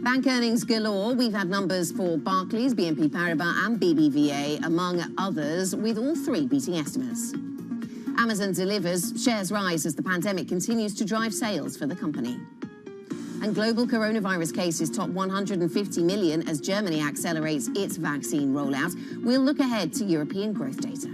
Bank earnings galore. We've had numbers for Barclays, BNP Paribas and BBVA, among others, with all three beating estimates. Amazon delivers, shares rise as the pandemic continues to drive sales for the company. And global coronavirus cases top 150 million as Germany accelerates its vaccine rollout. We'll look ahead to European growth data.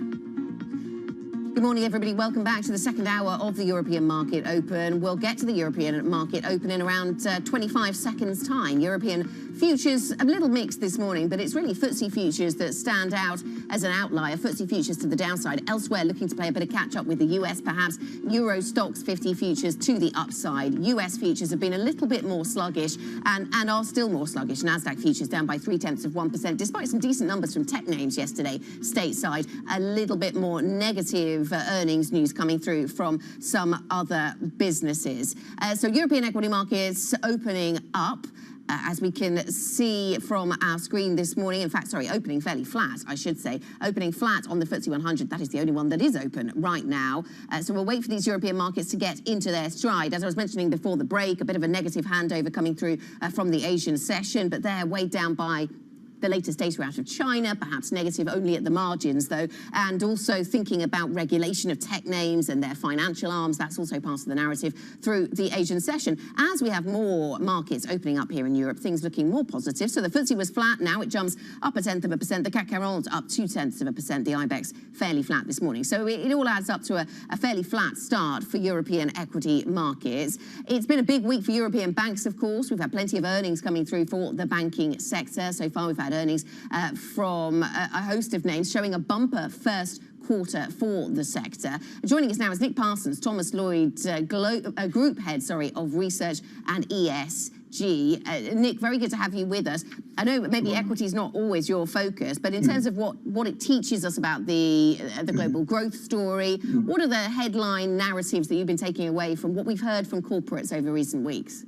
Good morning, everybody. Welcome back to the second hour of the European Market Open. We'll get to the European Market Open in around 25 seconds' time. European futures, a little mixed this morning, but it's really FTSE futures that stand out as an outlier. FTSE futures to the downside. Elsewhere, looking to play a bit of catch-up with the US, perhaps. Euro Stoxx 50 futures to the upside. US futures have been a little bit more sluggish and are still more sluggish. Nasdaq futures down by 0.3%, despite some decent numbers from tech names yesterday. Stateside, a little bit more negative earnings news coming through from some other businesses. So European equity markets opening up. As we can see from our screen this morning, in fact, sorry, opening fairly flat, I should say, opening flat on the FTSE 100. That is the only one that is open right now. So we'll wait for these European markets to get into their stride. As I was mentioning before the break, a bit of a negative handover coming through from the Asian session, but they're weighed down by the latest data out of China, perhaps negative only at the margins, though, and also thinking about regulation of tech names and their financial arms. That's also part of the narrative through the Asian session. As we have more markets opening up here in Europe, things looking more positive. So the FTSE was flat. Now it jumps up 0.1%. The CAC 40 up 0.2%. The IBEX fairly flat this morning. So it all adds up to a fairly flat start for European equity markets. It's been a big week for European banks, of course. We've had plenty of earnings coming through for the banking sector. So far, we've had earnings from a host of names showing a bumper first quarter for the sector. Joining us now is Nick Parsons, Thomas Lloyd, Group Head, of Research and ESG. Nick, very good to have you with us. I know maybe equity is not always your focus, but in terms of what it teaches us about the global growth story, what are the headline narratives that you've been taking away from what we've heard from corporates over recent weeks?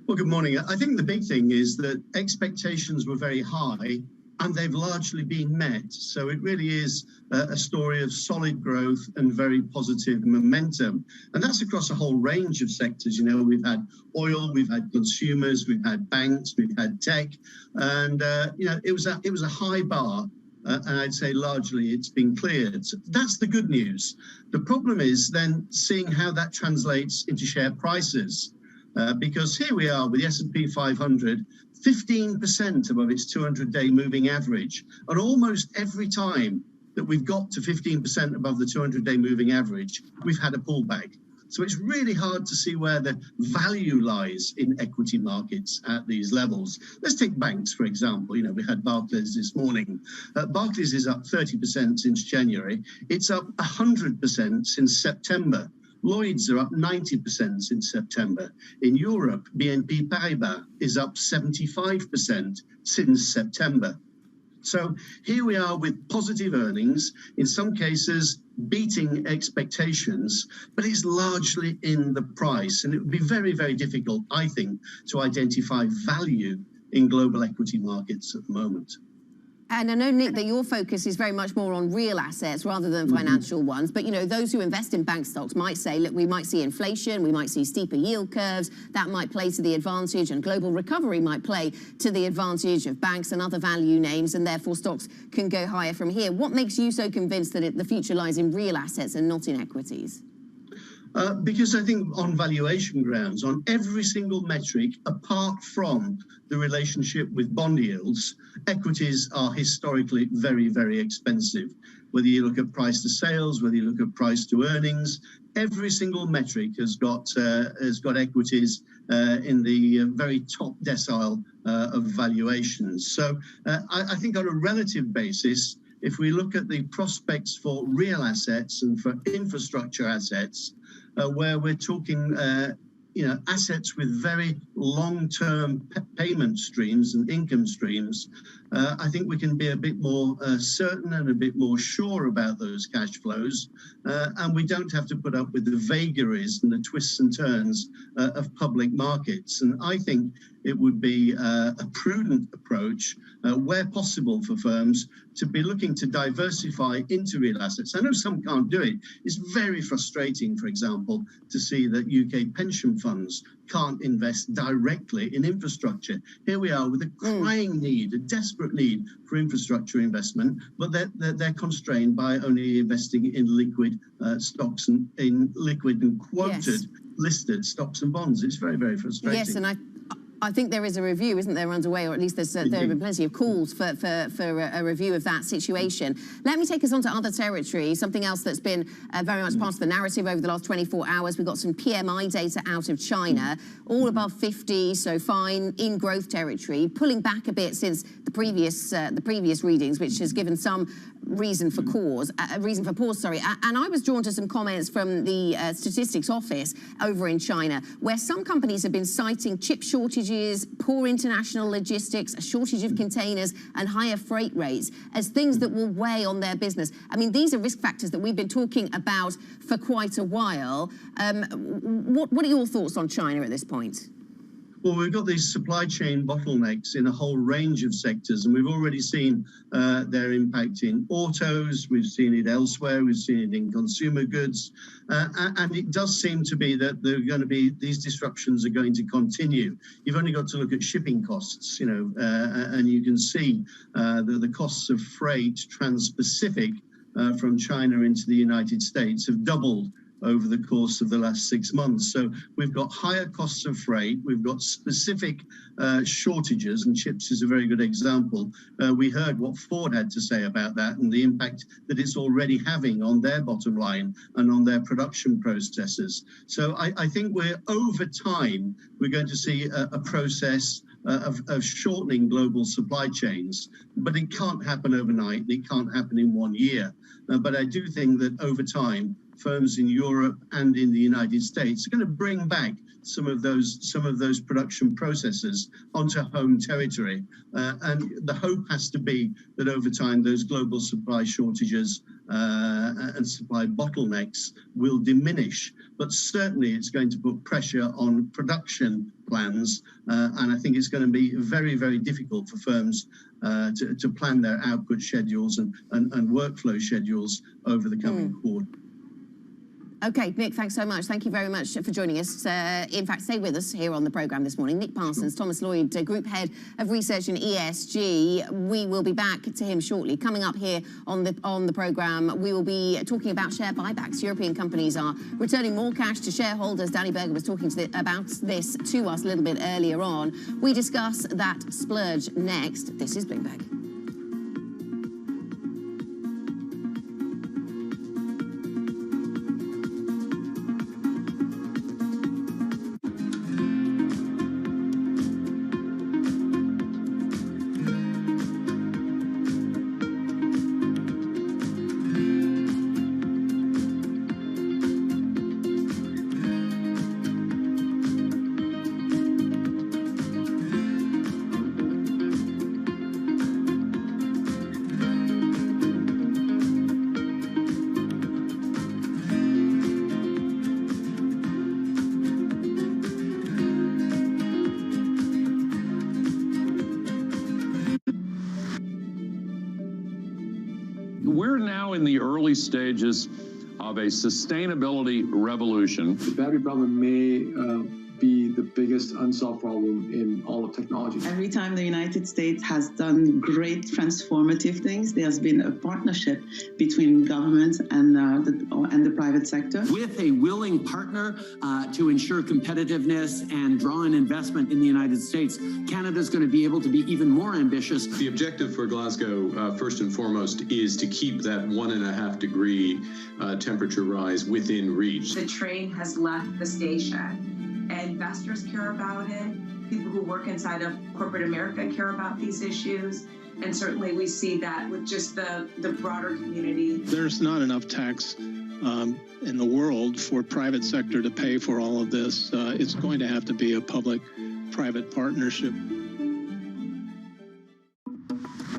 Well, good morning. I think the big thing is that expectations were very high and they've largely been met. So it really is a story of solid growth and very positive momentum. And that's across a whole range of sectors. You know, we've had oil, we've had consumers, we've had banks, we've had tech. And, you know, it was a high bar. And I'd say largely it's been cleared. So that's the good news. The problem is then seeing how that translates into share prices. Because here we are with the S&P 500, 15% above its 200-day moving average. And almost every time that we've got to 15% above the 200-day moving average, we've had a pullback. So it's really hard to see where the value lies in equity markets at these levels. Let's take banks, for example. You know, we had Barclays this morning. Barclays is up 30% since January. It's up 100% since September. Lloyds are up 90% since September. In Europe, BNP Paribas is up 75% since September. So here we are with positive earnings, in some cases beating expectations, but it's largely in the price. And it would be very, very difficult, I think, to identify value in global equity markets at the moment. And I know, Nick, that your focus is very much more on real assets rather than financial ones. But, you know, those who invest in bank stocks might say, look, we might see inflation, we might see steeper yield curves. That might play to the advantage, and global recovery might play to the advantage of banks and other value names, and therefore stocks can go higher from here. What makes you so convinced that the future lies in real assets and not in equities? Because I think on valuation grounds, on every single metric, apart from the relationship with bond yields, equities are historically very, very expensive. Whether you look at price to sales, whether you look at price to earnings, every single metric has got equities in the very top decile of valuations. So I think on a relative basis, if we look at the prospects for real assets and for infrastructure assets, where we're talking assets with very long-term payment streams and income streams, I think we can be a bit more certain and a bit more sure about those cash flows, and we don't have to put up with the vagaries and the twists and turns of public markets. And I think it would be a prudent approach, where possible, for firms to be looking to diversify into real assets. I know some can't do it. It's very frustrating, for example, to see that UK pension funds can't invest directly in infrastructure. Here we are with a crying need, a desperate need for infrastructure investment, but they're constrained by only investing in liquid stocks and in liquid and quoted listed stocks and bonds. It's very, very frustrating. Yes, and I think there is a review, isn't there, underway, or at least there have been plenty of calls for a review of that situation. Let me take us on to other territory, something else that's been very much part of the narrative over the last 24 hours. We've got some PMI data out of China, all above 50, so fine, in growth territory, pulling back a bit since the previous readings, which has given some reason for pause. And I was drawn to some comments from the statistics office over in China, where some companies have been citing chip shortages, poor international logistics, a shortage of containers and higher freight rates as things that will weigh on their business. I mean, these are risk factors that we've been talking about for quite a while. What are your thoughts on China at this point? Well, we've got these supply chain bottlenecks in a whole range of sectors, and we've already seen their impact in autos, we've seen it elsewhere, we've seen it in consumer goods, and it does seem to be that these disruptions are going to continue. You've only got to look at shipping costs, and you can see the costs of freight trans-Pacific from China into the United States have doubled over the course of the last 6 months. So we've got higher costs of freight, we've got specific shortages, and chips is a very good example. We heard what Ford had to say about that and the impact that it's already having on their bottom line and on their production processes. So I think over time, we're going to see a process of shortening global supply chains, but it can't happen overnight, it can't happen in 1 year. But I do think that over time, firms in Europe and in the United States are going to bring back some of those production processes onto home territory. And the hope has to be that over time, those global supply shortages and supply bottlenecks will diminish. But certainly it's going to put pressure on production plans. And I think it's going to be very, very difficult for firms to plan their output schedules and workflow schedules over the coming quarter. Okay, Nick, thanks so much. Thank you very much for joining us. In fact, stay with us here on the programme this morning. Nick Parsons, Thomas Lloyd, Group Head of Research and ESG. We will be back to him shortly. Coming up here on the programme, we will be talking about share buybacks. European companies are returning more cash to shareholders. Danny Berger was talking about this to us a little bit earlier on. We discuss that splurge next. This is Bloomberg. We're now in the early stages of a sustainability revolution. The battery problem may be the biggest unsolved problem in all of technology. Every time the United States has done great transformative things, there has been a partnership between government and the private sector. With a willing partner to ensure competitiveness and draw in investment in the United States, Canada's going to be able to be even more ambitious. The objective for Glasgow, first and foremost, is to keep that 1.5 degree temperature rise within reach. The train has left the station. Investors care about it. People who work inside of corporate America care about these issues. And certainly we see that with just the broader community. There's not enough tax in the world for private sector to pay for all of this. It's going to have to be a public-private partnership.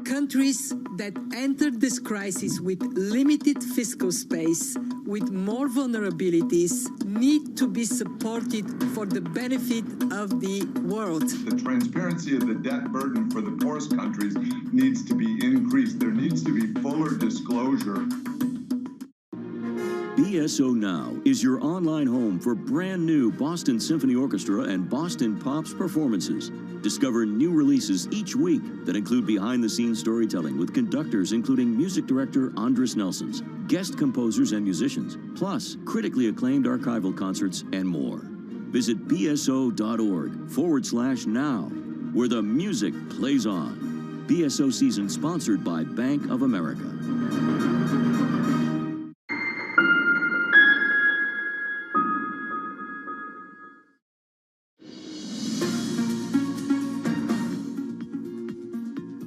Countries that entered this crisis with limited fiscal space, with more vulnerabilities, need to be supported for the benefit of the world. The transparency of the debt burden for the poorest countries needs to be increased. There needs to be fuller disclosure. BSO Now is your online home for brand new Boston Symphony Orchestra and Boston Pops performances. Discover new releases each week that include behind-the-scenes storytelling with conductors including music director Andres Nelsons, guest composers and musicians, plus critically acclaimed archival concerts and more. Visit bso.org/now, where the music plays on. BSO season sponsored by Bank of America.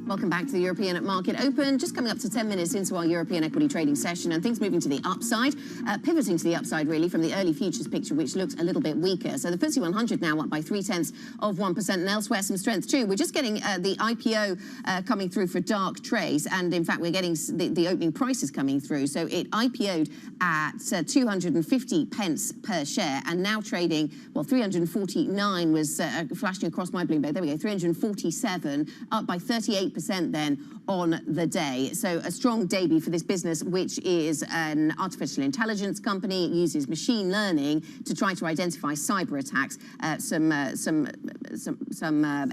Welcome back to the European Market Open. Just coming up to 10 minutes into our European equity trading session, and things moving to the upside, pivoting to the upside really from the early futures picture, which looks a little bit weaker. So the FTSE 100 now up by 0.3%, and elsewhere some strength too. We're just getting the IPO coming through for dark trace, and in fact we're getting the opening prices coming through. So it IPO'd at 250 pence per share, and now trading, well, 349 was flashing across my Bloomberg. There we go, 347, up by 38% then on the day. So a strong debut for this business, which is an artificial intelligence company. It uses machine learning to try to identify cyber attacks. Some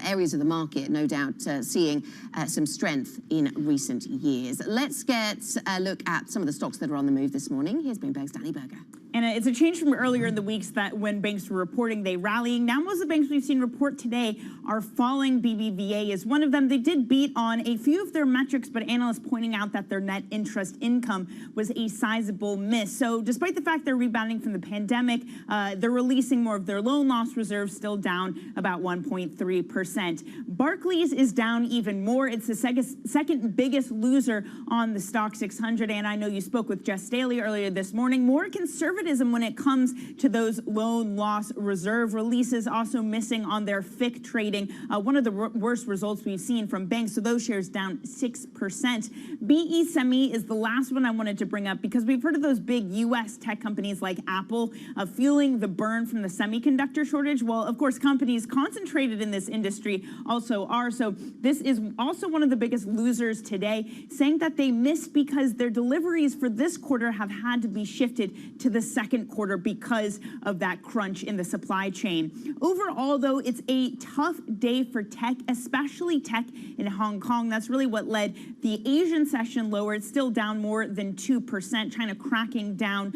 areas of the market, no doubt, seeing some strength in recent years. Let's get a look at some of the stocks that are on the move this morning. Here's Bloomberg's Danny Berger. And it's a change from earlier in the weeks that when banks were reporting, they rallying. Now most of the banks we've seen report today are falling. BBVA is one of them. They did beat on a few of their metrics, but analysts pointing out that their net interest income was a sizable miss. So despite the fact they're rebounding from the pandemic, they're releasing more of their loan loss reserves, still down about 1.3%. Barclays is down even more. It's the second biggest loser on the Stock 600. And I know you spoke with Jess Staley earlier this morning. More conservative when it comes to those loan loss reserve releases, also missing on their FIC trading, one of the worst results we've seen from banks. So those shares down 6%. BE Semi is the last one I wanted to bring up because we've heard of those big U.S. tech companies like Apple feeling the burn from the semiconductor shortage. Well, of course, companies concentrated in this industry also are. So this is also one of the biggest losers today, saying that they missed because their deliveries for this quarter have had to be shifted to the second quarter because of that crunch in the supply chain. Overall, though, it's a tough day for tech, especially tech in Hong Kong. That's really what led the Asian session lower. It's still down more than 2%, China cracking down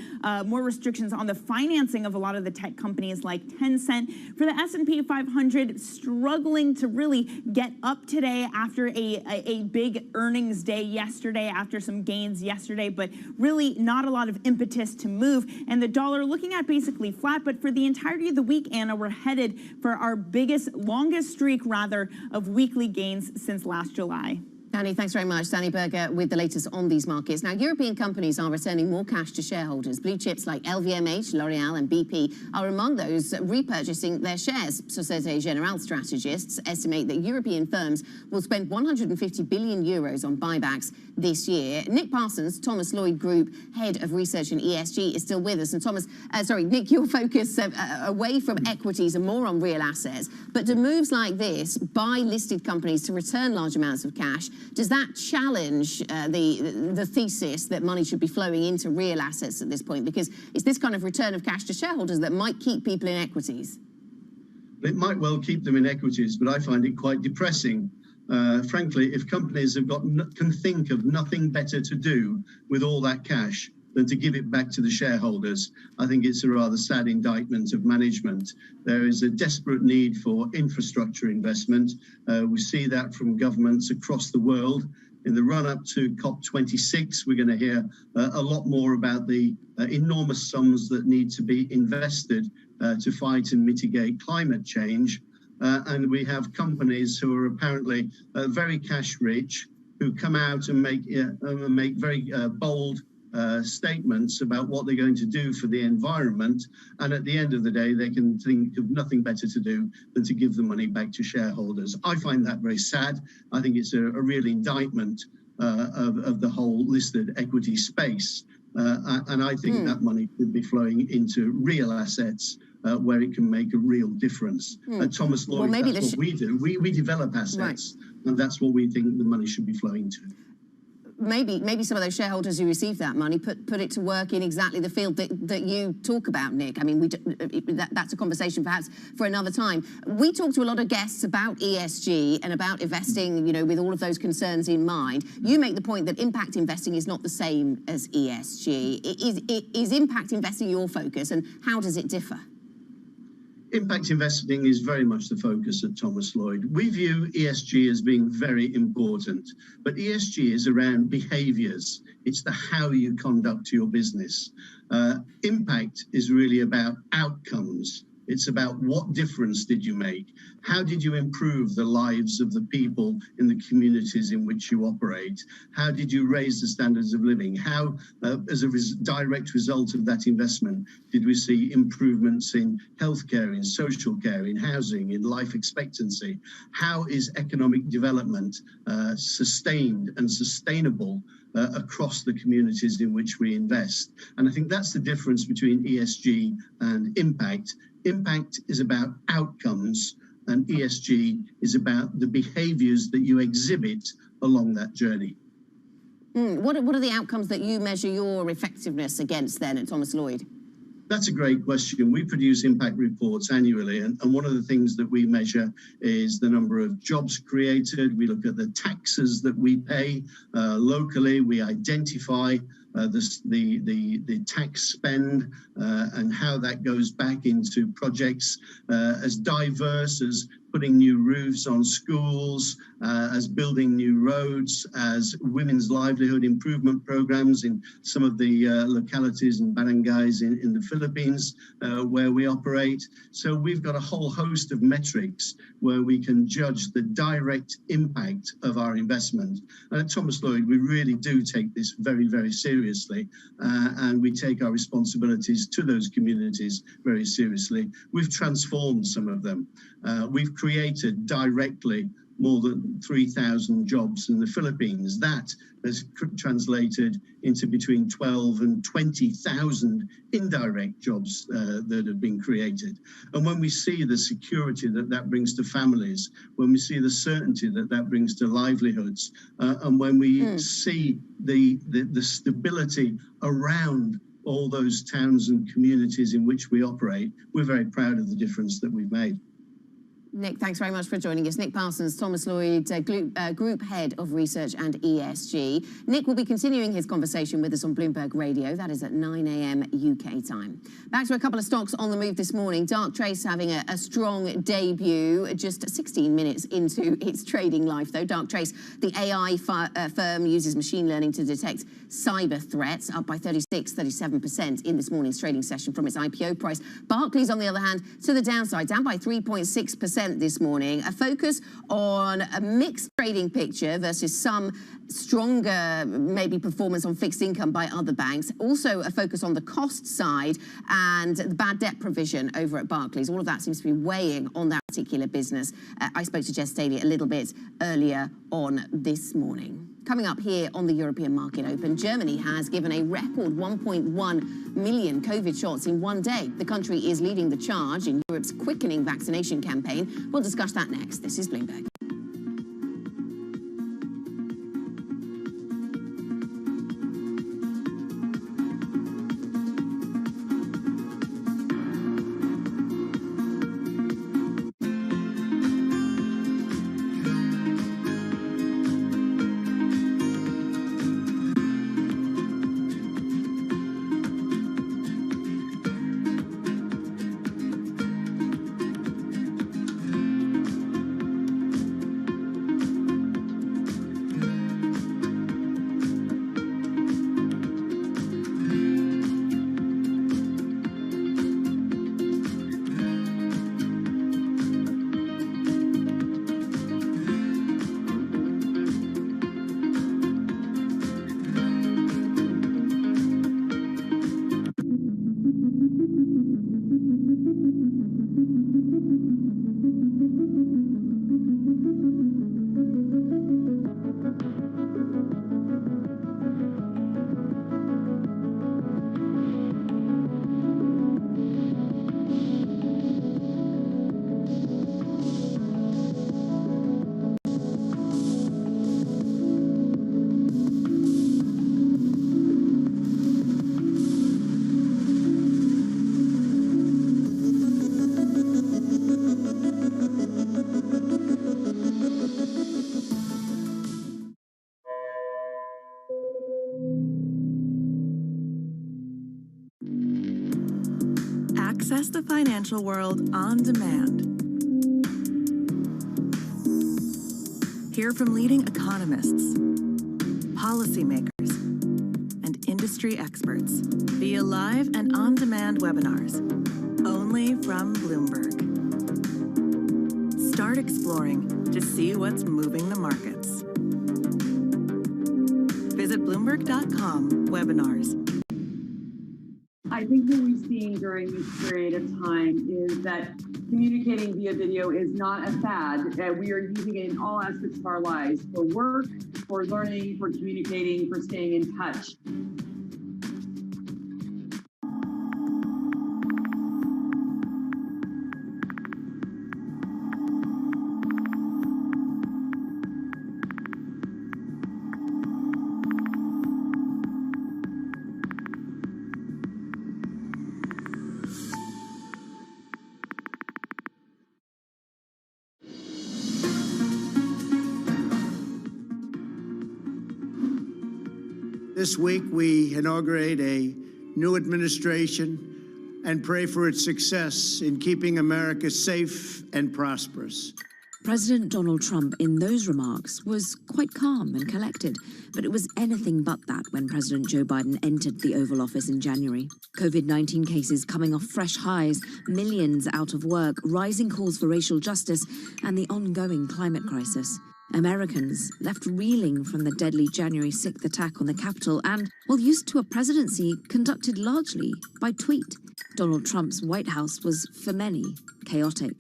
more restrictions on the financing of a lot of the tech companies like Tencent. For the S&P 500, struggling to really get up today after a big earnings day yesterday, after some gains yesterday, but really not a lot of impetus to move. And the dollar looking at basically flat, but for the entirety of the week, Anna, we're headed for our longest streak, rather, of weekly gains since last July. Danny, thanks very much. Danny Berger with the latest on these markets. Now, European companies are returning more cash to shareholders. Blue chips like LVMH, L'Oreal and BP are among those repurchasing their shares. Societe Generale strategists estimate that European firms will spend 150 billion euros on buybacks this year. Nick Parsons, Thomas Lloyd Group Head of Research and ESG, is still with us. And Thomas, Nick, your focus away from equities and more on real assets. But do moves like this buy listed companies to return large amounts of cash? Does that challenge the thesis that money should be flowing into real assets at this point? Because it's this kind of return of cash to shareholders that might keep people in equities. It might well keep them in equities, but I find it quite depressing. Frankly, if companies can think of nothing better to do with all that cash than to give it back to the shareholders, I think it's a rather sad indictment of management. There is a desperate need for infrastructure investment. We see that from governments across the world. In the run-up to COP26, we're going to hear a lot more about the enormous sums that need to be invested to fight and mitigate climate change. And we have companies who are apparently very cash rich, who come out and make very bold statements about what they're going to do for the environment, and at the end of the day they can think of nothing better to do than to give the money back to shareholders. I find that very sad. I think it's a real indictment of the whole listed equity space, and I think that money should be flowing into real assets where it can make a real difference. At Thomas Lloyd, that's what we do. We develop assets, and that's what we think the money should be flowing to. Maybe some of those shareholders who receive that money put it to work in exactly the field that you talk about, Nick. I mean, that's a conversation perhaps for another time. We talk to a lot of guests about ESG and about investing, you know, with all of those concerns in mind. You make the point that impact investing is not the same as ESG. Is impact investing your focus, and how does it differ? Impact investing is very much the focus at Thomas Lloyd. We view ESG as being very important, but ESG is around behaviors. It's the how you conduct your business. Impact is really about outcomes. It's about what difference did you make? How did you improve the lives of the people in the communities in which you operate? How did you raise the standards of living? How, as a direct result of that investment, did we see improvements in healthcare, in social care, in housing, in life expectancy? How is economic development sustained and sustainable across the communities in which we invest? And I think that's the difference between ESG and impact. Impact is about outcomes, and ESG is about the behaviors that you exhibit along that journey. What are the outcomes that you measure your effectiveness against then at Thomas Lloyd? That's a great question. We produce impact reports annually, and one of the things that we measure is the number of jobs created. We look at the taxes that we pay locally. We identify the tax spend and how that goes back into projects as diverse as putting new roofs on schools, as building new roads, as women's livelihood improvement programs in some of the localities and barangays in the Philippines where we operate. So we've got a whole host of metrics where we can judge the direct impact of our investment. And at Thomas Lloyd, we really do take this very, very seriously, and we take our responsibilities to those communities very seriously. We've transformed some of them. We've created directly more than 3,000 jobs in the Philippines. That has translated into between 12 and 20,000 indirect jobs that have been created. And when we see the security that that brings to families, when we see the certainty that that brings to livelihoods, and when we see the stability around all those towns and communities in which we operate, we're very proud of the difference that we've made. Nick, thanks very much for joining us. Nick Parsons, Thomas Lloyd, Group Head of Research and ESG. Nick will be continuing his conversation with us on Bloomberg Radio. That is at 9 a.m. UK time. Back to a couple of stocks on the move this morning. Darktrace having a strong debut, just 16 minutes into its trading life, though. Darktrace, the AI firm, uses machine learning to detect cyber threats, up by 37% in this morning's trading session from its IPO price. Barclays, on the other hand, to the downside, down by 3.6% this morning. A focus on a mixed trading picture versus some stronger maybe performance on fixed income by other banks. Also a focus on the cost side and the bad debt provision over at Barclays. All of that seems to be weighing on that particular business. I spoke to Jess Daly a little bit earlier on this morning. Coming up here on the European Market Open, Germany has given a record 1.1 million COVID shots in one day. The country is leading the charge in Europe's quickening vaccination campaign. We'll discuss that next. This is Bloomberg. Access the financial world on demand. Hear from leading economists, policymakers, and industry experts via live and on-demand webinars, only from Bloomberg. Start exploring to see what's moving the markets. Visit Bloomberg.com/webinars. I think what we've seen during this period of time is that communicating via video is not a fad. We are using it in all aspects of our lives, for work, for learning, for communicating, for staying in touch. This week, we inaugurate a new administration and pray for its success in keeping America safe and prosperous. President Donald Trump, in those remarks, was quite calm and collected, but it was anything but that when President Joe Biden entered the Oval Office in January. COVID-19 cases coming off fresh highs, millions out of work, rising calls for racial justice, and the ongoing climate crisis. Americans left reeling from the deadly January 6th attack on the Capitol and, well, used to a presidency conducted largely by tweet. Donald Trump's White House was, for many, chaotic.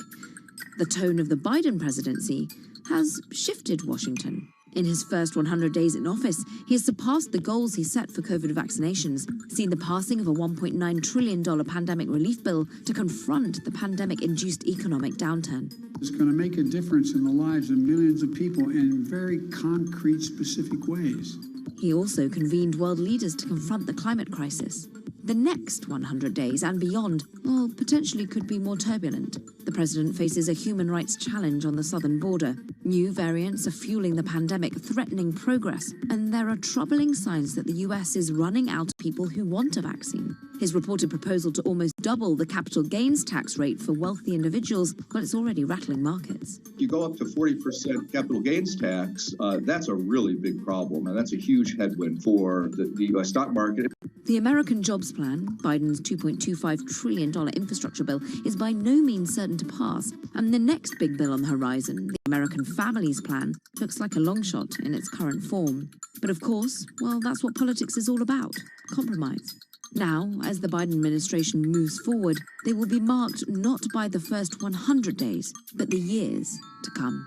The tone of the Biden presidency has shifted Washington. In his first 100 days in office, he has surpassed the goals he set for COVID vaccinations, seen the passing of a $1.9 trillion pandemic relief bill to confront the pandemic-induced economic downturn. It's going to make a difference in the lives of millions of people in very concrete, specific ways. He also convened world leaders to confront the climate crisis. The next 100 days and beyond, well, potentially could be more turbulent. The president faces a human rights challenge on the southern border. New variants are fueling the pandemic, threatening progress. And there are troubling signs that the US is running out of people who want a vaccine. His reported proposal to almost double the capital gains tax rate for wealthy individuals, well, it's already rattling markets. You go up to 40% capital gains tax, that's a really big problem, and that's a huge headwind for the U.S. stock market. The American Jobs Plan, Biden's $2.25 trillion infrastructure bill, is by no means certain to pass. And the next big bill on the horizon, the American Families Plan, looks like a long shot in its current form. But of course, well, that's what politics is all about, compromise. Now, as the Biden administration moves forward, they will be marked not by the first 100 days, but the years to come.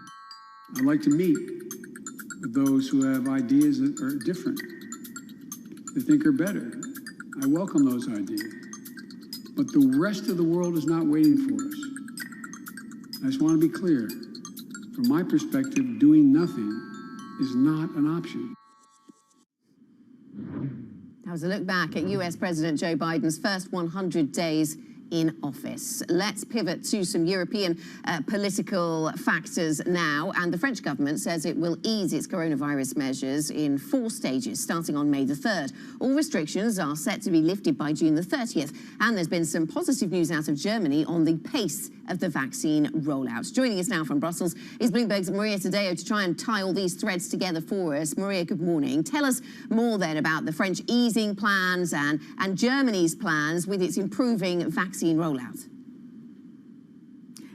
I'd like to meet with those who have ideas that are different, that think are better. I welcome those ideas. But the rest of the world is not waiting for us. I just want to be clear. From my perspective, doing nothing is not an option. That was a look back at US President Joe Biden's first 100 days in office. Let's pivot to some European political factors now. And the French government says it will ease its coronavirus measures in 4 stages, starting on May the 3rd. All restrictions are set to be lifted by June the 30th. And there's been some positive news out of Germany on the pace of the vaccine rollout. Joining us now from Brussels is Bloomberg's Maria Tadeo to try and tie all these threads together for us. Maria, good morning. Tell us more then about the French easing plans and Germany's plans with its improving vaccine rollout.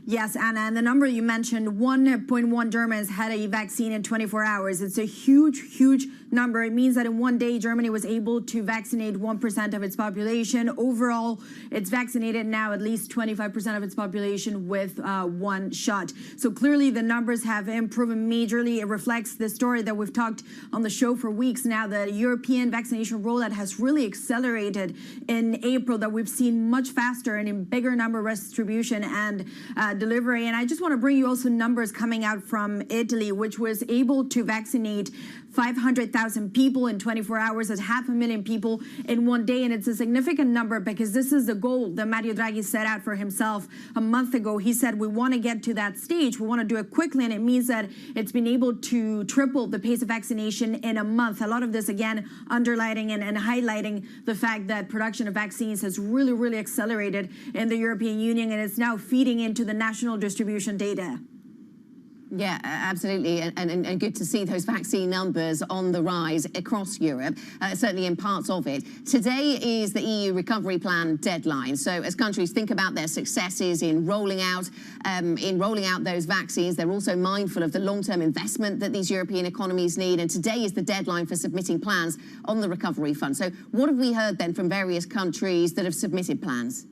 Yes, Anna, and the number you mentioned, 1.1 Germans had a vaccine in 24 hours. It's a huge, huge number. It means that in one day, Germany was able to vaccinate 1% of its population. Overall, it's vaccinated now at least 25% of its population with 1 shot. So clearly, the numbers have improved majorly. It reflects the story that we've talked on the show for weeks now. The European vaccination rollout has really accelerated in April, that we've seen much faster and in bigger number distribution and delivery. And I just want to bring you also numbers coming out from Italy, which was able to vaccinate 500,000 people in 24 hours. That's 500,000 people in one day. And it's a significant number because this is the goal that Mario Draghi set out for himself a month ago. He said, we want to get to that stage. We want to do it quickly. And it means that it's been able to triple the pace of vaccination in a month. A lot of this, again, underlining and highlighting the fact that production of vaccines has really, really accelerated in the European Union, and it's now feeding into the national distribution data. Yeah, absolutely, and good to see those vaccine numbers on the rise across Europe, certainly in parts of it. Today is the EU recovery plan deadline. So as countries think about their successes in rolling out those vaccines, they're also mindful of the long-term investment that these European economies need. And today is the deadline for submitting plans on the recovery fund. So what have we heard then from various countries that have submitted plans?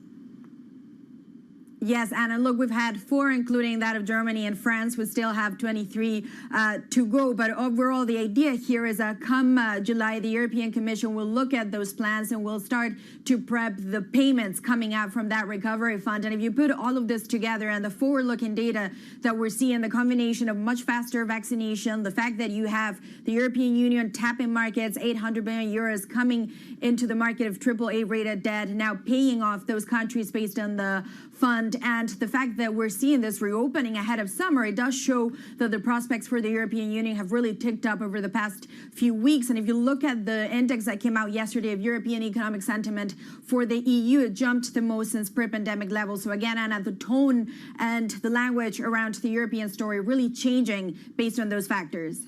Yes, Anna, look, we've had 4, including that of Germany and France. We still have 23 to go. But overall, the idea here is that come July, the European Commission will look at those plans and will start to prep the payments coming out from that recovery fund. And if you put all of this together and the forward-looking data that we're seeing, the combination of much faster vaccination, the fact that you have the European Union tapping markets, 800 billion euros coming into the market of AAA rated debt, now paying off those countries based on the fund, and the fact that we're seeing this reopening ahead of summer, it does show that the prospects for the European Union have really ticked up over the past few weeks. And if you look at the index that came out yesterday of European economic sentiment for the EU, it jumped the most since pre-pandemic levels. So again, Anna, the tone and the language around the European story really changing based on those factors.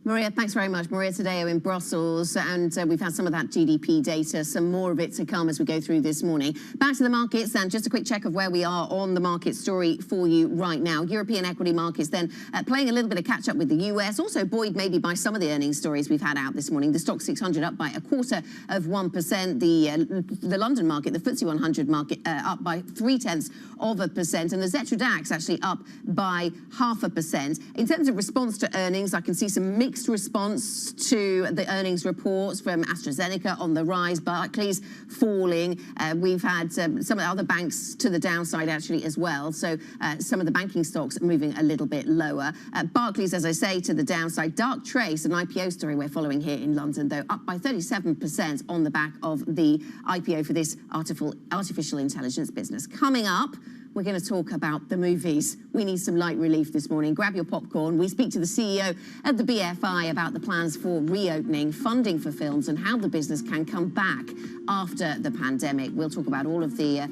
Maria, thanks very much. Maria Tadeo in Brussels, and we've had some of that GDP data, some more of it to come as we go through this morning. Back to the markets, and just a quick check of where we are on the market story for you right now. European equity markets then playing a little bit of catch up with the US, also buoyed maybe by some of the earnings stories we've had out this morning. The Stoxx 600 up by 0.25%, the London market, the FTSE 100 market up by 0.3%, and the Xetra DAX actually up by 0.5%. In terms of response to earnings, I can see some mixed response to the earnings reports from AstraZeneca on the rise, Barclays falling. We've had some of the other banks to the downside actually as well. So some of the banking stocks moving a little bit lower. Barclays, as I say, to the downside. Dark Trace, an IPO story we're following here in London, though, up by 37% on the back of the IPO for this artificial intelligence business. Coming up, we're going to talk about the movies. We need some light relief this morning. Grab your popcorn. We speak to the CEO of the BFI about the plans for reopening, funding for films, and how the business can come back after the pandemic. We'll talk about all of the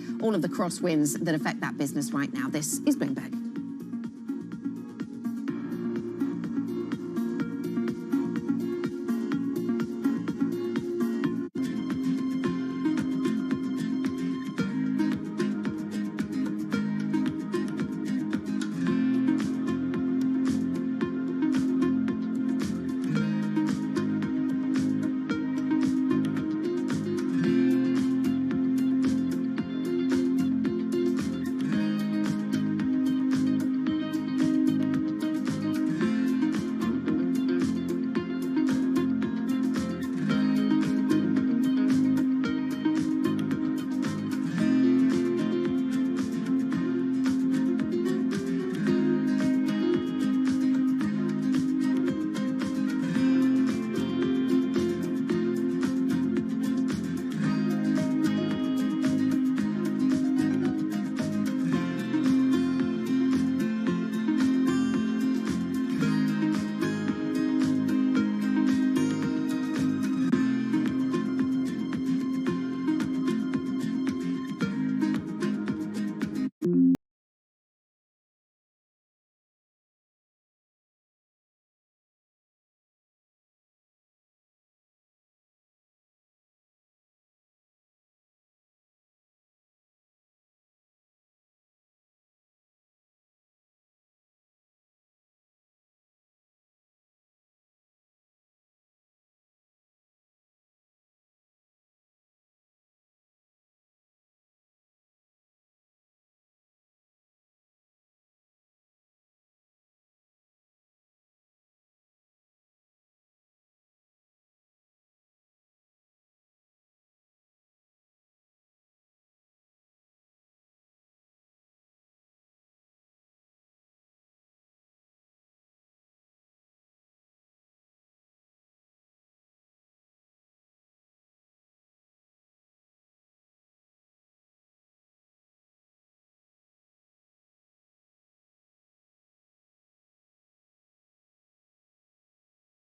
crosswinds that affect that business right now. This is Bloomberg.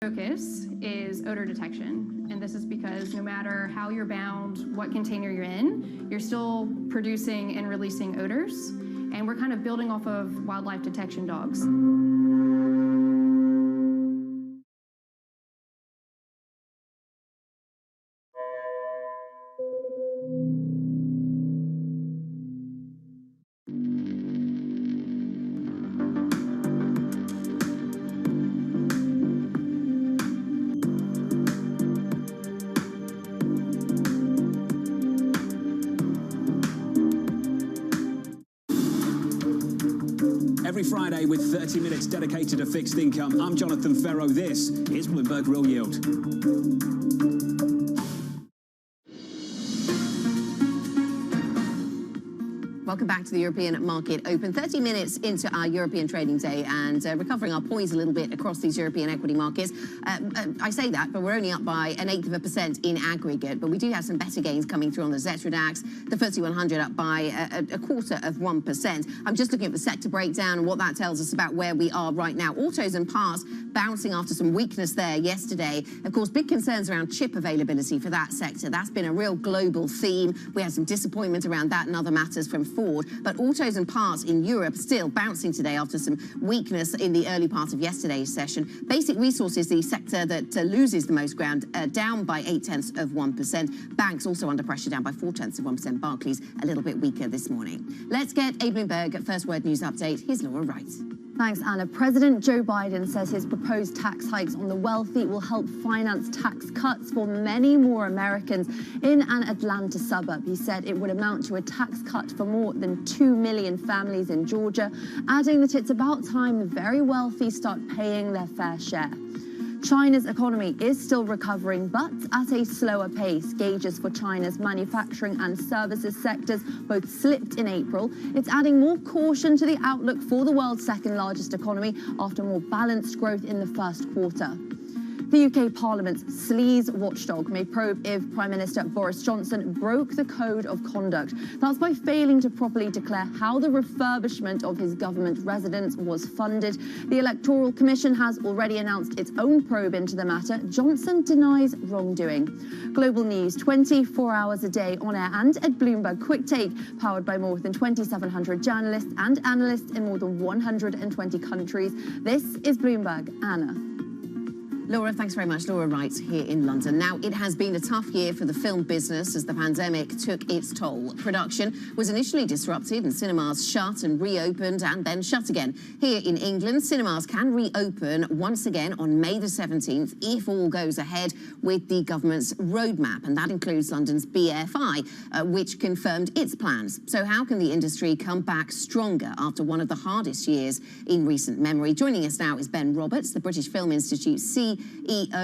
Focus is odor detection, and this is because no matter how you're bound, what container you're in, you're still producing and releasing odors, and we're kind of building off of wildlife detection dogs. Every Friday with 30 minutes dedicated to fixed income, I'm Jonathan Ferro. This is Bloomberg Real Yield. Welcome back to the European Market Open. 30 minutes into our European trading day and recovering our poise a little bit across these European equity markets. I say that, but we're only up by 0.1% in aggregate. But we do have some better gains coming through on the Xetra DAX. The FTSE 100 up by 0.25%. I'm just looking at the sector breakdown and what that tells us about where we are right now. Autos and parts bouncing after some weakness there yesterday. Of course, big concerns around chip availability for that sector. That's been a real global theme. We had some disappointment around that and other matters from Ford, but autos and parts in Europe still bouncing today after some weakness in the early part of yesterday's session. Basic resources, the sector that loses the most ground, down by 0.8%. Banks also under pressure, down by 0.4%. Barclays a little bit weaker this morning. Let's get a Bloomberg First Word News update. Here's Laura Wright. Thanks, Anna. President Joe Biden says his proposed tax hikes on the wealthy will help finance tax cuts for many more Americans in an Atlanta suburb. He said it would amount to a tax cut for more than 2 million families in Georgia, adding that it's about time the very wealthy start paying their fair share. China's economy is still recovering, but at a slower pace. Gauges for China's manufacturing and services sectors both slipped in April. It's adding more caution to the outlook for the world's second largest economy after more balanced growth in the first quarter. The UK Parliament's sleaze watchdog may probe if Prime Minister Boris Johnson broke the code of conduct. That's by failing to properly declare how the refurbishment of his government residence was funded. The Electoral Commission has already announced its own probe into the matter. Johnson denies wrongdoing. Global news 24 hours a day on air and at Bloomberg Quick Take, powered by more than 2,700 journalists and analysts in more than 120 countries. This is Bloomberg. Anna. Laura, thanks very much. Laura Wright here in London. Now, it has been a tough year for the film business as the pandemic took its toll. Production was initially disrupted and cinemas shut and reopened and then shut again. Here in England, cinemas can reopen once again on May the 17th if all goes ahead with the government's roadmap. And that includes London's BFI, which confirmed its plans. So how can the industry come back stronger after one of the hardest years in recent memory? Joining us now is Ben Roberts, the British Film Institute CEO,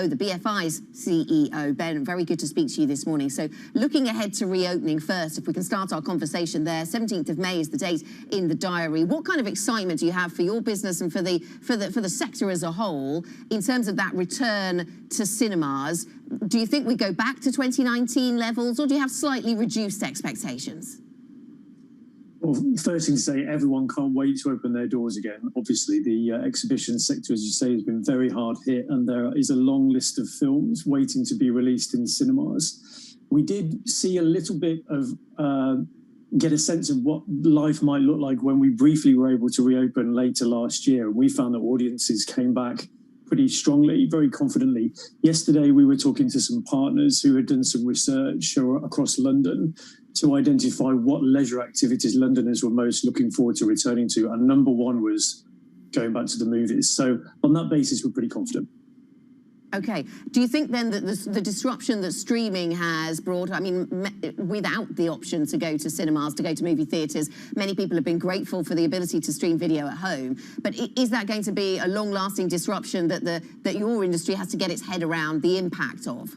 the BFI's CEO. Ben, very good to speak to you this morning. So looking ahead to reopening first, if we can start our conversation there, 17th of May is the date in the diary. What kind of excitement do you have for your business and for the sector as a whole in terms of that return to cinemas? Do you think we go back to 2019 levels, or do you have slightly reduced expectations? Well, first thing to say, everyone can't wait to open their doors again. Obviously, the exhibition sector, as you say, has been very hard hit, and there is a long list of films waiting to be released in cinemas. We did see a little bit of, get a sense of what life might look like when we briefly were able to reopen later last year. And we found that audiences came back pretty strongly, very confidently. Yesterday, we were talking to some partners who had done some research across London to identify what leisure activities Londoners were most looking forward to returning to. And number one was going back to the movies. So on that basis, we're pretty confident. Okay. Do you think then that the disruption that streaming has brought, I mean, without the option to go to cinemas, to go to movie theatres, many people have been grateful for the ability to stream video at home. But is that going to be a long-lasting disruption that your industry has to get its head around the impact of?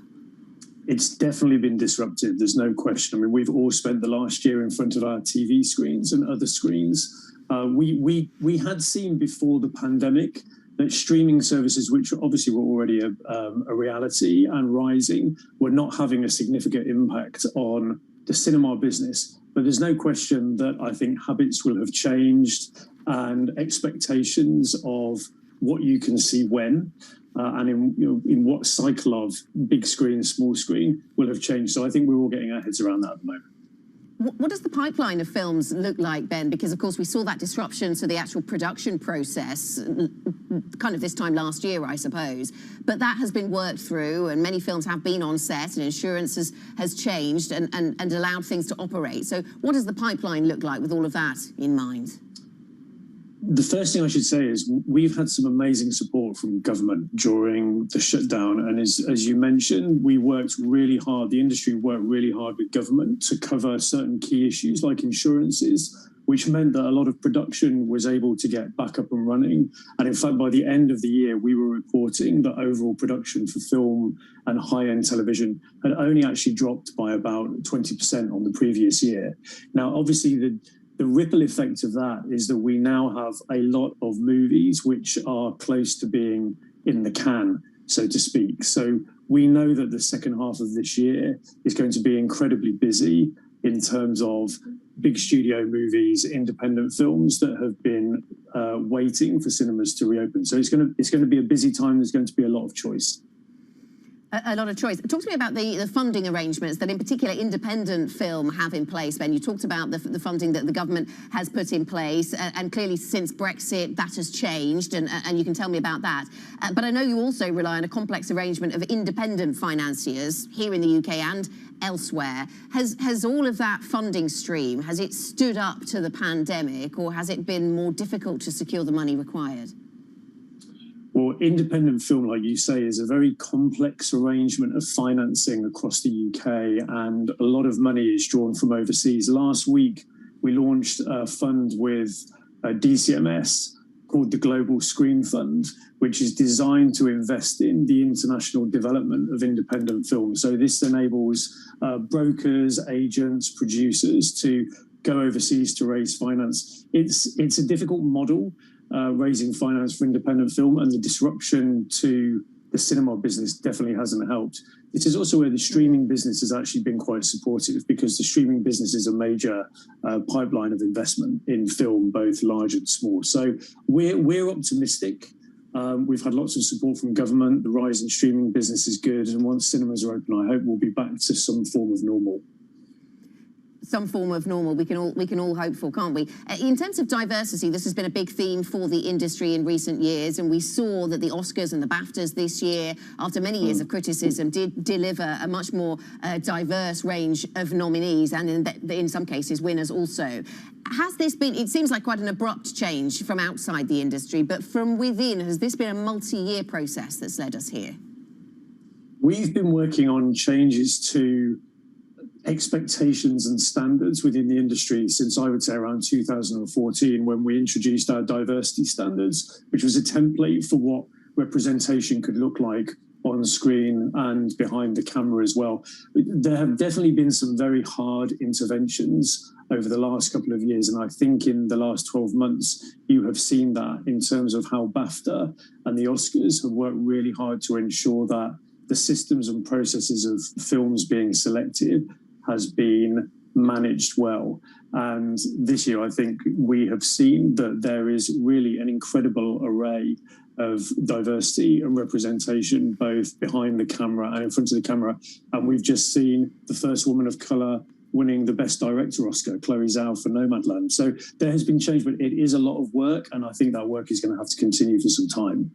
It's definitely been disruptive. There's no question. I mean, we've all spent the last year in front of our TV screens and other screens. We had seen before the pandemic that streaming services, which obviously were already a reality and rising, were not having a significant impact on the cinema business. But there's no question that I think habits will have changed and expectations of what you can see when. and in what cycle of big screen, small screen will have changed. So I think we're all getting our heads around that at the moment. What does the pipeline of films look like, Ben? Because, of course, we saw that disruption to the actual production process kind of this time last year, I suppose. But that has been worked through, and many films have been on set, and insurance has changed and allowed things to operate. So what does the pipeline look like with all of that in mind? The first thing I should say is we've had some amazing support from government during the shutdown. And as you mentioned, we worked really hard. The industry worked really hard with government to cover certain key issues like insurances, which meant that a lot of production was able to get back up and running. And in fact, by the end of the year, we were reporting that overall production for film and high-end television had only actually dropped by about 20% on the previous year. Now, obviously, the ripple effect of that is that we now have a lot of movies which are close to being in the can, so to speak. So we know that the second half of this year is going to be incredibly busy in terms of big studio movies, independent films that have been waiting for cinemas to reopen. So it's going to be a busy time. There's going to be a lot of choice. A lot of choice. Talk to me about the funding arrangements that in particular independent film have in place, Ben. You talked about the funding that the government has put in place, and clearly since Brexit that has changed, and you can tell me about that. But I know you also rely on a complex arrangement of independent financiers here in the UK and elsewhere. Has all of that funding stream, has it stood up to the pandemic, or has it been more difficult to secure the money required? Well, independent film, like you say, is a very complex arrangement of financing across the UK, and a lot of money is drawn from overseas. Last week, we launched a fund with DCMS called the Global Screen Fund, which is designed to invest in the international development of independent film. So this enables brokers, agents, producers to go overseas to raise finance. It's a difficult model. Raising finance for independent film, and the disruption to the cinema business definitely hasn't helped. This is also where the streaming business has actually been quite supportive, because the streaming business is a major pipeline of investment in film, both large and small. So we're optimistic. We've had lots of support from government. The rise in streaming business is good, and once cinemas are open, I hope we'll be back to some form of normal. Some form of normal, we can all hope for, can't we? In terms of diversity, this has been a big theme for the industry in recent years, and we saw that the Oscars and the BAFTAs this year, after many years of criticism, did deliver a much more diverse range of nominees, and in some cases winners also. Has this been, it seems like quite an abrupt change from outside the industry, but from within, has this been a multi-year process that's led us here? We've been working on changes to expectations and standards within the industry since, I would say, around 2014, when we introduced our diversity standards, which was a template for what representation could look like on screen and behind the camera as well. There have definitely been some very hard interventions over the last couple of years, and I think in the last 12 months you have seen that in terms of how BAFTA and the Oscars have worked really hard to ensure that the systems and processes of films being selected has been managed well. And this year, I think we have seen that there is really an incredible array of diversity and representation, both behind the camera and in front of the camera. And we've just seen the first woman of colour winning the Best Director Oscar, Chloe Zhao, for Nomadland. So there has been change, but it is a lot of work, and I think that work is going to have to continue for some time.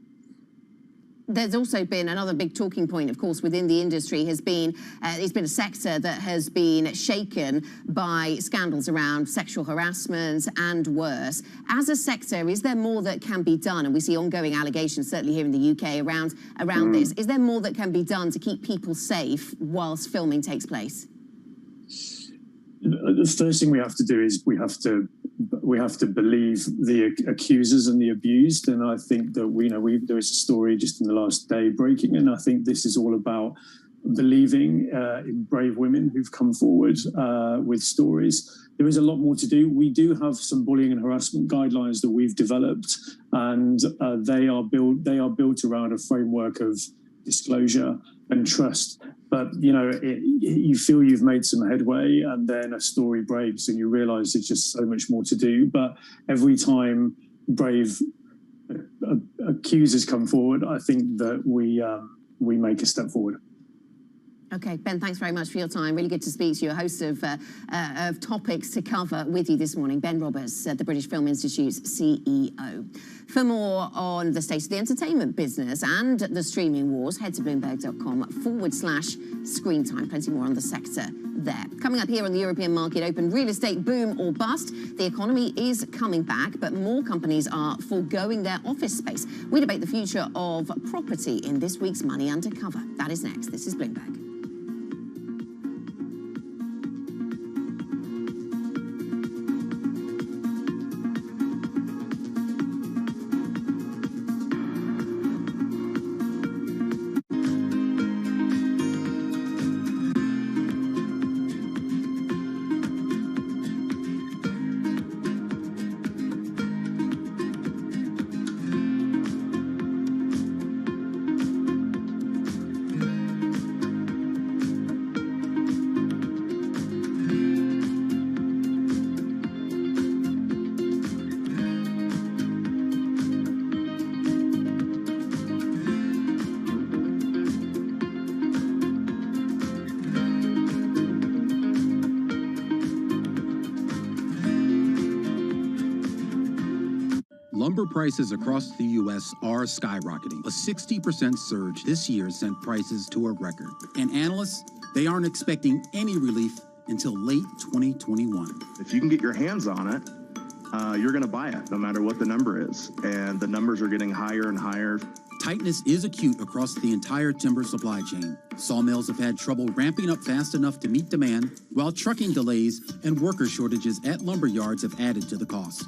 There's also been another big talking point, of course, within the industry has been, it's been a sector that has been shaken by scandals around sexual harassment and worse. As a sector, is there more that can be done? And we see ongoing allegations, certainly here in the UK, around this. Is there more that can be done to keep people safe whilst filming takes place? The first thing we have to do is we have to believe the accusers and the abused, and I think that there is a story just in the last day breaking, and I think this is all about believing in brave women who've come forward with stories. There is a lot more to do. We do have some bullying and harassment guidelines that we've developed, and they are built around a framework of disclosure and trust. But you feel you've made some headway, and then a story breaks and you realize there's just so much more to do. But every time brave accusers come forward, I think that we make a step forward. Okay, Ben, thanks very much for your time. Really good to speak to you. A host of topics to cover with you this morning. Ben Roberts, the British Film Institute's CEO. For more on the state of the entertainment business and the streaming wars, head to Bloomberg.com/screen time. Plenty more on the sector there. Coming up here on the European Market Open, real estate boom or bust. The economy is coming back, but more companies are foregoing their office space. We debate the future of property in this week's Money Undercover. That is next. This is Bloomberg. Lumber prices across the U.S. are skyrocketing. A 60% surge this year sent prices to a record. And analysts, they aren't expecting any relief until late 2021. If you can get your hands on it, you're going to buy it, no matter what the number is. And the numbers are getting higher and higher. Tightness is acute across the entire timber supply chain. Sawmills have had trouble ramping up fast enough to meet demand, while trucking delays and worker shortages at lumber yards have added to the cost.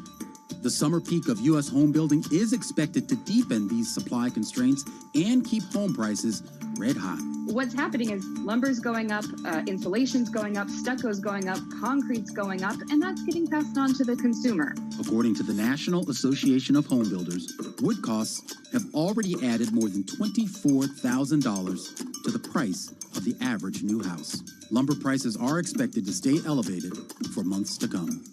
The summer peak of U.S. home building is expected to deepen these supply constraints and keep home prices red hot. What's happening is lumber's going up, insulation's going up, stucco's going up, concrete's going up, and that's getting passed on to the consumer. According to the National Association of Home Builders, wood costs have already added more than $24,000 to the price of the average new house. Lumber prices are expected to stay elevated for months to come.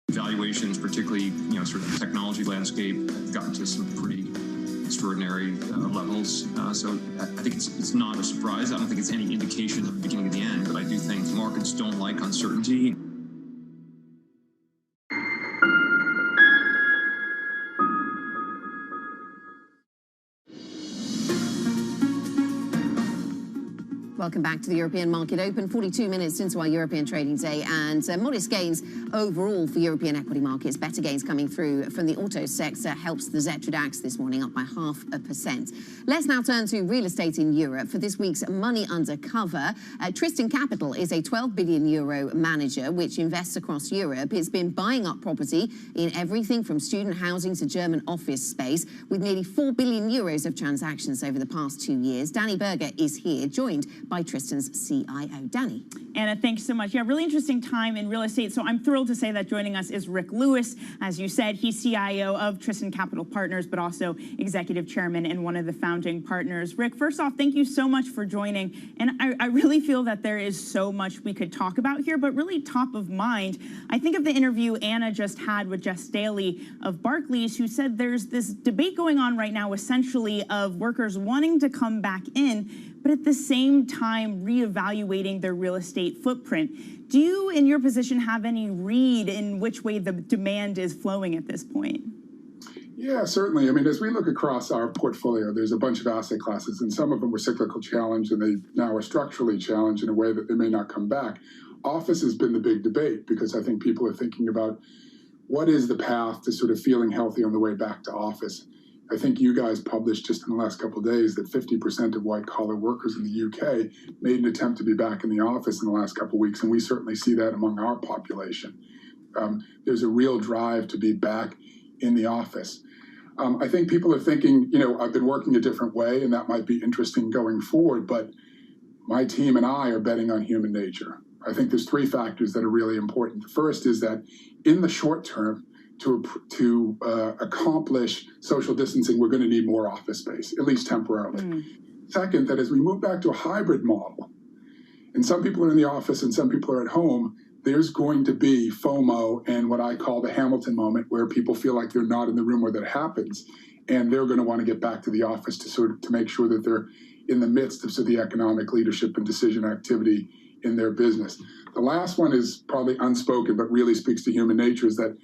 Valuations, particularly, sort of the technology landscape, have gotten to some pretty extraordinary levels. So I think it's not a surprise. I don't think it's any indication of the beginning of the end, but I do think markets don't like uncertainty. Welcome back to the European Market Open, 42 minutes into our European trading day, and modest gains overall for European equity markets. Better gains coming through from the auto sector helps the Xetra DAX this morning up by 0.5%. Let's now turn to real estate in Europe for this week's Money Undercover. Tristan Capital is a 12 billion euro manager which invests across Europe. It's been buying up property in everything from student housing to German office space, with nearly 4 billion euros of transactions over the past 2 years. Danny Berger is here, joined by Tristan's CIO. Danny. Anna, thanks so much. Yeah, really interesting time in real estate. So I'm thrilled to say that joining us is Rick Lewis. As you said, he's CIO of Tristan Capital Partners, but also executive chairman and one of the founding partners. Rick, first off, thank you so much for joining. And I really feel that there is so much we could talk about here, but really top of mind, I think of the interview Anna just had with Jess Staley of Barclays, who said there's this debate going on right now, essentially, of workers wanting to come back in, but at the same time reevaluating their real estate footprint. Do you, in your position, have any read in which way the demand is flowing at this point? Yeah, certainly. I mean, as we look across our portfolio, there's a bunch of asset classes, and some of them were cyclical challenge, and they now are structurally challenged in a way that they may not come back. Office has been the big debate because I think people are thinking about what is the path to sort of feeling healthy on the way back to office. I think you guys published just in the last couple of days that 50% of white-collar workers in the UK made an attempt to be back in the office in the last couple of weeks, and we certainly see that among our population. There's a real drive to be back in the office. I think people are thinking, I've been working a different way, and that might be interesting going forward, but my team and I are betting on human nature. I think there's three factors that are really important. The first is that in the short term, to accomplish social distancing, we're going to need more office space, at least temporarily. Second, that as we move back to a hybrid model, and some people are in the office and some people are at home, there's going to be FOMO and what I call the Hamilton moment, where people feel like they're not in the room where that happens, and they're going to want to get back to the office to make sure that they're in the midst of the economic leadership and decision activity in their business. The last one is probably unspoken, but really speaks to human nature, is that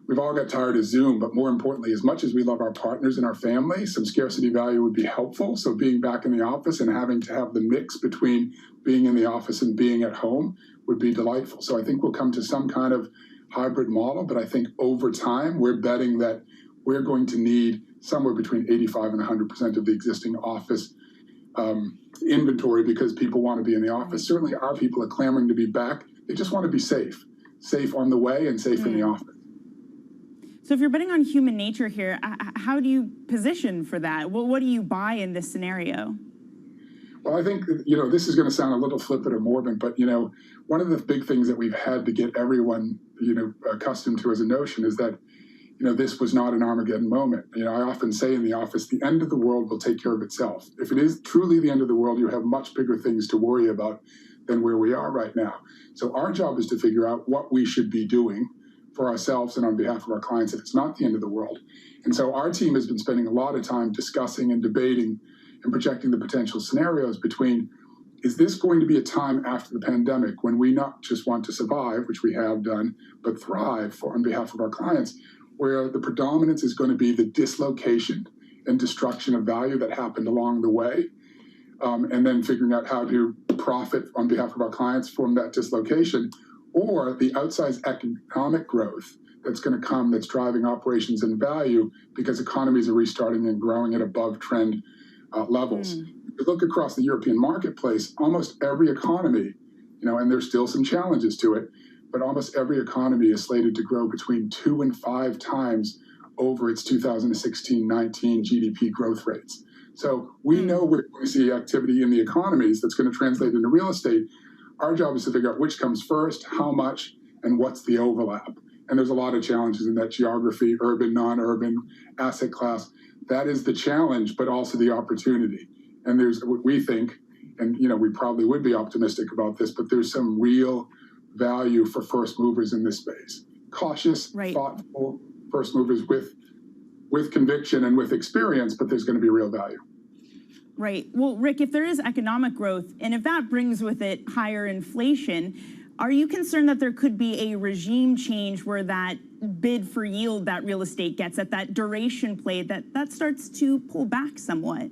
we've all got tired of Zoom, but more importantly, as much as we love our partners and our family, some scarcity value would be helpful. So being back in the office and having to have the mix between being in the office and being at home would be delightful. So I think we'll come to some kind of hybrid model, but I think over time, we're betting that we're going to need somewhere between 85 and 100% of the existing office inventory, because people want to be in the office. Certainly our people are clamoring to be back. They just want to be safe on the way and safe in the office. So if you're betting on human nature here, how do you position for that? What do you buy in this scenario? Well, I think, this is going to sound a little flippant or morbid, but, one of the big things that we've had to get everyone, accustomed to as a notion is that, this was not an Armageddon moment. I often say in the office, the end of the world will take care of itself. If it is truly the end of the world, you have much bigger things to worry about than where we are right now. So our job is to figure out what we should be doing for ourselves and on behalf of our clients if it's not the end of the world. And so our team has been spending a lot of time discussing and debating and projecting the potential scenarios between, is this going to be a time after the pandemic when we not just want to survive, which we have done, but thrive on behalf of our clients, where the predominance is going to be the dislocation and destruction of value that happened along the way, and then figuring out how to profit on behalf of our clients from that dislocation, or the outsized economic growth that's going to come that's driving operations and value because economies are restarting and growing at above trend levels. If you look across the European marketplace, almost every economy, and there's still some challenges to it, but almost every economy is slated to grow between 2 and 5 times over its 2016-19 GDP growth rates. So we know we're going to see activity in the economies that's going to translate into real estate. Our job is to figure out which comes first, how much, and what's the overlap. And there's a lot of challenges in that geography, urban, non-urban, asset class. That is the challenge, but also the opportunity. And there's, we think, and we probably would be optimistic about this, but there's some real value for first movers in this space. Cautious, thoughtful first movers with conviction and with experience, but there's going to be real value. Right. Well, Rick, if there is economic growth, and if that brings with it higher inflation, are you concerned that there could be a regime change where that bid for yield that real estate gets at that duration play, that starts to pull back somewhat?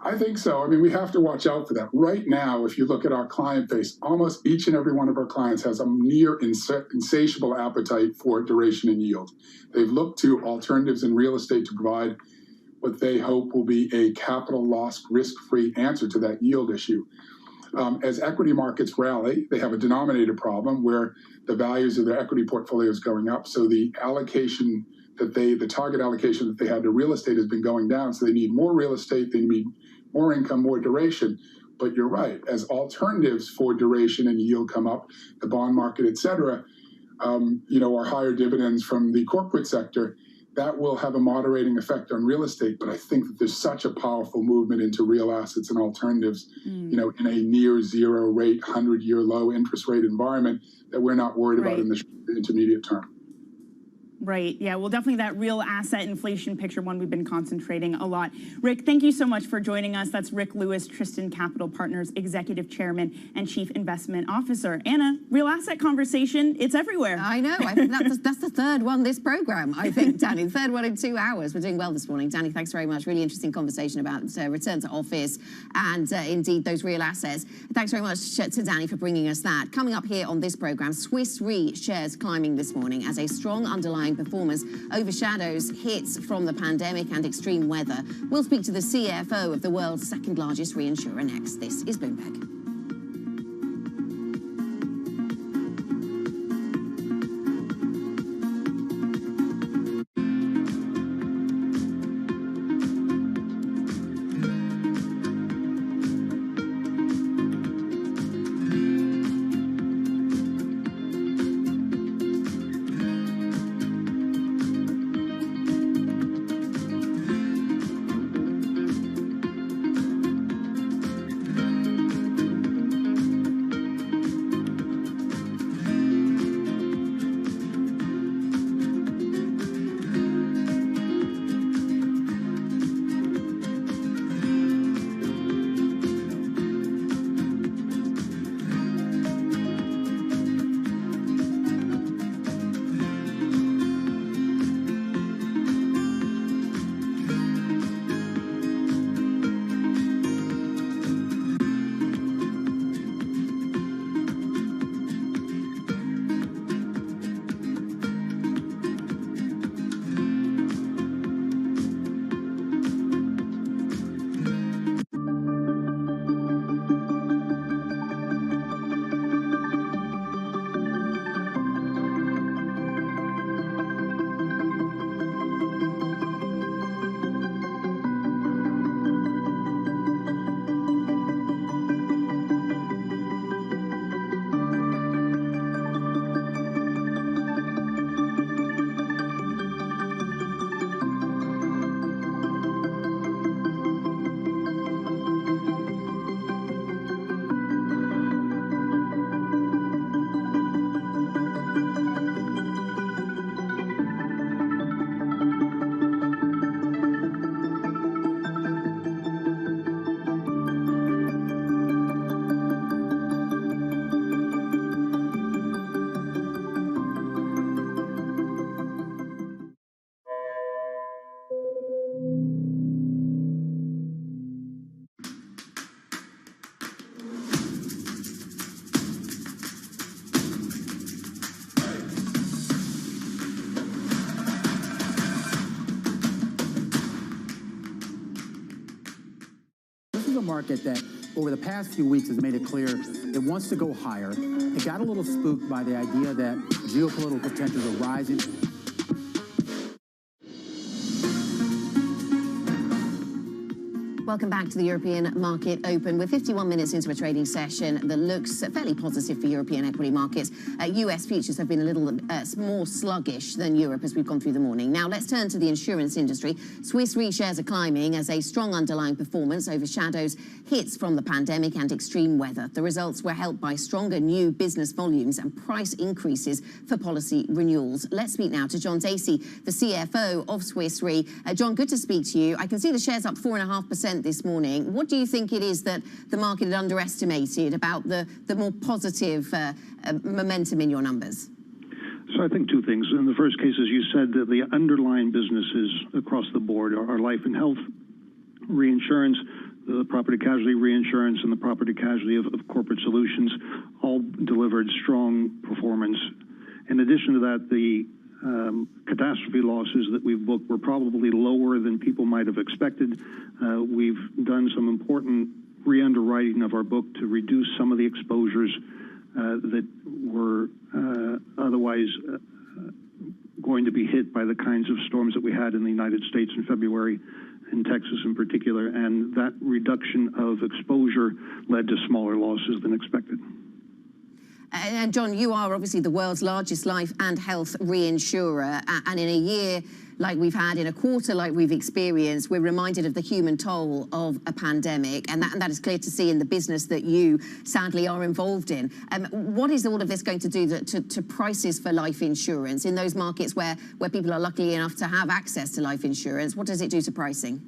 I think so. I mean, we have to watch out for that. Right now, if you look at our client base, almost each and every one of our clients has a near insatiable appetite for duration and yield. They've looked to alternatives in real estate to provide what they hope will be a capital loss risk-free answer to that yield issue. As equity markets rally, they have a denominator problem where the values of their equity portfolio is going up. So the allocation the target allocation that they had to real estate has been going down. So they need more real estate, they need more income, more duration. But you're right, as alternatives for duration and yield come up, the bond market, et cetera, or higher dividends from the corporate sector, that will have a moderating effect on real estate. But I think that there's such a powerful movement into real assets and alternatives, in a near zero rate, 100-year low interest rate environment that we're not worried about in the intermediate term. Right. Yeah. Well, definitely that real asset inflation picture, one we've been concentrating a lot. Rick, thank you so much for joining us. That's Rick Lewis, Tristan Capital Partners Executive Chairman and Chief Investment Officer. Anna, real asset conversation, it's everywhere. I know. I think that's the third one this program, I think, Danny. Third one in 2 hours. We're doing well this morning. Danny, thanks very much. Really interesting conversation about return to office and indeed those real assets. Thanks very much to Danny for bringing us that. Coming up here on this program, Swiss Re shares climbing this morning as a strong underlying performance overshadows hits from the pandemic and extreme weather. We'll speak to the CFO of the world's second largest reinsurer next. This is Bloomberg. is a market that over the past few weeks has made it clear it wants to go higher. It got a little spooked by the idea that geopolitical tensions are rising. Welcome back to the European market open. We're 51 minutes into a trading session that looks fairly positive for European equity markets. US futures have been a little more sluggish than Europe as we've gone through the morning. Now let's turn to the insurance industry. Swiss Re shares are climbing as a strong underlying performance overshadows hits from the pandemic and extreme weather. The results were helped by stronger new business volumes and price increases for policy renewals. Let's speak now to John Dacey, the CFO of Swiss Re. John, good to speak to you. I can see the shares up 4.5% this morning. What do you think it is that the market had underestimated about the more positive momentum in your numbers? So I think two things. In the first case, as you said, that the underlying businesses across the board are life and health, reinsurance, the property casualty reinsurance, and the property casualty of corporate solutions all delivered strong performance. In addition to that, the catastrophe losses that we've booked were probably lower than people might have expected. We've done some important re-underwriting of our book to reduce some of the exposures that were otherwise going to be hit by the kinds of storms that we had in the United States in February, in Texas in particular, and that reduction of exposure led to smaller losses than expected. And John, you are obviously the world's largest life and health reinsurer, and in a year like we've had, in a quarter like we've experienced, we're reminded of the human toll of a pandemic, and that is clear to see in the business that you sadly are involved in. What is all of this going to do to prices for life insurance in those markets where people are lucky enough to have access to life insurance? What does it do to pricing?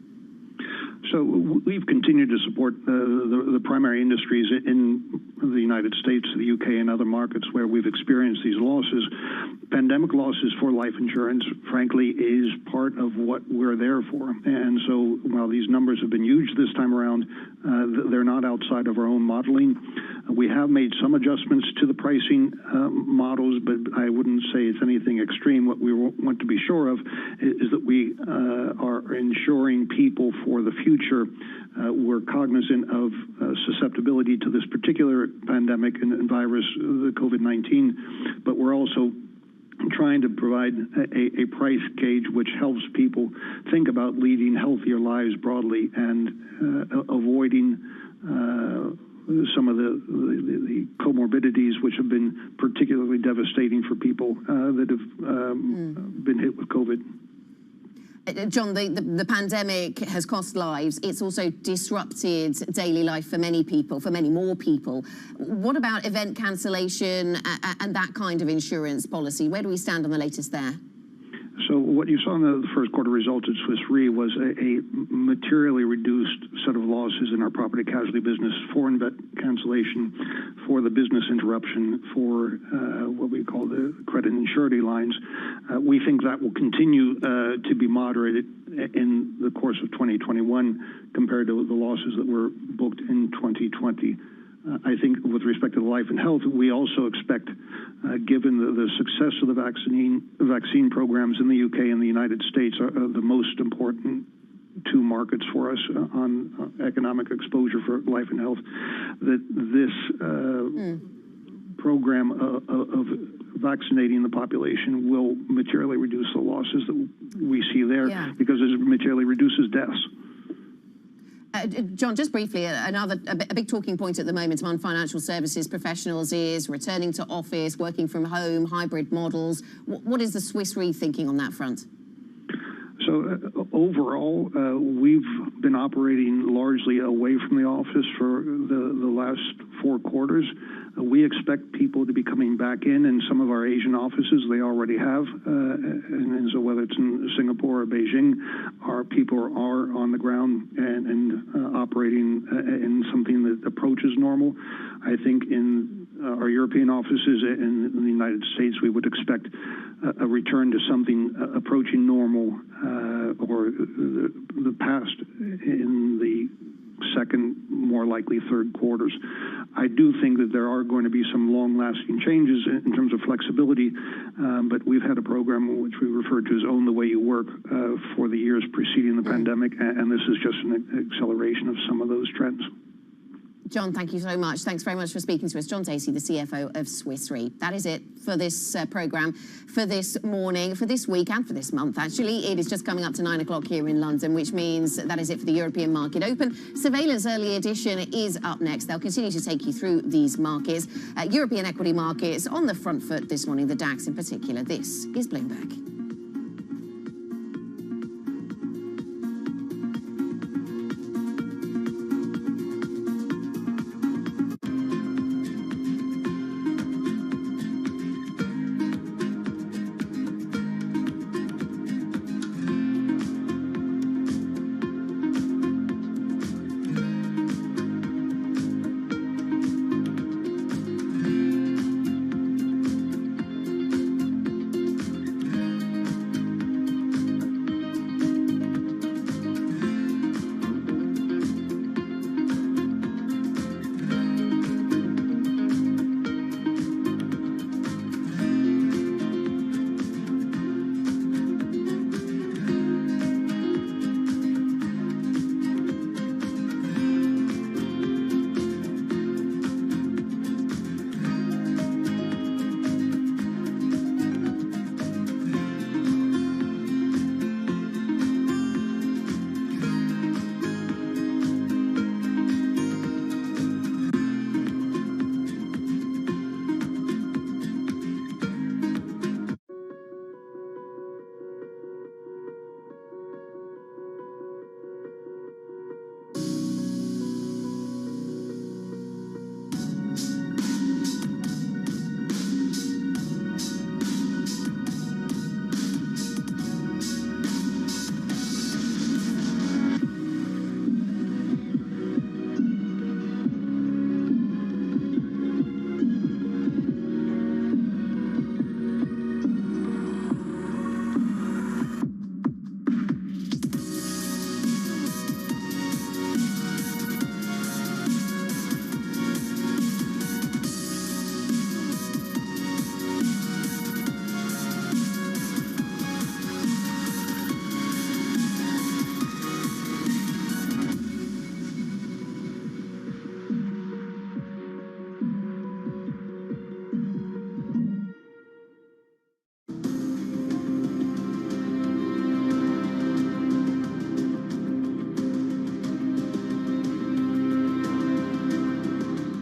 So we've continued to support the primary industries in the United States, the UK, and other markets where we've experienced these losses. Pandemic losses for life insurance, frankly, is part of what we're there for. And so while these numbers have been huge this time around, they're not outside of our own modeling. We have made some adjustments to the pricing models, but I wouldn't say it's anything extreme. What we want to be sure of is that we are insuring people for the future. We're cognizant of susceptibility to this particular pandemic and virus, the COVID-19, but we're also trying to provide a price gauge which helps people think about leading healthier lives broadly and avoiding some of the comorbidities which have been particularly devastating for people that have been hit with COVID. John, the pandemic has cost lives. It's also disrupted daily life for many people, for many more people. What about event cancellation and that kind of insurance policy? Where do we stand on the latest there? So what you saw in the first quarter results at Swiss Re was a materially reduced set of losses in our property casualty business for event cancellation, for the business interruption, for what we call the credit and surety lines. We think that will continue to be moderated in the course of 2021 compared to the losses that were booked in 2020. I think with respect to life and health, we also expect, given the success of the vaccine programs in the UK and the United States are the most important two markets for us on economic exposure for life and health, that this program of vaccinating the population will materially reduce the losses that we see there because it materially reduces deaths. John, just briefly, a big talking point at the moment among financial services professionals is returning to office, working from home, hybrid models. What is the Swiss Re thinking on that front? So overall, we've been operating largely away from the office for the last 4 quarters. We expect people to be coming back in some of our Asian offices. They already have. And so whether it's in Singapore or Beijing, our people are on the ground and operating in something that approaches normal. I think in our European offices in the United States, we would expect a return to something approaching normal or the past in the second, more likely third quarters. I do think that there are going to be some long-lasting changes in terms of flexibility, but we've had a program which we refer to as Own the Way You Work for the years preceding the pandemic, and this is just an acceleration of some of those trends. John, thank you so much. Thanks very much for speaking to us. John Dacey, the CFO of Swiss Re. That is it for this programme, for this morning, for this week and for this month, actually. It is just coming up to 9 o'clock here in London, which means that is it for the European Market Open. Surveillance Early Edition is up next. They'll continue to take you through these markets. European equity markets on the front foot this morning, the DAX in particular. This is Bloomberg.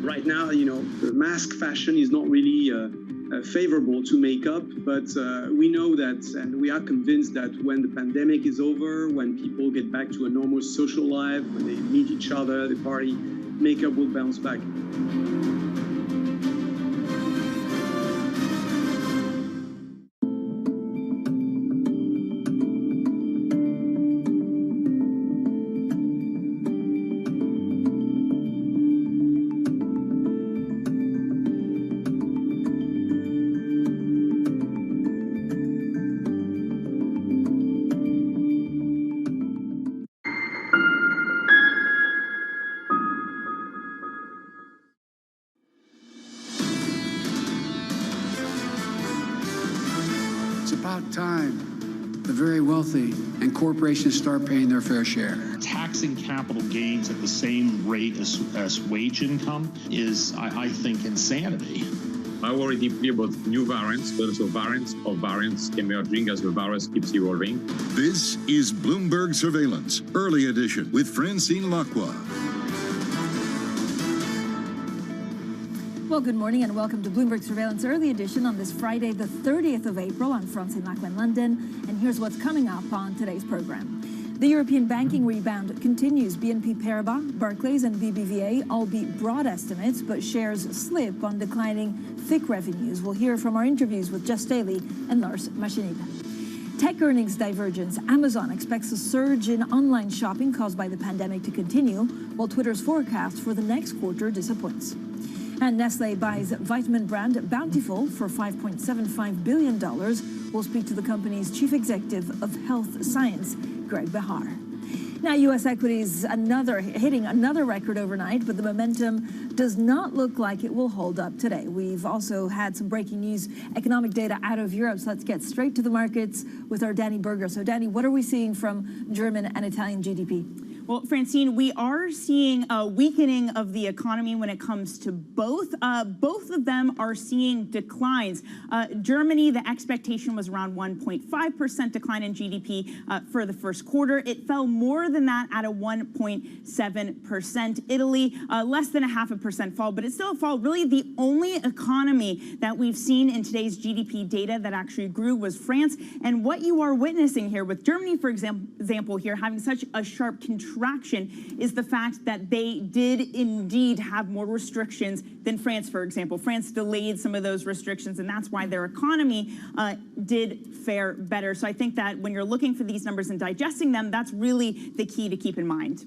Right now, the mask fashion is not really favorable to makeup, but we know that, and we are convinced that when the pandemic is over, when people get back to a normal social life, when they meet each other, the party, makeup will bounce back. About time the very wealthy and corporations start paying their fair share. Taxing capital gains at the same rate as wage income is, I think, insanity. I worry deeply about new variants, but also variants emerging as the virus keeps evolving. This is Bloomberg Surveillance Early Edition with Francine Lacqua. Well, good morning and welcome to Bloomberg Surveillance Early Edition on this Friday, the 30th of April. I'm Francine Lacqua in London, and here's what's coming up on today's program. The European banking rebound continues. BNP Paribas, Barclays, and BBVA all beat broad estimates, but shares slip on declining FIC revenues. We'll hear from our interviews with Just Daily and Lars Machenil. Tech earnings divergence. Amazon expects a surge in online shopping caused by the pandemic to continue, while Twitter's forecast for the next quarter disappoints. And Nestle buys vitamin brand Bountiful for $5.75 billion. We'll speak to the company's chief executive of health science, Greg Behar. Now, U.S. equities hitting another record overnight, but the momentum does not look like it will hold up today. We've also had some breaking news, economic data out of Europe. So let's get straight to the markets with our Danny Berger. So, Danny, what are we seeing from German and Italian GDP? Well, Francine, we are seeing a weakening of the economy when it comes to both. Both of them are seeing declines. Germany, the expectation was around 1.5% decline in GDP for the first quarter. It fell more than that at a 1.7%. Italy, less than a 0.5% fall, but it's still a fall. Really, the only economy that we've seen in today's GDP data that actually grew was France. And what you are witnessing here with Germany, for example, here having such a sharp contraction is the fact that they did indeed have more restrictions than France, for example. France delayed some of those restrictions, and that's why their economy did fare better. So I think that when you're looking for these numbers and digesting them, that's really the key to keep in mind.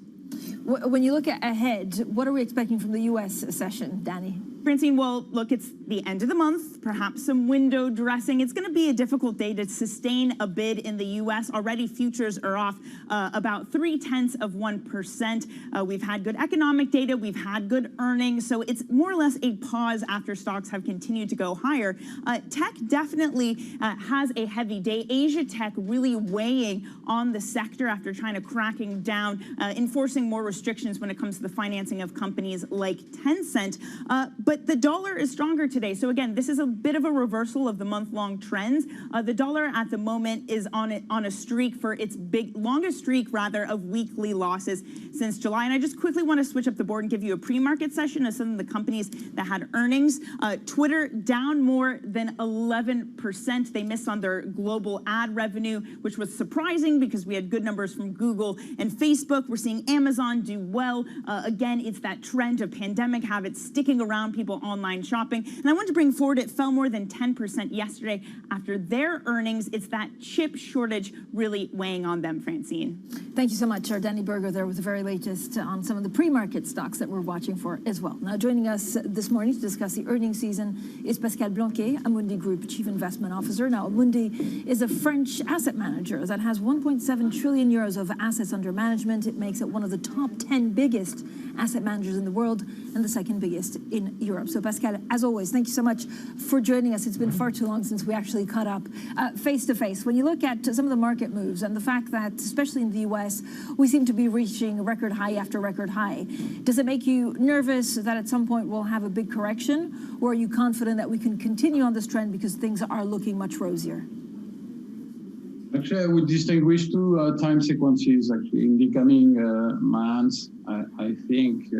When you look ahead, what are we expecting from the U.S. session, Danny? Francine, well, look, it's the end of the month, perhaps some window dressing. It's going to be a difficult day to sustain a bid in the U.S. Already futures are off about 0.3%. We've had good economic data. We've had good earnings. So it's more or less a pause after stocks have continued to go higher. Tech definitely has a heavy day. Asia Tech really weighing on the sector after China cracking down, enforcing more restrictions when it comes to the financing of companies like Tencent. But the dollar is stronger today. So again, this is a bit of a reversal of the month-long trends. The dollar at the moment is on a streak for its longest streak, rather, of weekly losses since July. And I just quickly want to switch up the board and give you a pre-market session of some of the companies that had earnings. Twitter down more than 11%. They missed on their global ad revenue, which was surprising because we had good numbers from Google and Facebook. We're seeing Amazon do well. Again, it's that trend of pandemic habits sticking around, people online shopping. And I want to bring forward, it fell more than 10% yesterday after their earnings. It's that chip shortage really weighing on them, Francine. Thank you so much. Our Danny Berger there with the very latest on some of the pre-market stocks that we're watching for as well. Now, joining us this morning to discuss the earnings season is Pascal Blanquet, Amundi Group Chief Investment Officer. Now, Amundi is a French asset manager that has 1.7 trillion euros of assets under management. It makes it one of the top 10 biggest asset managers in the world and the second biggest in Europe. So Pascal, as always, thank you so much for joining us. It's been far too long since we actually caught up face to face. When you look at some of the market moves and the fact that, especially in the US, we seem to be reaching record high after record high, does it make you nervous that at some point we'll have a big correction, or are you confident that we can continue on this trend because things are looking much rosier? Actually, I would distinguish two time sequences. Actually, in the coming months, I think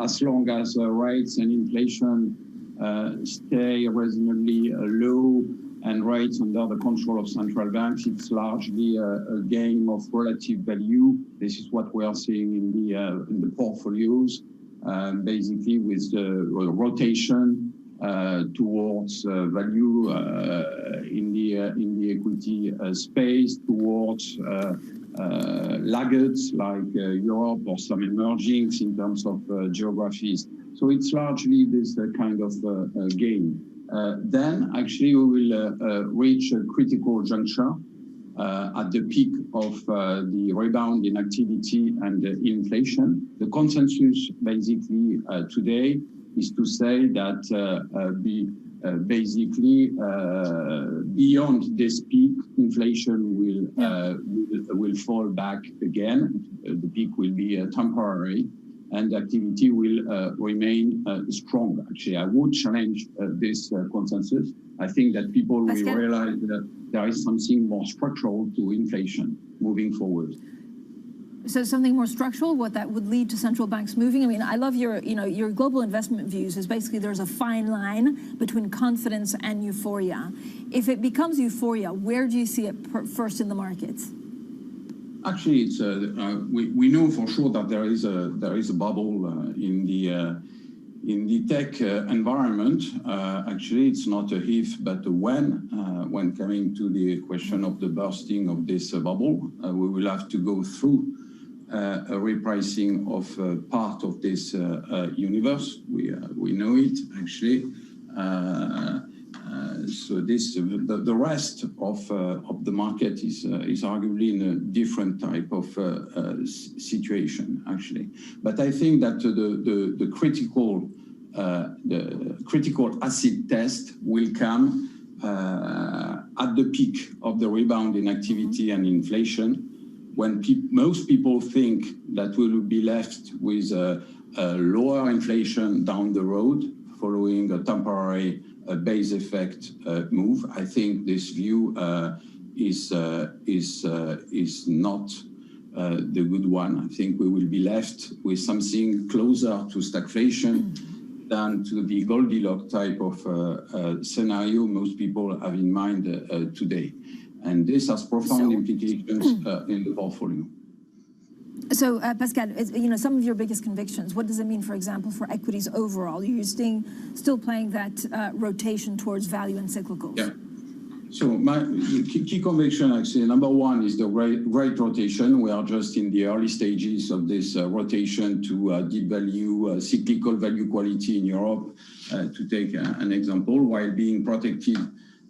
as long as rates and inflation stay reasonably low and rates under the control of central banks, it's largely a game of relative value. This is what we are seeing in the portfolios, basically with the rotation towards value in the equity space, towards laggards like Europe or some emergings in terms of geographies. So it's largely this kind of game. Then actually we will reach a critical juncture at the peak of the rebound in activity and inflation. The consensus basically today is to say that basically beyond this peak, inflation will fall back again. The peak will be temporary, and activity will remain strong. Actually, I would challenge this consensus. I think that people will realize that there is something more structural to inflation moving forward. So something more structural, what that would lead to central banks moving? I mean, I love your global investment views is basically there's a fine line between confidence and euphoria. If it becomes euphoria, where do you see it first in the markets? Actually, it's we know for sure that there is a bubble in the tech environment. Actually, it's not a if but a when coming to the question of the bursting of this bubble. We will have to go through a repricing of part of this universe. We know it actually. So this, the rest of the market is arguably in a different type of situation, actually. But I think that the critical acid test will come at the peak of the rebound in activity and inflation, when most people think that we will be left with a lower inflation down the road following a temporary base effect move. I think this view is not the good one. I think we will be left with something closer to stagflation than to the Goldilocks type of scenario most people have in mind today. And this has profound implications in the portfolio. So, Pascal, some of your biggest convictions, what does it mean, for example, for equities overall? You're still playing that rotation towards value and cyclicals. Yeah. So my key conviction, actually, number one is the great rotation. We are just in the early stages of this rotation to deep value, cyclical value quality in Europe, to take an example, while being protected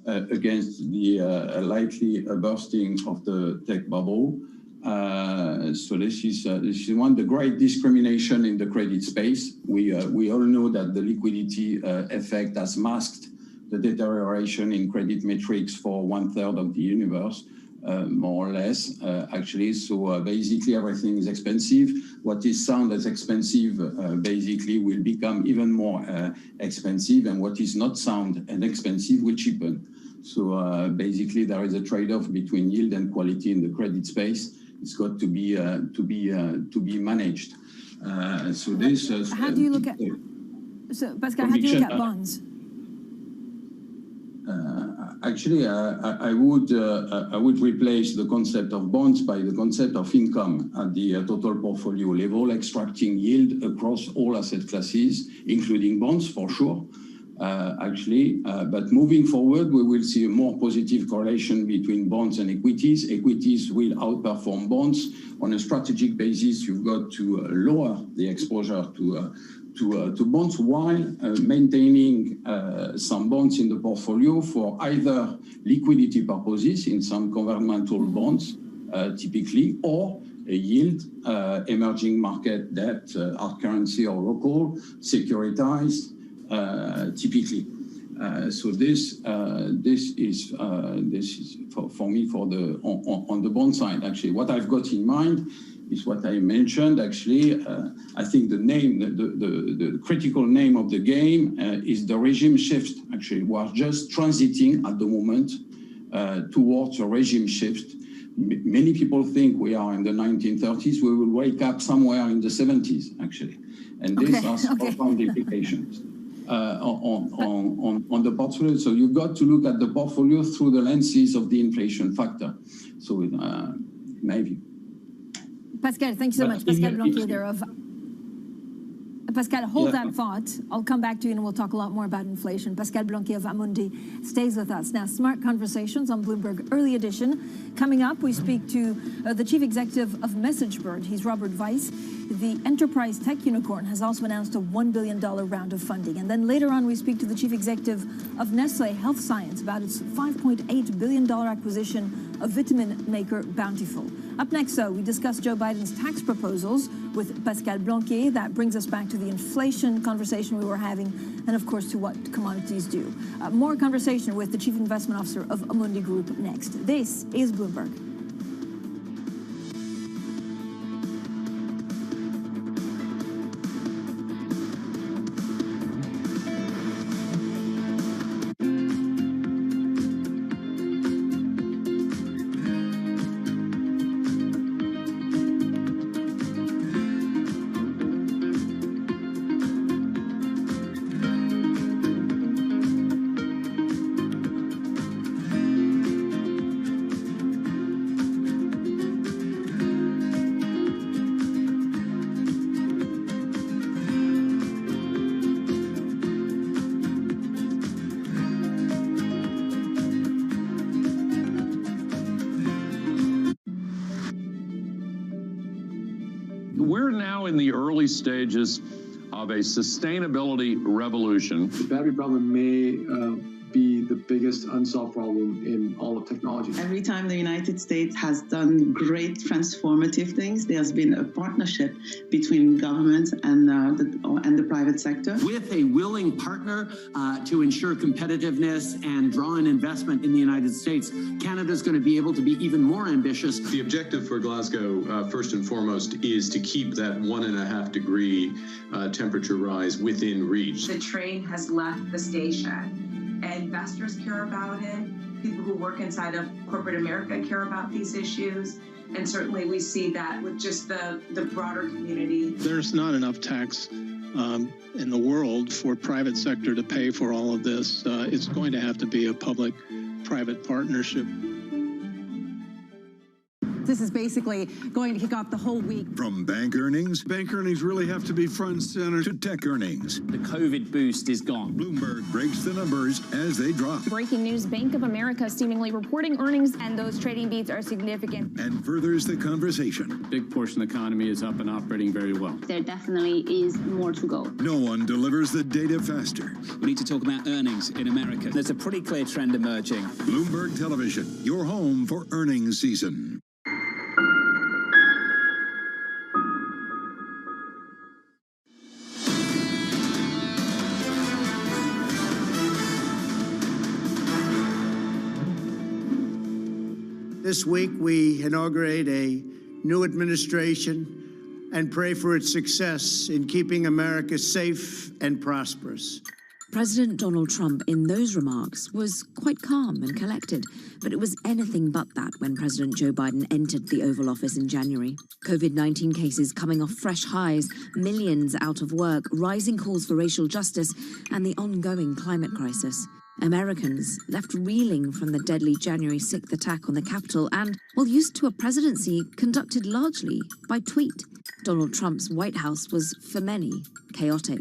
against the likely bursting of the tech bubble. So this is one, the great discrimination in the credit space. We all know that the liquidity effect has masked the deterioration in credit metrics for 1/3 of the universe, more or less, actually. So basically everything is expensive. What is sound as expensive basically will become even more expensive, and what is not sound and expensive will cheapen. So basically there is a trade-off between yield and quality in the credit space. It's got to be managed. So this. How do you look at? So Pascal, how do you look at bonds? Actually, I would replace the concept of bonds by the concept of income at the total portfolio level, extracting yield across all asset classes, including bonds for sure. But moving forward, we will see a more positive correlation between bonds and equities. Equities will outperform bonds. On a strategic basis, you've got to lower the exposure to bonds while maintaining some bonds in the portfolio for either liquidity purposes in some governmental bonds, typically, or a yield, emerging market debt, hard currency or local, securitized, typically. So this is for me on the bond side. Actually, what I've got in mind is what I mentioned. Actually, I think the critical name of the game is the regime shift. Actually, we are just transiting at the moment towards a regime shift. Many people think we are in the 1930s. We will wake up somewhere in the 70s, actually, and this has profound implications on the portfolio. So you've got to look at the portfolio through the lenses of the inflation factor. So in my view. Pascal, thank you so much. Pascal Blanquier there of... Pascal, hold that thought. I'll come back to you and we'll talk a lot more about inflation. Pascal Blanquier of Amundi stays with us. Now, Smart Conversations on Bloomberg Early Edition. Coming up, we speak to the chief executive of MessageBird. He's Robert Weiss. The enterprise tech unicorn has also announced a $1 billion round of funding. And then later on, we speak to the chief executive of Nestle Health Science about its $5.8 billion acquisition of vitamin maker Bountiful. Up next, though, we discuss Joe Biden's tax proposals with Pascal Blanquier. That brings us back to the inflation conversation we were having, and of course to what commodities do. More conversation with the Chief Investment Officer of Amundi Group next. This is Bloomberg. We're now in the early stages of a sustainability revolution. The battery problem may be the biggest unsolved problem in all of technology. Every time the United States has done great transformative things, there's been a partnership between government and the private sector. With a willing partner to ensure competitiveness and draw in investment in the United States, Canada's going to be able to be even more ambitious. The objective for Glasgow, first and foremost, is to keep that 1.5 degree temperature rise within reach. The train has left the station. Investors care about it. People who work inside of corporate America care about these issues. And certainly we see that with just the broader community. There's not enough tax in the world for private sector to pay for all of this. It's going to have to be a public-private partnership. This is basically going to kick off the whole week. From bank earnings really have to be front and center, to tech earnings. The COVID boost is gone. Bloomberg breaks the numbers as they drop. Breaking news, Bank of America seemingly reporting earnings, and those trading beats are significant. And furthers the conversation. Big portion of the economy is up and operating very well. There definitely is more to go. No one delivers the data faster. We need to talk about earnings in America. There's a pretty clear trend emerging. Bloomberg Television, your home for earnings season. This week, we inaugurate a new administration and pray for its success in keeping America safe and prosperous. President Donald Trump, in those remarks, was quite calm and collected, but it was anything but that when President Joe Biden entered the Oval Office in January. COVID-19 cases coming off fresh highs, millions out of work, rising calls for racial justice, and the ongoing climate crisis. Americans left reeling from the deadly January 6th attack on the Capitol and, while used to a presidency conducted largely by tweet, Donald Trump's White House was, for many, chaotic.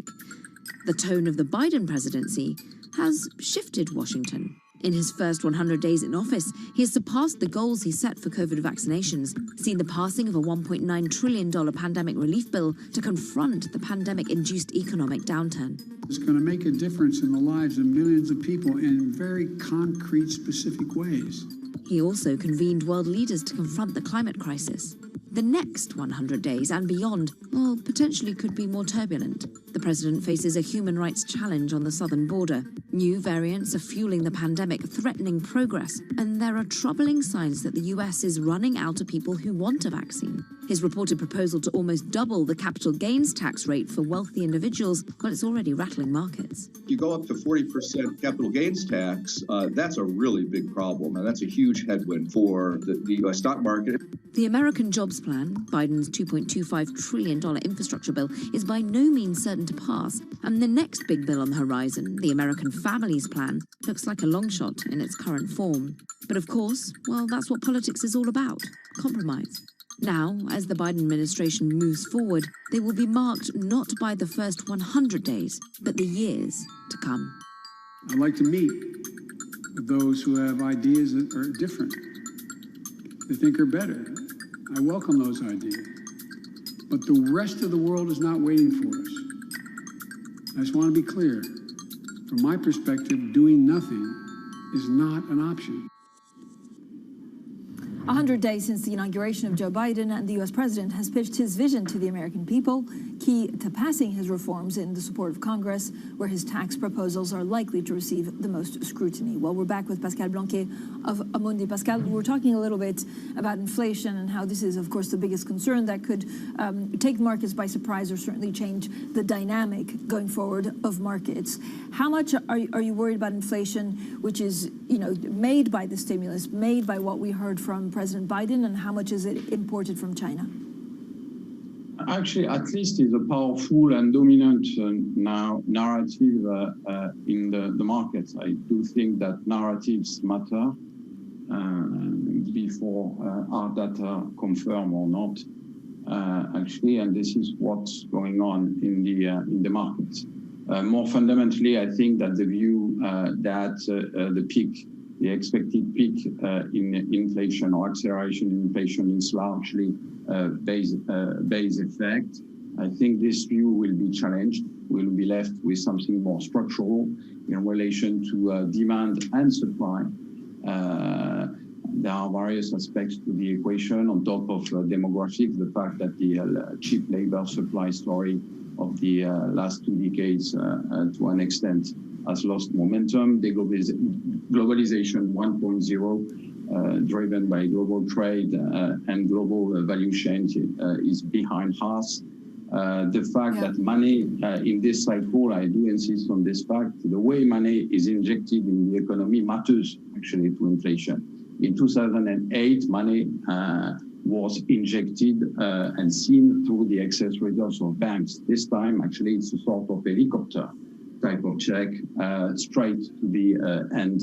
The tone of the Biden presidency has shifted Washington. In his first 100 days in office, he has surpassed the goals he set for COVID vaccinations, seen the passing of a $1.9 trillion pandemic relief bill to confront the pandemic-induced economic downturn. It's going to make a difference in the lives of millions of people in very concrete, specific ways. He also convened world leaders to confront the climate crisis. The next 100 days and beyond, well, potentially could be more turbulent. The president faces a human rights challenge on the southern border. New variants are fueling the pandemic, threatening progress, and there are troubling signs that the US is running out of people who want a vaccine. His reported proposal to almost double the capital gains tax rate for wealthy individuals, well, it's already rattling markets. You go up to 40% capital gains tax, that's a really big problem, and that's a huge headwind for the U.S. stock market. The American Jobs Plan, Biden's $2.25 trillion infrastructure bill, is by no means certain to pass, and the next big bill on the horizon, the American Families Plan, looks like a long shot in its current form. But of course, well, that's what politics is all about, compromise. Now, as the Biden administration moves forward, they will be marked not by the first 100 days, but the years to come. I'd like to meet with those who have ideas that are different, they think are better. I welcome those ideas. But the rest of the world is not waiting for us. I just want to be clear. From my perspective, doing nothing is not an option. 100 days since the inauguration of Joe Biden, and the U.S. president has pitched his vision to the American people, key to passing his reforms in the support of Congress, where his tax proposals are likely to receive the most scrutiny. Well, we're back with Pascal Blanquet of Amundi. Pascal, we're talking a little bit about inflation and how this is, of course, the biggest concern that could take markets by surprise or certainly change the dynamic going forward of markets. How much are you worried about inflation, which is, made by the stimulus, made by what we heard from President Biden, and how much is it imported from China? Actually, at least is a powerful and dominant narrative in the markets. I do think that narratives matter before our data confirm or not, actually, and this is what's going on in the markets. More fundamentally, I think that the view that the expected peak in inflation or acceleration in inflation is largely base effect. I think this view will be challenged we'll be left with something more structural in relation to demand and supply. There are various aspects to the equation on top of demographics, the fact that the cheap labor supply story of the last 2 decades to an extent has lost momentum. The globalization 1.0, driven by global trade and global value chains, is behind us. The fact that money in this cycle, I do insist on this fact, the way money is injected in the economy matters actually to inflation. In 2008, money was injected and seen through the excess reserves of banks. This time, actually, it's a sort of helicopter type of check straight to the end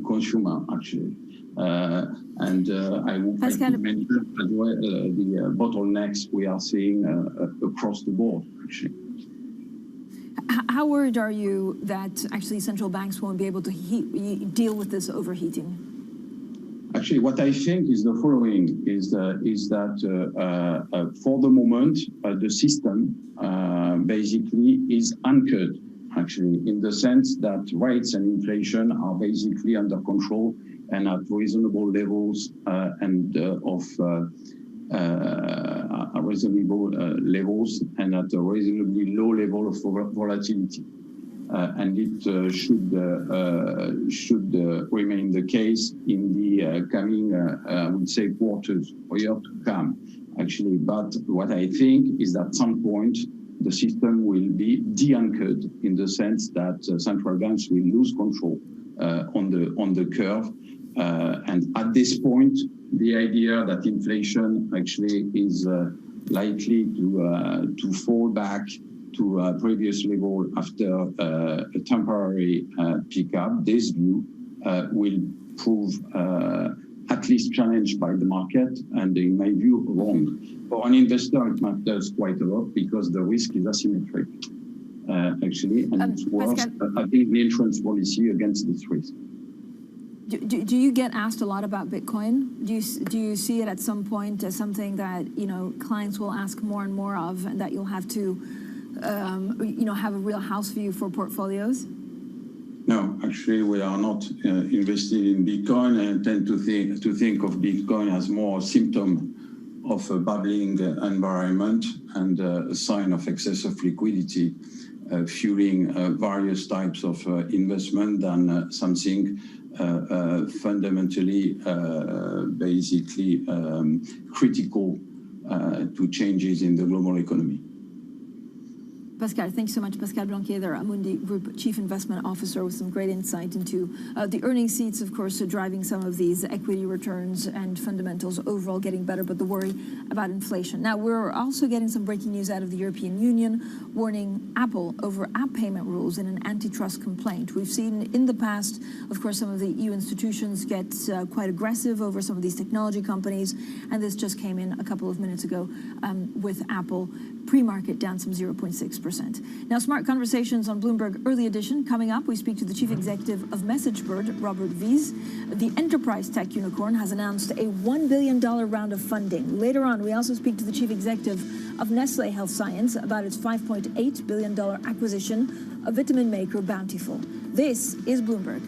consumer, actually. I would like to mention as well the bottlenecks we are seeing across the board, actually. How worried are you that actually central banks won't be able to deal with this overheating? Actually, what I think is the following, is that for the moment, the system basically is anchored, actually, in the sense that rates and inflation are basically under control and at reasonable levels reasonable levels and at a reasonably low level of volatility. And it should remain the case in the coming, I would say, quarters or year to come, actually. But what I think is that at some point, the system will be de-anchored in the sense that central banks will lose control on the curve. And at this point, the idea that inflation actually is likely to fall back to a previous level after a temporary pickup, this view will prove at least challenged by the market, and in my view, wrong. For an investor, it matters quite a lot because the risk is asymmetric, actually, and it's worth, I think, the insurance policy against this risk. Do you get asked a lot about Bitcoin? Do you see it at some point as something that clients will ask more and more of, and that you'll have to have a real house view for portfolios? No, actually, we are not invested in Bitcoin, and tend to think of Bitcoin as more a symptom of a bubbling environment and a sign of excessive liquidity fueling various types of investment than something fundamentally, basically critical to changes in the global economy. Pascal, thanks so much. Pascal Blanquet there, Amundi Group Chief Investment Officer, with some great insight into the earnings seats, of course, driving some of these equity returns and fundamentals overall getting better, but the worry about inflation. Now, we're also getting some breaking news out of the European Union, warning Apple over app payment rules in an antitrust complaint. We've seen in the past, of course, some of the EU institutions get quite aggressive over some of these technology companies, and this just came in a couple of minutes ago with Apple pre-market down some 0.6%. Now, Smart Conversations on Bloomberg Early Edition. Coming up, we speak to the Chief Executive of MessageBird, Robert Wies. The enterprise tech unicorn has announced a $1 billion round of funding. Later on, we also speak to the Chief Executive of Nestlé Health Science about its $5.8 billion acquisition of vitamin maker Bountiful. This is Bloomberg.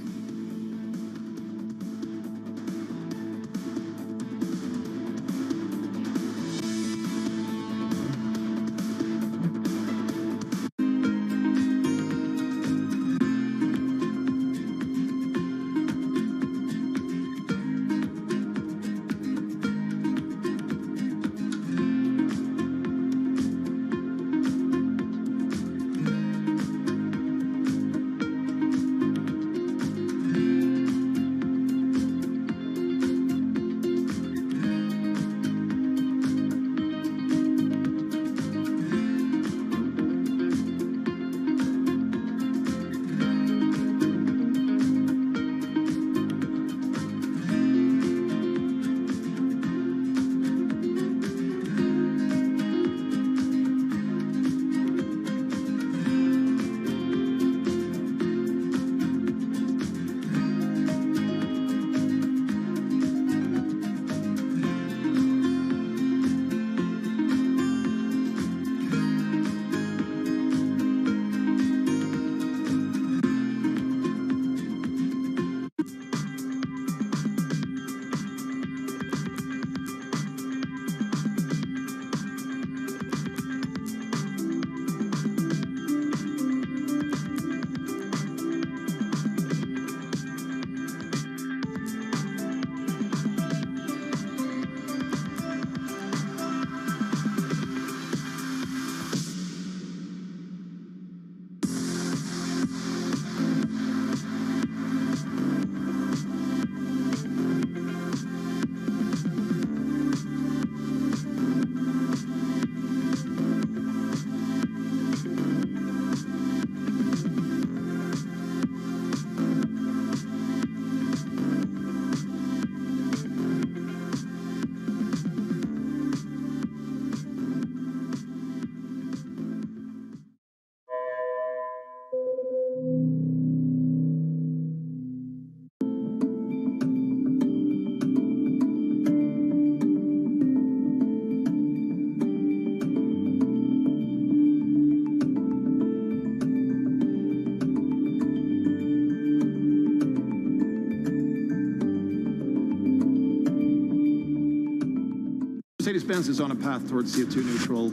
Mercedes-Benz is on a path towards CO2 neutral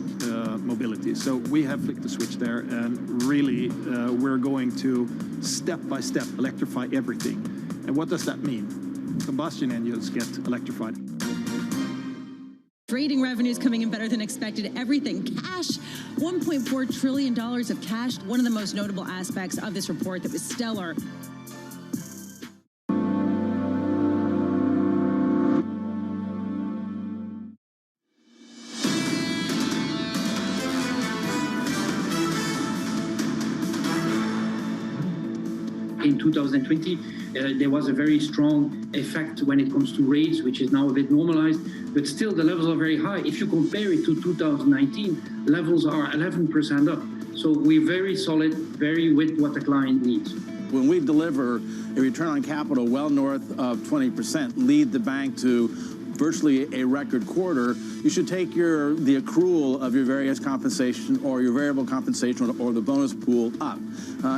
mobility. So we have flicked the switch there, and really we're going to step by step electrify everything. And what does that mean? Combustion engines get electrified. Trading revenues coming in better than expected. Everything cash, $1.4 trillion of cash. One of the most notable aspects of this report that was stellar. In 2020, there was a very strong effect when it comes to rates, which is now a bit normalized, but still the levels are very high. If you compare it to 2019, levels are 11% up. So we're very solid, very with what the client needs. When we deliver a return on capital well north of 20%, lead the bank to virtually a record quarter, you should take the accrual of your various compensation or your variable compensation or the bonus pool up.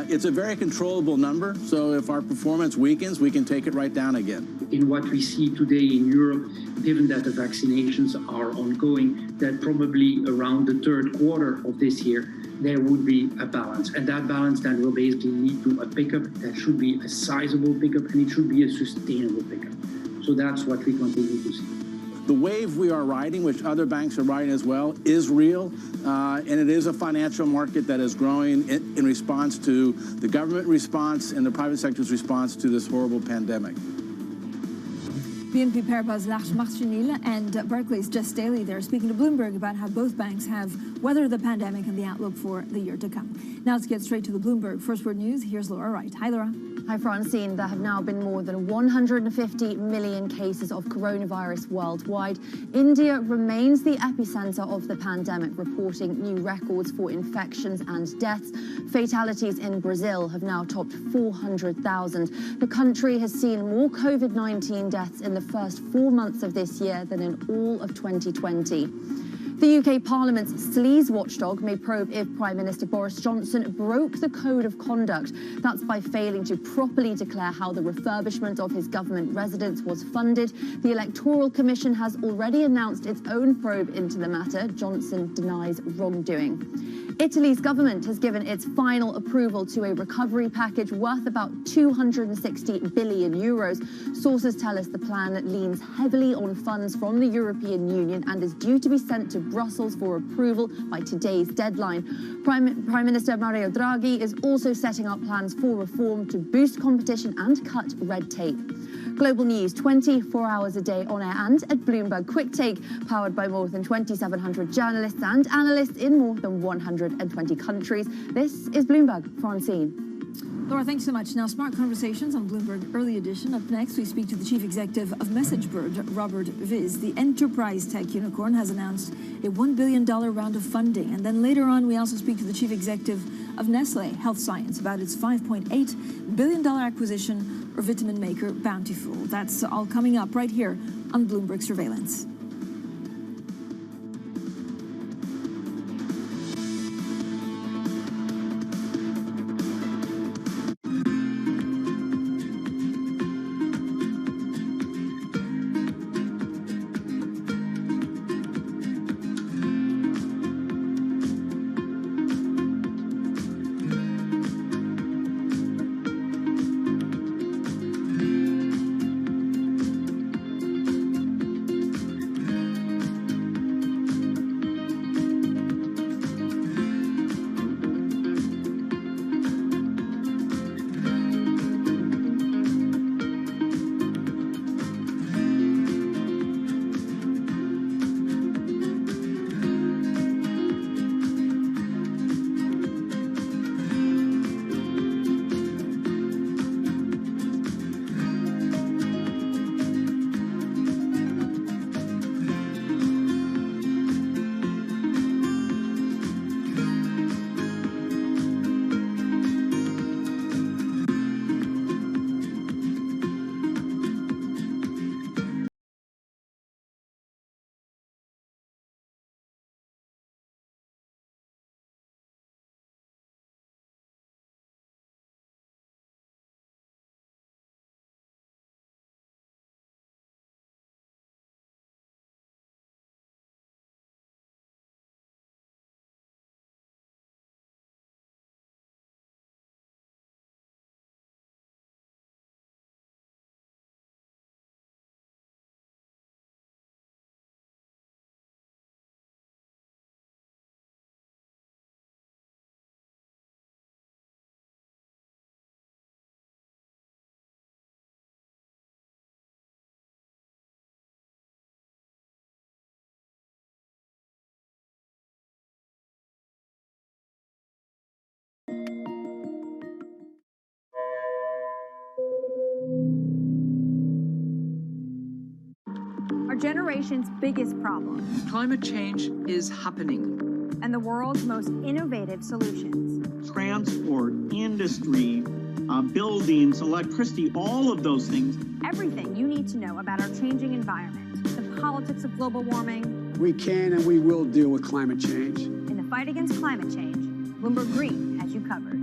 It's a very controllable number, so if our performance weakens, we can take it right down again. In what we see today in Europe, given that the vaccinations are ongoing, that probably around the third quarter of this year, there would be a balance. And that balance then will basically lead to a pickup that should be a sizable pickup, and it should be a sustainable pickup. So that's what we continue to see. The wave we are riding, which other banks are riding as well, is real, and it is a financial market that is growing in response to the government response and the private sector's response to this horrible pandemic. BNP Paribas' Lars Marcinil and Barclays' Jess Daly there speaking to Bloomberg about how both banks have weathered the pandemic and the outlook for the year to come. Now let's get straight to the Bloomberg First Word News. Here's Laura Wright. Hi, Laura. Hi, Francine. There have now been more than 150 million cases of coronavirus worldwide. India remains the epicenter of the pandemic, reporting new records for infections and deaths. Fatalities in Brazil have now topped 400,000. The country has seen more COVID-19 deaths in the first 4 months of this year than in all of 2020. The UK Parliament's sleaze watchdog may probe if Prime Minister Boris Johnson broke the code of conduct. That's by failing to properly declare how the refurbishment of his government residence was funded. The Electoral Commission has already announced its own probe into the matter. Johnson denies wrongdoing. Italy's government has given its final approval to a recovery package worth about 260 billion euros. Sources tell us the plan leans heavily on funds from the European Union and is due to be sent to Brussels for approval by today's deadline. Prime Minister Mario Draghi is also setting up plans for reform to boost competition and cut red tape. Global news 24 hours a day on air and at Bloomberg Quick Take, powered by more than 2,700 journalists and analysts in more than 120 countries. This is Bloomberg. Francine. Laura, thanks so much. Now, Smart Conversations on Bloomberg Early Edition. Up next, we speak to the chief executive of MessageBird, Robert Viz. The enterprise tech unicorn has announced a $1 billion round of funding. And then later on, we also speak to the chief executive of Nestlé Health Science about its $5.8 billion acquisition of vitamin maker Bountiful. That's all coming up right here on Bloomberg Surveillance. Our generation's biggest problem. Climate change is happening. And the world's most innovative solutions. Transport, industry, buildings, electricity, all of those things. Everything you need to know about our changing environment, the politics of global warming. We can and we will deal with climate change. In the fight against climate change, Bloomberg Green has you covered.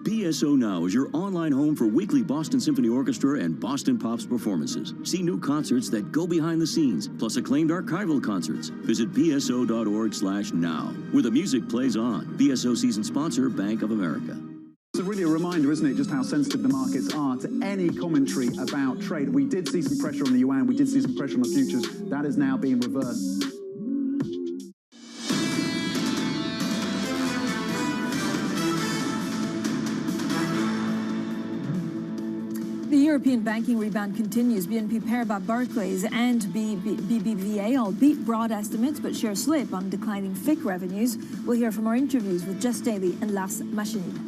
BSO Now is your online home for weekly Boston Symphony Orchestra and Boston Pops performances. See new concerts that go behind the scenes, plus acclaimed archival concerts. Visit bso.org/now, where the music plays on. BSO season sponsor, Bank of America. It's really a reminder, isn't it, just how sensitive the markets are to any commentary about trade. We did see some pressure on the yuan, we did see some pressure on the futures. That is now being reversed. The European banking rebound continues. BNP Paribas, Barclays and BBVA all beat broad estimates, but share slip on declining FIC revenues. We'll hear from our interviews with Just Daily and Las Machines.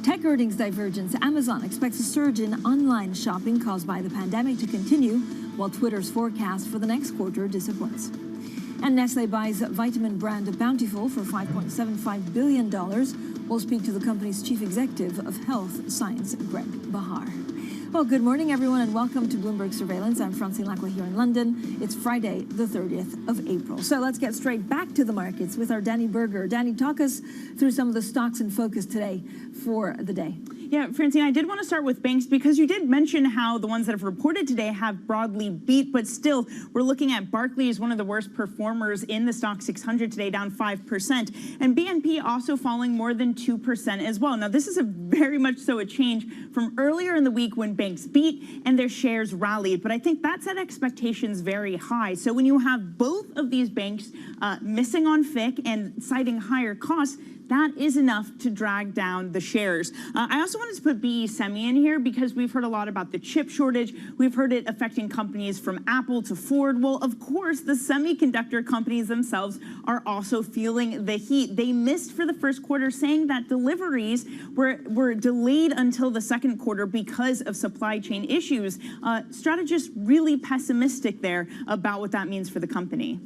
Tech earnings divergence. Amazon expects a surge in online shopping caused by the pandemic to continue, while Twitter's forecast for the next quarter disappoints. And Nestle buys vitamin brand Bountiful for $5.75 billion. We'll speak to the company's chief executive of health science, Greg Bahar. Well, good morning, everyone, and welcome to Bloomberg Surveillance. I'm Francine Lacqua here in London. It's Friday, the 30th of April. So let's get straight back to the markets with our Danny Berger. Danny, talk us through some of the stocks in focus today for the day. Yeah, Francine, I did want to start with banks because you did mention how the ones that have reported today have broadly beat, but still, we're looking at Barclays, one of the worst performers in the stock 600 today, down 5%, and BNP also falling more than 2% as well. Now, this is a very much so a change from earlier in the week when banks beat and their shares rallied, but I think that set expectations very high. So when you have both of these banks missing on FIC and citing higher costs, that is enough to drag down the shares. I also wanted to put BE Semi in here because we've heard a lot about the chip shortage. We've heard it affecting companies from Apple to Ford. Well, of course, the semiconductor companies themselves are also feeling the heat. They missed for the first quarter, saying that deliveries were delayed until the second quarter because of supply chain issues. Strategists really pessimistic there about what that means for the company.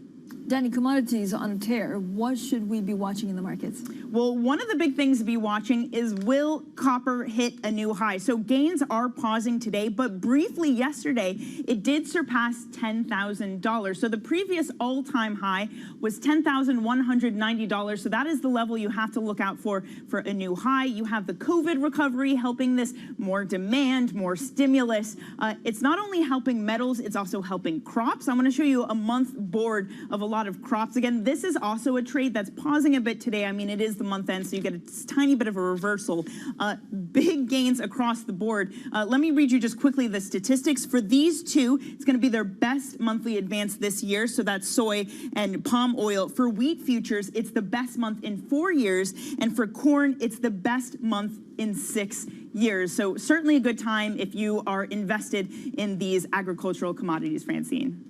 Danny, commodities on a tear. What should we be watching in the markets? Well, one of the big things to be watching is, will copper hit a new high? So gains are pausing today, but briefly yesterday, it did surpass $10,000. So the previous all-time high was $10,190. So that is the level you have to look out for a new high. You have the COVID recovery helping this, more demand, more stimulus. It's not only helping metals, it's also helping crops. I'm going to show you a month board of a lot of crops. Again, this is also a trade that's pausing a bit today. I mean, it is the month end, so you get a tiny bit of a reversal. Big gains across the board. Let me read you just quickly the statistics. For these two, it's going to be their best monthly advance this year. So that's soy and palm oil. For wheat futures, it's the best month in 4 years. And for corn, it's the best month in 6 years. So certainly a good time if you are invested in these agricultural commodities, Francine.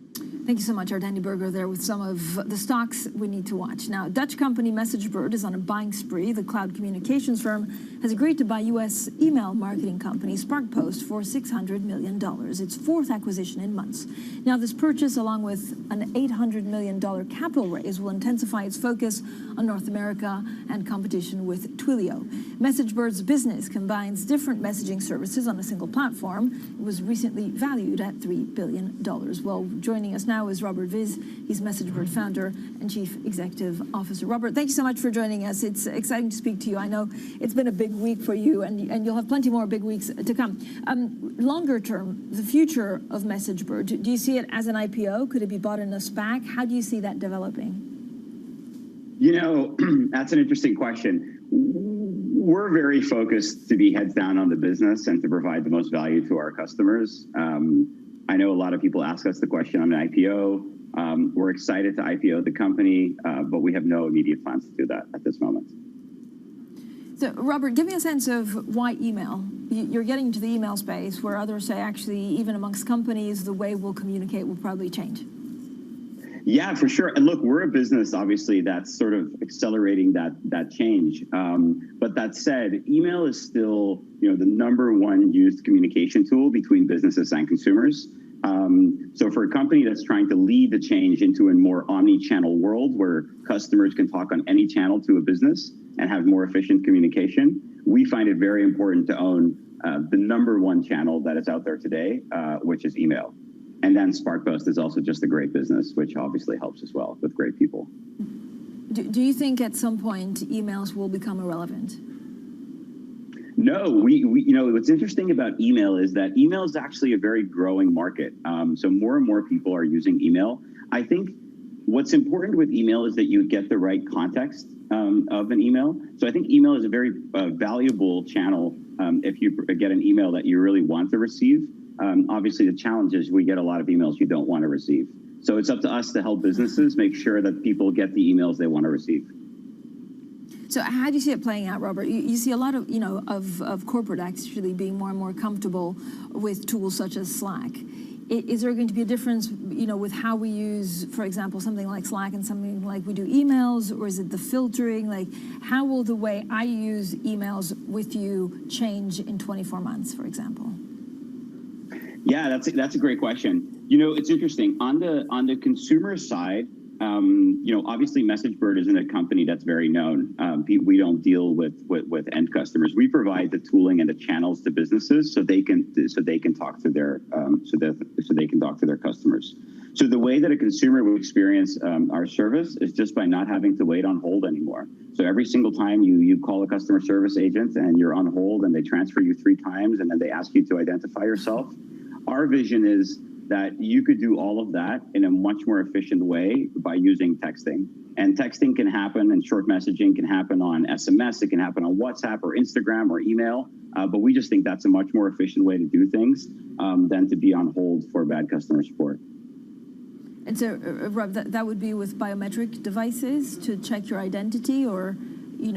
Thank you so much, our Danny Berger there with some of the stocks we need to watch. Now, Dutch company MessageBird is on a buying spree. The cloud communications firm has agreed to buy U.S. email marketing company SparkPost for $600 million, its fourth acquisition in months. Now, this purchase, along with an $800 million capital raise, will intensify its focus on North America and competition with Twilio. MessageBird's business combines different messaging services on a single platform. It was recently valued at $3 billion. Well, joining us now is Robert Viz. He's MessageBird founder and chief executive officer. Robert, thank you so much for joining us. It's exciting to speak to you. I know it's been a big week for you, and you'll have plenty more big weeks to come. Longer term, the future of MessageBird, do you see it as an IPO? Could it be bought in a SPAC? How do you see that developing? You know, that's an interesting question. We're very focused to be heads down on the business and to provide the most value to our customers. I know a lot of people ask us the question on an IPO. We're excited to IPO the company, but we have no immediate plans to do that at this moment. So, Robert, give me a sense of why email. You're getting into the email space where others say, actually, even amongst companies, the way we'll communicate will probably change. Yeah, for sure. And look, we're a business, obviously, that's sort of accelerating that change. But that said, email is still, the #1 used communication tool between businesses and consumers. So for a company that's trying to lead the change into a more omni-channel world where customers can talk on any channel to a business and have more efficient communication, we find it very important to own the #1 channel that is out there today, which is email. And then SparkPost is also just a great business, which obviously helps as well with great people. Do you think at some point emails will become irrelevant? No, we what's interesting about email is that email is actually a very growing market. So more and more people are using email. I think what's important with email is that you get the right context of an email. So I think email is a very valuable channel if you get an email that you really want to receive. Obviously, the challenge is we get a lot of emails you don't want to receive. So it's up to us to help businesses make sure that people get the emails they want to receive. So how do you see it playing out, Robert? You see a lot of, of corporate actually being more and more comfortable with tools such as Slack. Is there going to be a difference, with how we use, for example, something like Slack and something like we do emails, or is it the filtering? Like, how will the way I use emails with you change in 24 months, for example? Yeah, that's a great question. It's interesting on the consumer side. Obviously, MessageBird isn't a company that's very known. We don't deal with end customers. We provide the tooling and the channels to businesses so they can talk to their customers. So the way that a consumer will experience our service is just by not having to wait on hold anymore. So every single time you call a customer service agent and you're on hold and they transfer you 3 times and then they ask you to identify yourself, our vision is that you could do all of that in a much more efficient way by using texting. And texting can happen and short messaging can happen on SMS, it can happen on WhatsApp or Instagram or email, but we just think that's a much more efficient way to do things than to be on hold for bad customer support. And so, Rob, that would be with biometric devices to check your identity, or,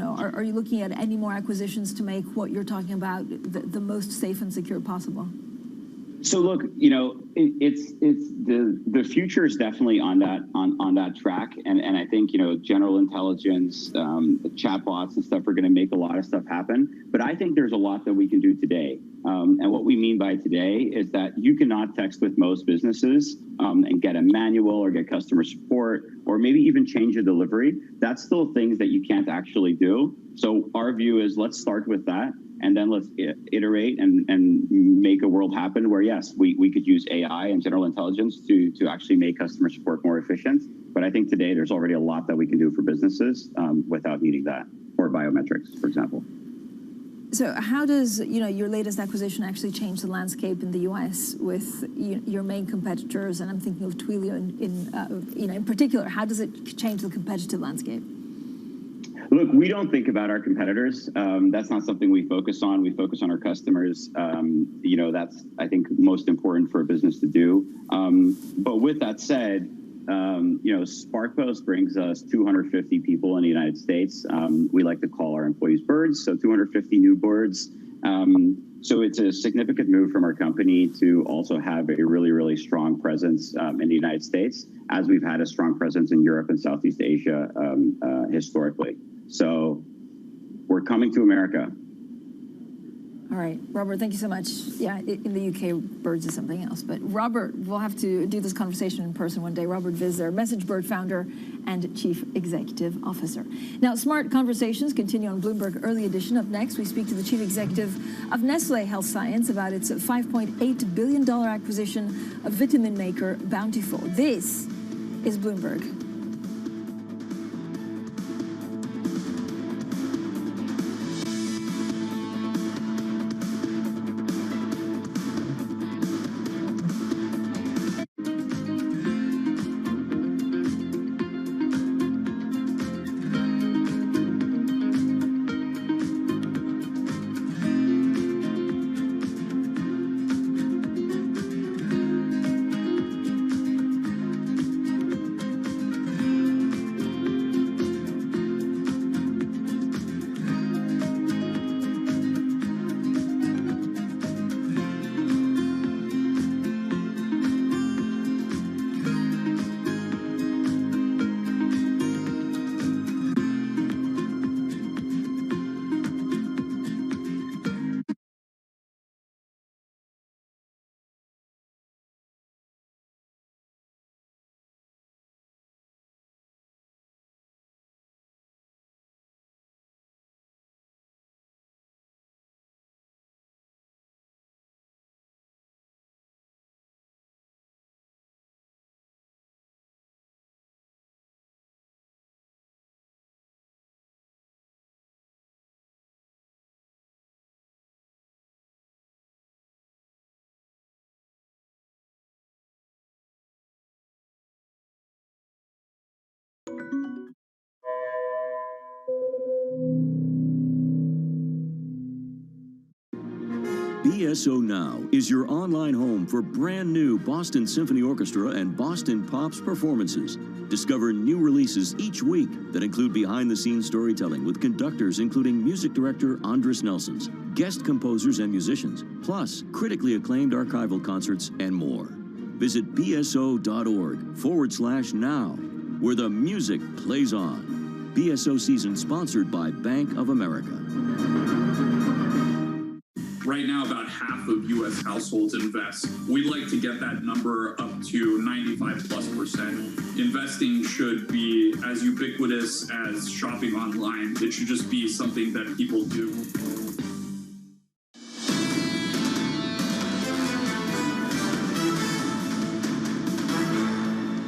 are you looking at any more acquisitions to make what you're talking about the most safe and secure possible? So look, it's the future is definitely on that track, and I think general intelligence, chatbots and stuff are going to make a lot of stuff happen. But I think there's a lot that we can do today, and what we mean by today is that you cannot text with most businesses and get a manual or get customer support or maybe even change a delivery. That's still things that you can't actually do. So our view is let's start with that. And then let's iterate and make a world happen where, yes, we could use AI and general intelligence to actually make customer support more efficient. But I think today there's already a lot that we can do for businesses without needing that, or biometrics, for example. So how does your latest acquisition actually change the landscape in the U.S. with your main competitors? And I'm thinking of Twilio in particular. How does it change the competitive landscape? Look, we don't think about our competitors. That's not something we focus on. We focus on our customers. That's, I think, most important for a business to do. But with that said, SparkPost brings us 250 people in the United States. We like to call our employees birds, so 250 new birds. So it's a significant move from our company to also have a really, really strong presence in the United States, as we've had a strong presence in Europe and Southeast Asia historically. So we're coming to America. All right, Robert, thank you so much. Yeah, in the UK, birds is something else. But Robert, we'll have to do this conversation in person one day. Robert Visser, MessageBird founder and Chief Executive Officer. Now, Smart Conversations continue on Bloomberg Early Edition. Up next, we speak to the Chief Executive of Nestlé Health Science about its $5.8 billion acquisition of vitamin maker Bountiful. This is Bloomberg. BSO Now is your online home for brand new Boston Symphony Orchestra and Boston Pops performances. Discover new releases each week that include behind-the-scenes storytelling with conductors including music director Andres Nelsons, guest composers and musicians, plus critically acclaimed archival concerts and more. Visit bso.org/now, where the music plays on. BSO season sponsored by Bank of America. Right now, about half of U.S. households invest. We'd like to get that number up to 95+%. Investing should be as ubiquitous as shopping online. It should just be something that people do.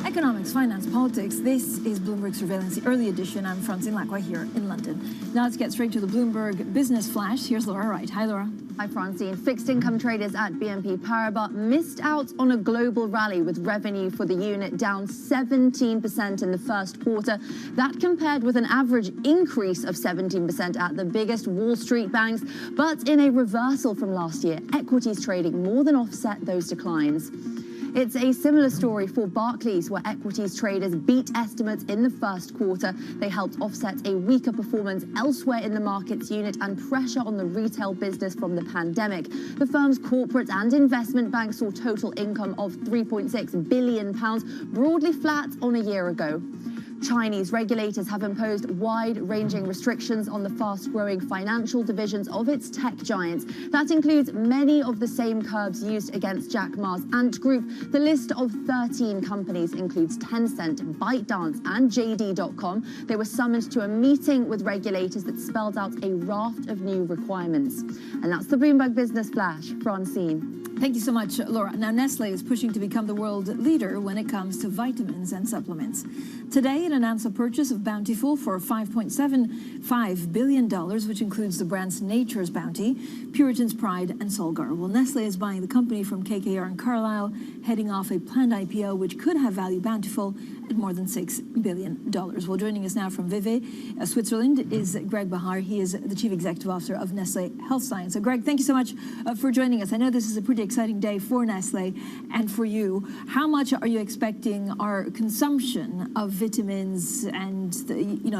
Economics, finance, politics. This is Bloomberg Surveillance, the early edition. I'm Francine Lacqua here in London. Now let's get straight to the Bloomberg Business Flash. Here's Laura Wright. Hi, Laura. Hi, Francine. Fixed income traders at BNP Paribas missed out on a global rally with revenue for the unit down 17% in the first quarter. That compared with an average increase of 17% at the biggest Wall Street banks. But in a reversal from last year, equities trading more than offset those declines. It's a similar story for Barclays, where equities traders beat estimates in the first quarter. They helped offset a weaker performance elsewhere in the markets unit and pressure on the retail business from the pandemic. The firm's corporate and investment bank saw total income of £3.6 billion, broadly flat on a year ago. Chinese regulators have imposed wide-ranging restrictions on the fast-growing financial divisions of its tech giants. That includes many of the same curbs used against Jack Ma's Ant Group. The list of 13 companies includes Tencent, ByteDance, and JD.com. They were summoned to a meeting with regulators that spelled out a raft of new requirements. And that's the Bloomberg Business Flash. Francine. Thank you so much, Laura. Now, Nestlé is pushing to become the world leader when it comes to vitamins and supplements. Today, it announced a purchase of Bountiful for $5.75 billion, which includes the brands Nature's Bounty, Puritan's Pride, and Solgar. Well, Nestlé is buying the company from KKR and Carlyle, heading off a planned IPO, which could have valued Bountiful at more than $6 billion. Well, joining us now from Vevey, Switzerland, is Greg Bahar. He is the Chief Executive Officer of Nestlé Health Science. So, Greg, thank you so much for joining us. I know this is a pretty exciting day for Nestlé and for you. How much are you expecting our consumption of vitamins and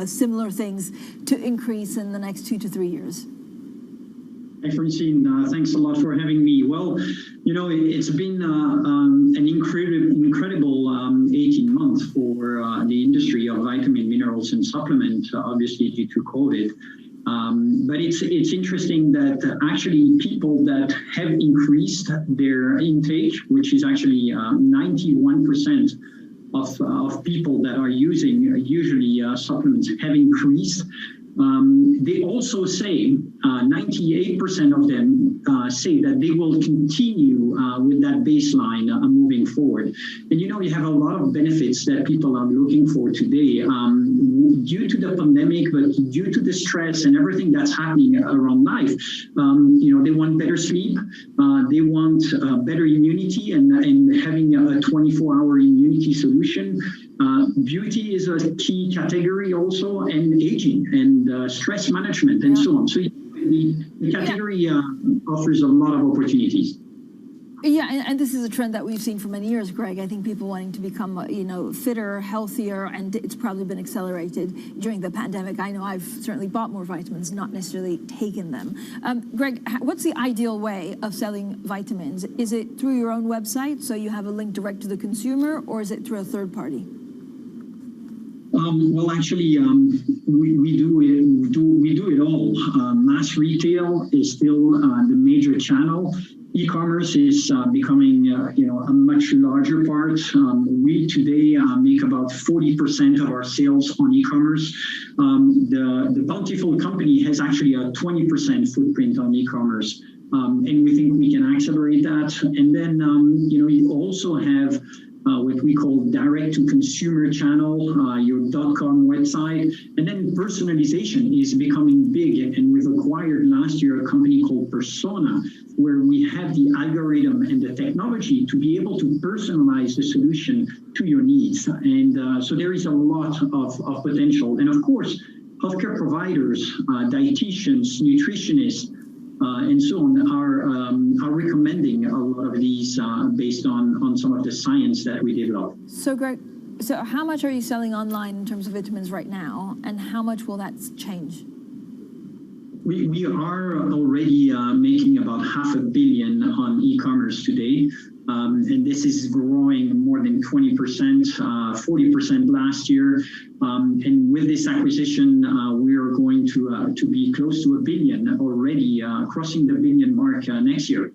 similar things to increase in the next 2 to 3 years? Hi, Francine. Thanks a lot for having me. Well, it's been an incredible 18 months for the industry of vitamin, minerals, and supplements, obviously due to COVID. But it's interesting that actually people that have increased their intake, which is actually 91% of people that are using usually supplements have increased. They also say 98% of them say that they will continue with that baseline moving forward. And you have a lot of benefits that people are looking for today due to the pandemic, but due to the stress and everything that's happening around life. They want better sleep, they want better immunity, and having a 24-hour immunity solution. Beauty is a key category also, and aging and stress management and so on. So the category offers a lot of opportunities. Yeah, and this is a trend that we've seen for many years, Greg. I think people wanting to become, fitter, healthier, and it's probably been accelerated during the pandemic. I know I've certainly bought more vitamins, not necessarily taken them. Greg, what's the ideal way of selling vitamins? Is it through your own website, so you have a link direct to the consumer, or is it through a third party? Well, actually, we do it all. Mass retail is still the major channel. E-commerce is becoming, a much larger part. We today make about 40% of our sales on e-commerce. The Bountiful company has actually a 20% footprint on e-commerce. And we think we can accelerate that. And then, you also have what we call direct-to-consumer channel, your .com website. And then personalization is becoming big. And we've acquired last year a company called Persona, where we have the algorithm and the technology to be able to personalize the solution to your needs. And so there is a lot of potential. And of course, healthcare providers, dietitians, nutritionists, and so on are recommending a lot of these based on some of the science that we developed. So Greg, so how much are you selling online in terms of vitamins right now, and how much will that change? We are already making about $500 million on e-commerce today. And this is growing more than 20%, 40% last year. And with this acquisition, we are going to be close to $1 billion already, crossing the $1 billion mark next year.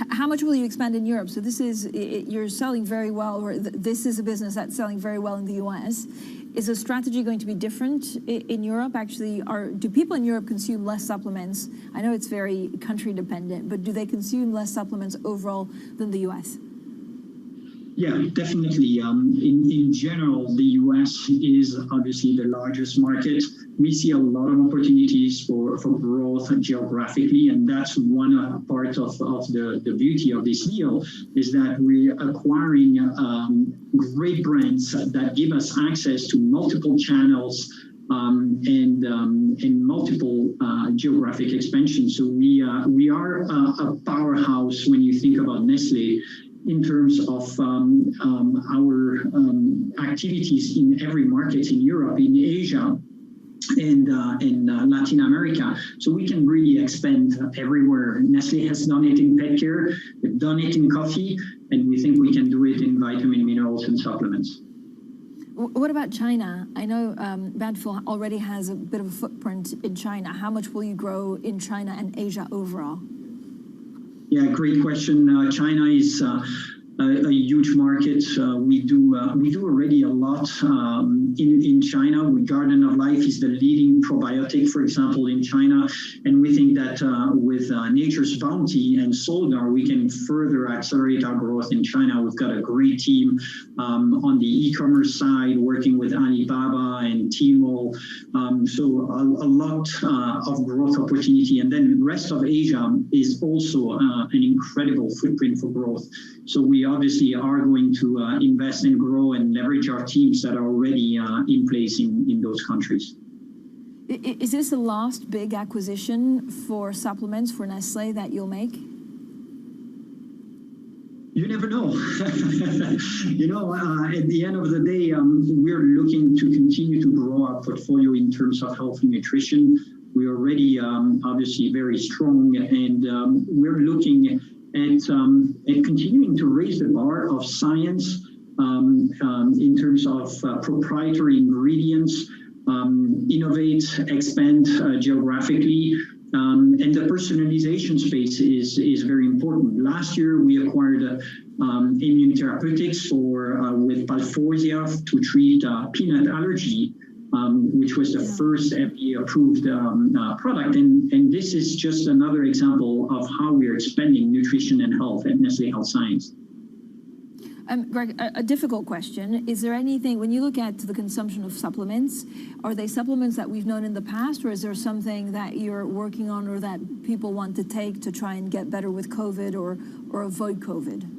How much will you expand in Europe? So this is, you're selling very well, or this is a business that's selling very well in the US. Is the strategy going to be different in Europe? Actually, do people in Europe consume less supplements? I know it's very country dependent, but do they consume less supplements overall than the US? Yeah, definitely. In general, the US is obviously the largest market. We see a lot of opportunities for growth geographically, and that's one part of the beauty of this deal, is that we're acquiring great brands that give us access to multiple channels and multiple geographic expansion. So we are a powerhouse when you think about Nestlé, in terms of our activities in every market in Europe, in Asia, and in Latin America. So we can really expand everywhere. Nestlé has done it in pet care, we've done it in coffee, and we think we can do it in vitamin, minerals, and supplements. What about China? I know Badful already has a bit of a footprint in China. How much will you grow in China and Asia overall? Yeah, great question. China is a huge market. We do already a lot in China. Garden of Life is the leading probiotic, for example, in China. And we think that with Nature's Bounty and Soldar, we can further accelerate our growth in China. We've got a great team on the e-commerce side, working with Alibaba and Tmall. So a lot of growth opportunity. And then the rest of Asia is also an incredible footprint for growth. So we obviously are going to invest and grow and leverage our teams that are already in place in those countries. Is this the last big acquisition for supplements for Nestlé that you'll make? You never know. You know, at the end of the day, we're looking to continue to grow our portfolio in terms of health and nutrition. We're already obviously very strong, and we're looking at continuing to raise the bar of science in terms of proprietary ingredients, innovate, expand geographically, and the personalization space is very important. Last year, we acquired immune therapeutics with Palforzia to treat peanut allergy, which was the first FDA-approved product. And this is just another example of how we're expanding nutrition and health at Nestlé Health Science. Greg, a difficult question. Is there anything, when you look at the consumption of supplements, are they supplements that we've known in the past, or is there something that you're working on or that people want to take to try and get better with COVID or avoid COVID?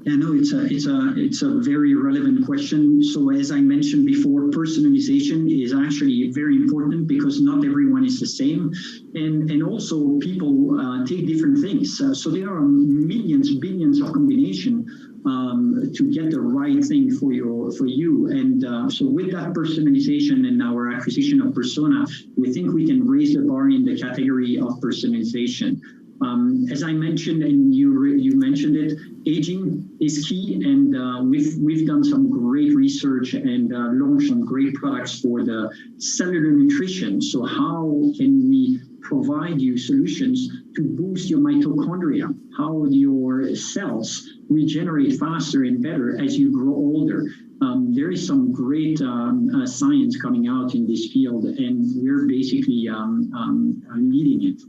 Yeah, no, it's a very relevant question. So as I mentioned before, personalization is actually very important because not everyone is the same. And also people take different things. So there are millions, billions of combinations to get the right thing for you. And so with that personalization and our acquisition of Persona, we think we can raise the bar in the category of personalization. As I mentioned, and you mentioned it, aging is key, and we've done some great research and launched some great products for the cellular nutrition. So how can we provide you solutions to boost your mitochondria, how your cells regenerate faster and better as you grow older? There is some great science coming out in this field, and we're basically leading it.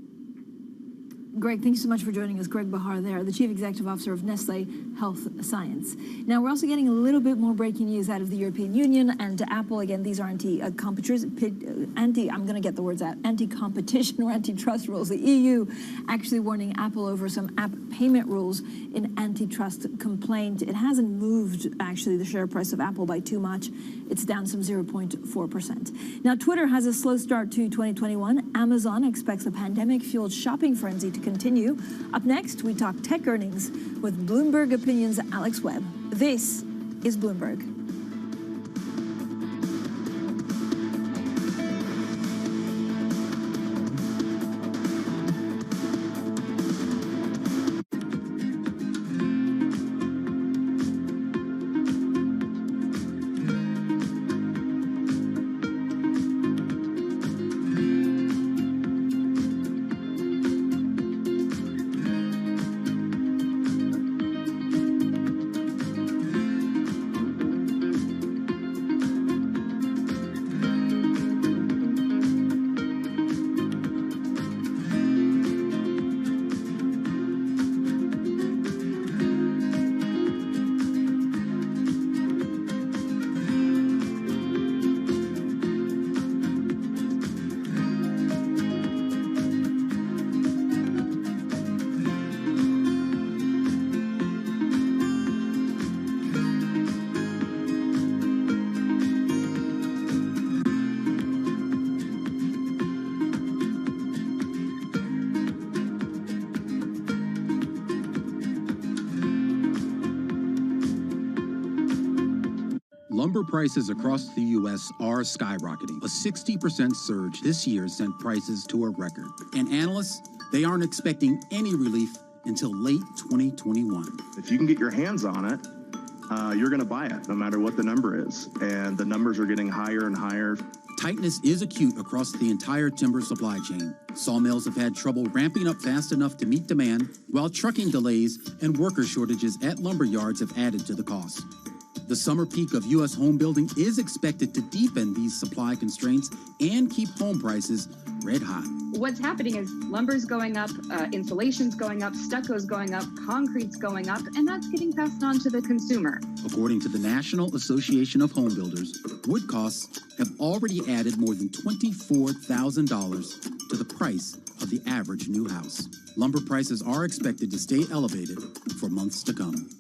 Greg, thank you so much for joining us. Greg Bahar there, the Chief Executive Officer of Nestle Health Science. Now, we're also getting a little bit more breaking news out of the European Union and Apple. Again, these are anti-competition or antitrust rules. The EU actually warning Apple over some app payment rules in antitrust complaint. It hasn't moved, actually, the share price of Apple by too much. It's down some 0.4%. Now, Twitter has a slow start to 2021. Amazon expects a pandemic-fueled shopping frenzy to continue. Up next, we talk tech earnings with Bloomberg Opinion's Alex Webb. This is Bloomberg. Lumber prices across the U.S. are skyrocketing. A 60% surge this year sent prices to a record. And analysts, they aren't expecting any relief until late 2021. If you can get your hands on it, you're going to buy it, no matter what the number is. And the numbers are getting higher and higher. Tightness is acute across the entire timber supply chain. Sawmills have had trouble ramping up fast enough to meet demand, while trucking delays and worker shortages at lumber yards have added to the cost. The summer peak of U.S. home building is expected to deepen these supply constraints and keep home prices red hot. What's happening is lumber's going up, insulation's going up, stucco's going up, concrete's going up, and that's getting passed on to the consumer. According to the National Association of Home Builders, wood costs have already added more than $24,000 to the price of the average new house. Lumber prices are expected to stay elevated for months to come.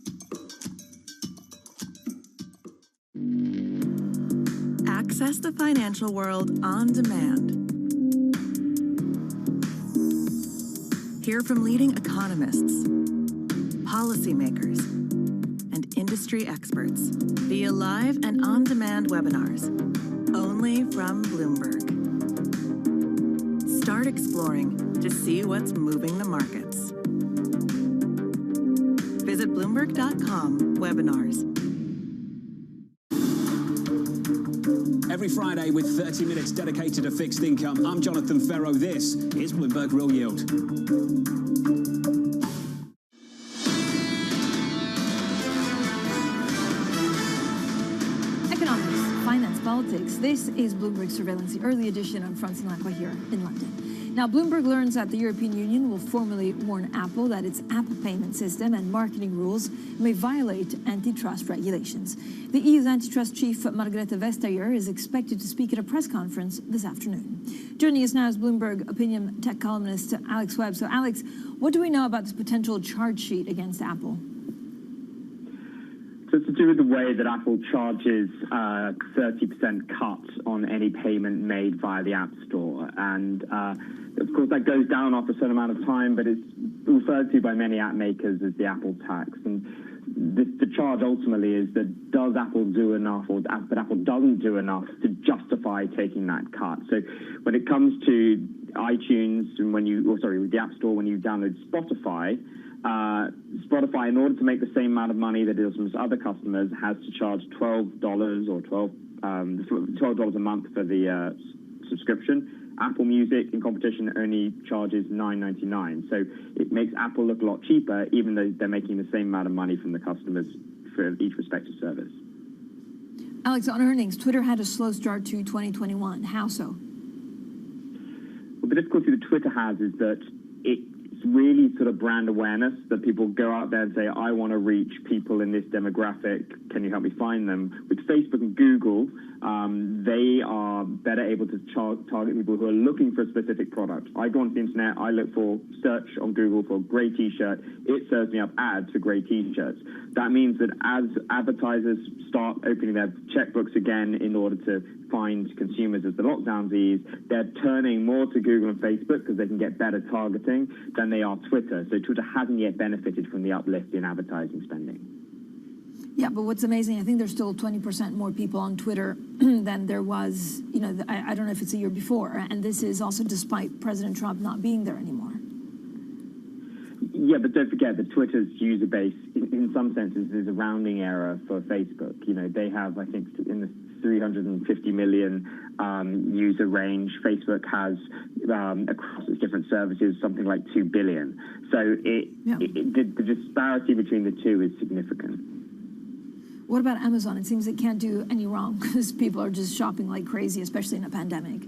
Access the financial world on demand. Hear from leading economists, policymakers, and industry experts via live and on-demand webinars, only from Bloomberg. Start exploring to see what's moving the markets. Visit Bloomberg.com/webinars. Every Friday with 30 minutes dedicated to fixed income, I'm Jonathan Ferro. This is Bloomberg Real Yield. Economics, finance, politics. This is Bloomberg Surveillance, the early edition on Francine Lacqua here in London. Now, Bloomberg learns that the European Union will formally warn Apple that its app payment system and marketing rules may violate antitrust regulations. The EU's antitrust chief, Margrethe Vestager, is expected to speak at a press conference this afternoon. Joining us now is Bloomberg opinion tech columnist Alex Webb. So, Alex, what do we know about this potential charge sheet against Apple? So it's to do with the way that Apple charges 30% cut on any payment made via the App Store. And of course, that goes down after a certain amount of time, but it's referred to by many app makers as the Apple tax. And the charge ultimately is that does Apple do enough, or but Apple doesn't do enough to justify taking that cut. So when it comes to iTunes and with the App Store, when you download Spotify, Spotify, in order to make the same amount of money that it does from its other customers, has to charge $12 or $12 a month for the subscription. Apple Music, in competition, only charges $9.99. So it makes Apple look a lot cheaper, even though they're making the same amount of money from the customers for each respective service. Alex, on earnings, Twitter had a slow start to 2021. How so? Well, the difficulty that Twitter has is that really sort of brand awareness, that people go out there and say, I want to reach people in this demographic. Can you help me find them? With Facebook and Google, they are better able to target people who are looking for a specific product. I go onto the internet, I look for, search on Google for grey t-shirt, it serves me up ads for grey t-shirts. That means that as advertisers start opening their checkbooks again in order to find consumers as the lockdowns ease, they're turning more to Google and Facebook because they can get better targeting than they are Twitter. So Twitter hasn't yet benefited from the uplift in advertising spending. Yeah, but what's amazing, I think there's still 20% more people on Twitter than there was, you know, I don't know if it's a year before. And this is also despite President Trump not being there anymore. Yeah, but don't forget that Twitter's user base, in some senses, is a rounding error for Facebook. You know, they have, I think, in the 350 million user range. Facebook has, across its different services, something like 2 billion. So the disparity between the two is significant. What about Amazon? It seems it can't do any wrong because people are just shopping like crazy, especially in a pandemic.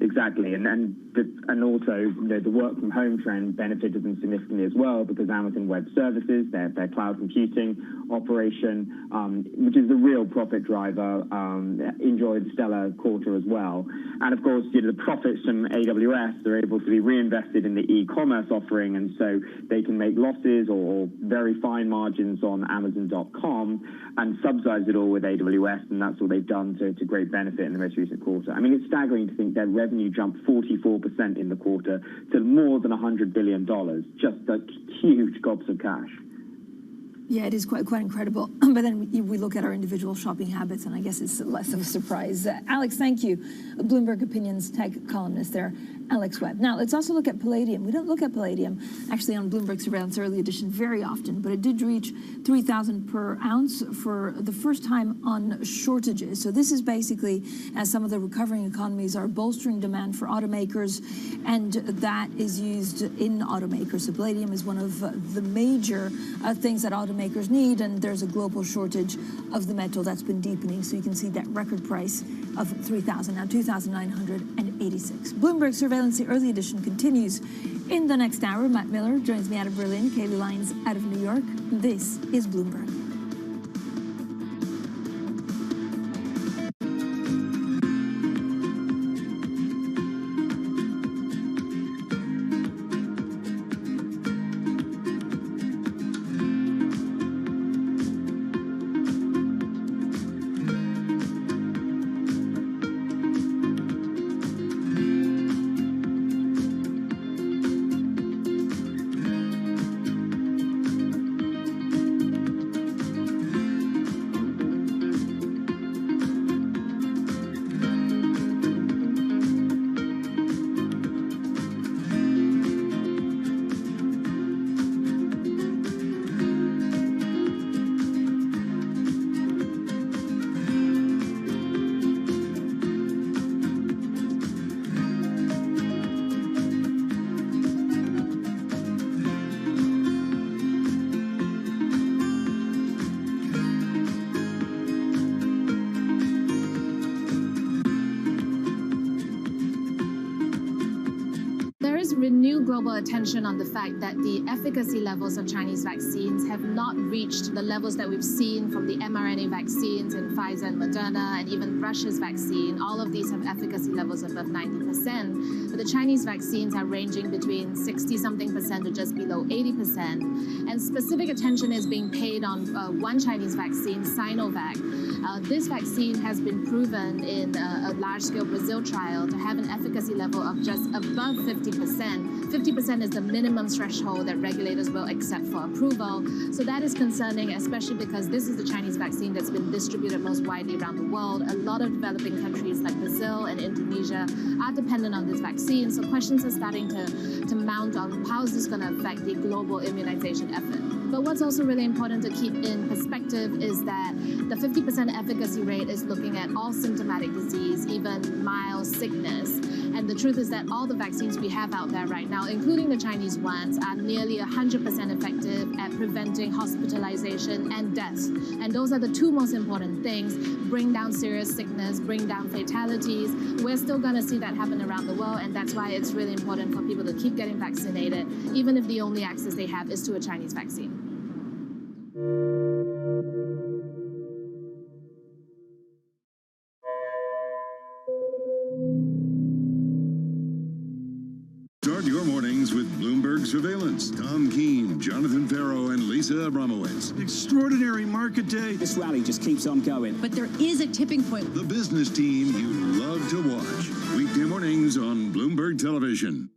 Exactly, and also, you know, the work from home trend benefited them significantly as well, because Amazon Web Services, their cloud computing operation, which is the real profit driver, enjoyed a stellar quarter as well. And of course, you know, the profits from AWS are able to be reinvested in the e-commerce offering, and so they can make losses or very fine margins on Amazon.com and subsidize it all with AWS, and that's what they've done to great benefit in the most recent quarter. I mean, it's staggering to think their revenue jumped 44% in the quarter to more than $100 billion, just huge gobs of cash. Yeah, it is quite incredible. But then we look at our individual shopping habits, and I guess it's less of a surprise. Alex, thank you. Bloomberg Opinions tech columnist there, Alex Webb. Now, let's also look at palladium. We don't look at palladium, actually, on Bloomberg Surveillance Early Edition very often, but it did reach 3,000 per ounce for the first time on shortages. So this is basically as some of the recovering economies are bolstering demand for automakers, and that is used in automakers. So palladium is one of the major things that automakers need, and there's a global shortage of the metal that's been deepening. So you can see that record price of 3,000, now 2,986. Bloomberg Surveillance Early Edition continues in the next hour. Matt Miller joins me out of Berlin, Kaylee Lyons out of New York. This is Bloomberg. Renewed global attention on the fact that the efficacy levels of Chinese vaccines have not reached the levels that we've seen from the mRNA vaccines in Pfizer and Moderna, and even Russia's vaccine. All of these have efficacy levels above 90%, but the Chinese vaccines are ranging between 60-something% to just below 80%. And specific attention is being paid on one Chinese vaccine, Sinovac. This vaccine has been proven in a large-scale Brazil trial to have an efficacy level of just above 50%. 50% is the minimum threshold that regulators will accept for approval. So that is concerning, especially because this is the Chinese vaccine that's been distributed most widely around the world. A lot of developing countries like Brazil and Indonesia are dependent on this vaccine. So questions are starting to mount on how is this going to affect the global immunization effort. But what's also really important to keep in perspective is that the 50% efficacy rate is looking at all symptomatic disease, even mild sickness. And the truth is that all the vaccines we have out there right now, including the Chinese ones, are nearly 100% effective at preventing hospitalization and death. And those are the two most important things: bring down serious sickness, bring down fatalities. We're still going to see that happen around the world, and that's why it's really important for people to keep getting vaccinated, even if the only access they have is to a Chinese vaccine. Start your mornings with Bloomberg Surveillance. Tom Keene, Jonathan Ferro, and Lisa Abramowitz. Extraordinary market day. This rally just keeps on going. But there is a tipping point. The business team you love to watch. Weekday mornings on Bloomberg Television.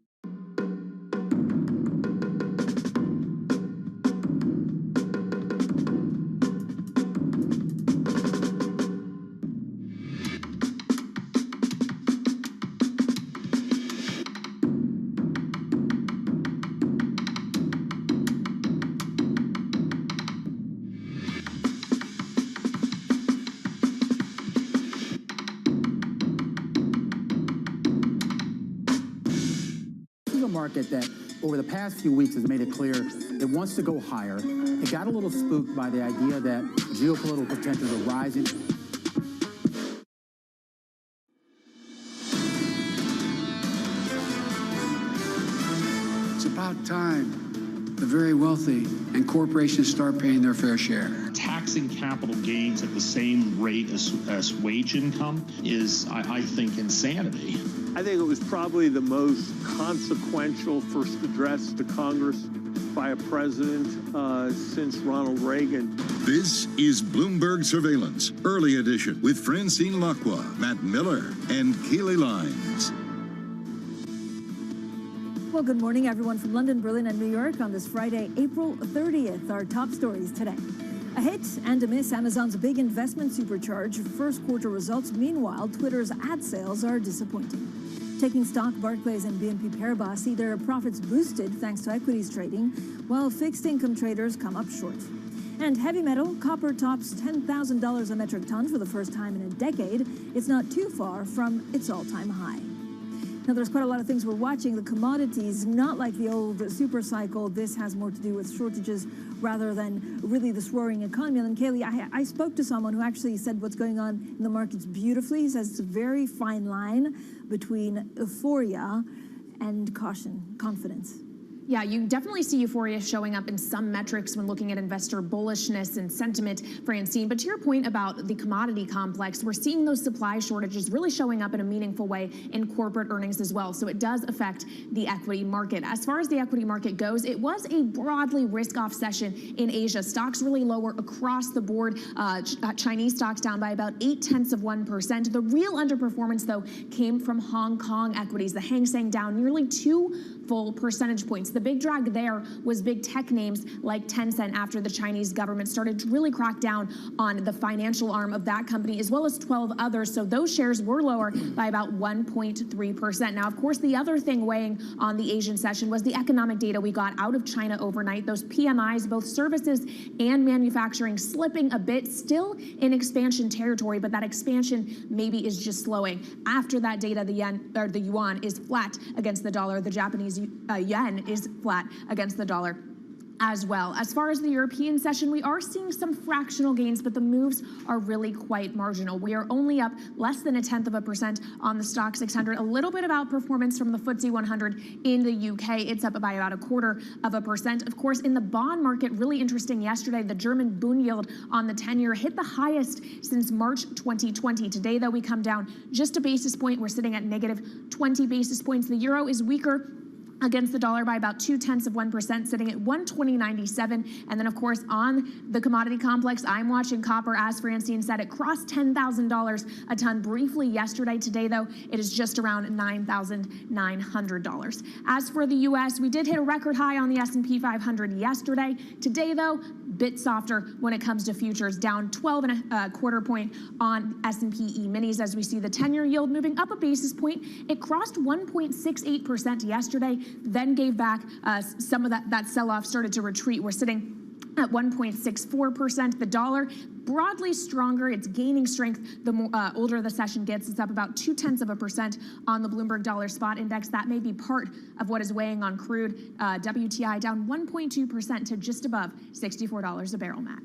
Market that over the past few weeks has made it clear it wants to go higher. It got a little spooked by the idea that geopolitical tensions are rising. It's about time the very wealthy and corporations start paying their fair share. Taxing capital gains at the same rate as wage income is, I think, insanity. I think it was probably the most consequential first address to Congress by a president since Ronald Reagan. This is Bloomberg Surveillance, early edition, with Francine Lacqua, Matt Miller, and Keely Lines. Well, good morning, everyone from London, Berlin, and New York on this Friday, April 30th. Our top stories today. A hit and a miss, Amazon's big investment supercharge first quarter results. Meanwhile, Twitter's ad sales are disappointing. Taking stock, Barclays and BNP Paribas see their profits boosted thanks to equities trading, while fixed income traders come up short. And heavy metal, copper tops $10,000 a metric ton for the first time in a decade. It's not too far from its all-time high. Now, there's quite a lot of things we're watching. The commodities, not like the old super cycle. This has more to do with shortages rather than really this roaring economy. And Kaylee, I spoke to someone who actually said what's going on in the markets beautifully. He says it's a very fine line between euphoria and caution, confidence. Yeah, you definitely see euphoria showing up in some metrics when looking at investor bullishness and sentiment, Francine. But to your point about the commodity complex, we're seeing those supply shortages really showing up in a meaningful way in corporate earnings as well. So it does affect the equity market. As far as the equity market goes, it was a broadly risk-off session in Asia. Stocks really lower across the board. Chinese stocks down by about 0.8%. The real underperformance, though, came from Hong Kong equities. The Hang Seng down nearly 2 full percentage points. The big drag there was big tech names like Tencent after the Chinese government started to really crack down on the financial arm of that company, as well as 12 others. So those shares were lower by about 1.3%. Now, of course, the other thing weighing on the Asian session was the economic data we got out of China overnight. Those PMIs, both services and manufacturing, slipping a bit, still in expansion territory, but that expansion maybe is just slowing. After that data, the yuan is flat against the dollar. The Japanese yen is flat against the dollar as well. As far as the European session, we are seeing some fractional gains, but the moves are really quite marginal. We are only up less than 0.1% on the Stock 600, a little bit of outperformance from the FTSE 100 in the UK. It's up by about 0.25%. Of course, in the bond market, really interesting yesterday, the German Bund yield on the 10-year hit the highest since March 2020. Today, though, we come down just a basis point. We're sitting at negative 20 basis points. The euro is weaker against the dollar by about 0.2%, sitting at 120.97. And then, of course, on the commodity complex, I'm watching copper, as Francine said, it crossed $10,000 a ton briefly yesterday. Today, though, it is just around $9,900. As for the U.S., we did hit a record high on the S&P 500 yesterday. Today, though, bit softer when it comes to futures, down 12.25 point on S&P E-minis as we see the 10-year yield moving up a basis point. It crossed 1.68% yesterday, then gave back some of that sell-off, started to retreat. We're sitting at 1.64%. The dollar broadly stronger. It's gaining strength the older the session gets. It's up about 0.2% on the Bloomberg Dollar Spot Index. That may be part of what is weighing on crude. WTI down 1.2% to just above $64 a barrel, Matt.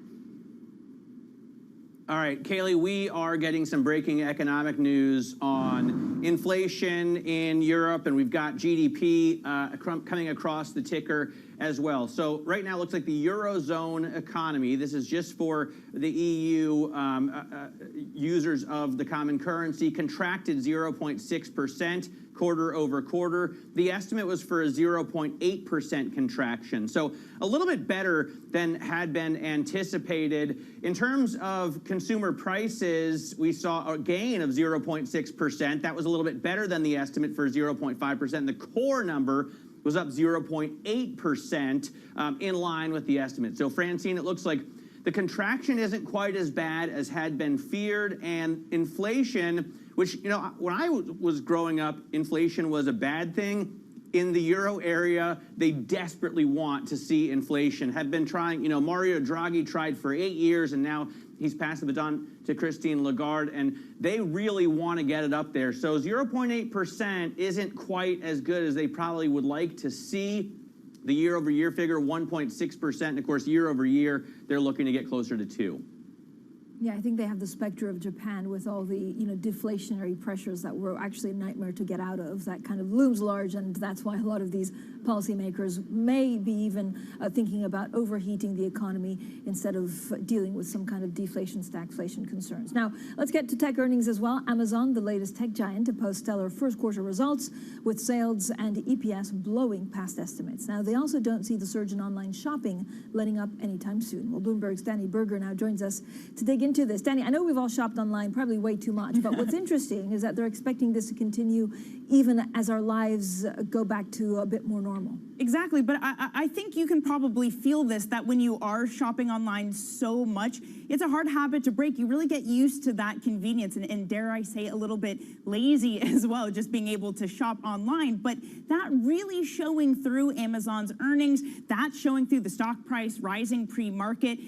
All right, Kaylee, we are getting some breaking economic news on inflation in Europe, and we've got GDP coming across the ticker as well. So right now, it looks like the Eurozone economy, this is just for the EU users of the common currency, contracted 0.6%. quarter over quarter. The estimate was for a 0.8% contraction. So a little bit better than had been anticipated. In terms of consumer prices, we saw a gain of 0.6%. That was a little bit better than the estimate for 0.5%. The core number was up 0.8% in line with the estimate. So Francine, it looks like the contraction isn't quite as bad as had been feared, and inflation, which, you know, when I was growing up, inflation was a bad thing. In the euro area, they desperately want to see inflation. Have been trying, you know, Mario Draghi tried for 8 years, and now he's passed the baton to Christine Lagarde, and they really want to get it up there. So 0.8% isn't quite as good as they probably would like to see. The year-over-year figure, 1.6%, and of course, year-over-year, they're looking to get closer to 2%. Yeah, I think they have the specter of Japan with all the, you know, deflationary pressures that were actually a nightmare to get out of. That kind of looms large, and that's why a lot of these policymakers may be even thinking about overheating the economy instead of dealing with some kind of deflation, stagflation concerns. Now, let's get to tech earnings as well. Amazon, the latest tech giant, to post stellar first quarter results with sales and EPS blowing past estimates. Now, they also don't see the surge in online shopping letting up anytime soon. Well, Bloomberg's Danny Berger now joins us to dig into this. Danny, I know we've all shopped online probably way too much, but what's interesting is that they're expecting this to continue even as our lives go back to a bit more normal. Exactly, but I think you can probably feel this, that when you are shopping online so much, it's a hard habit to break. You really get used to that convenience and dare I say a little bit lazy as well, just being able to shop online. But that really showing through Amazon's earnings, that's showing through the stock price rising pre-market.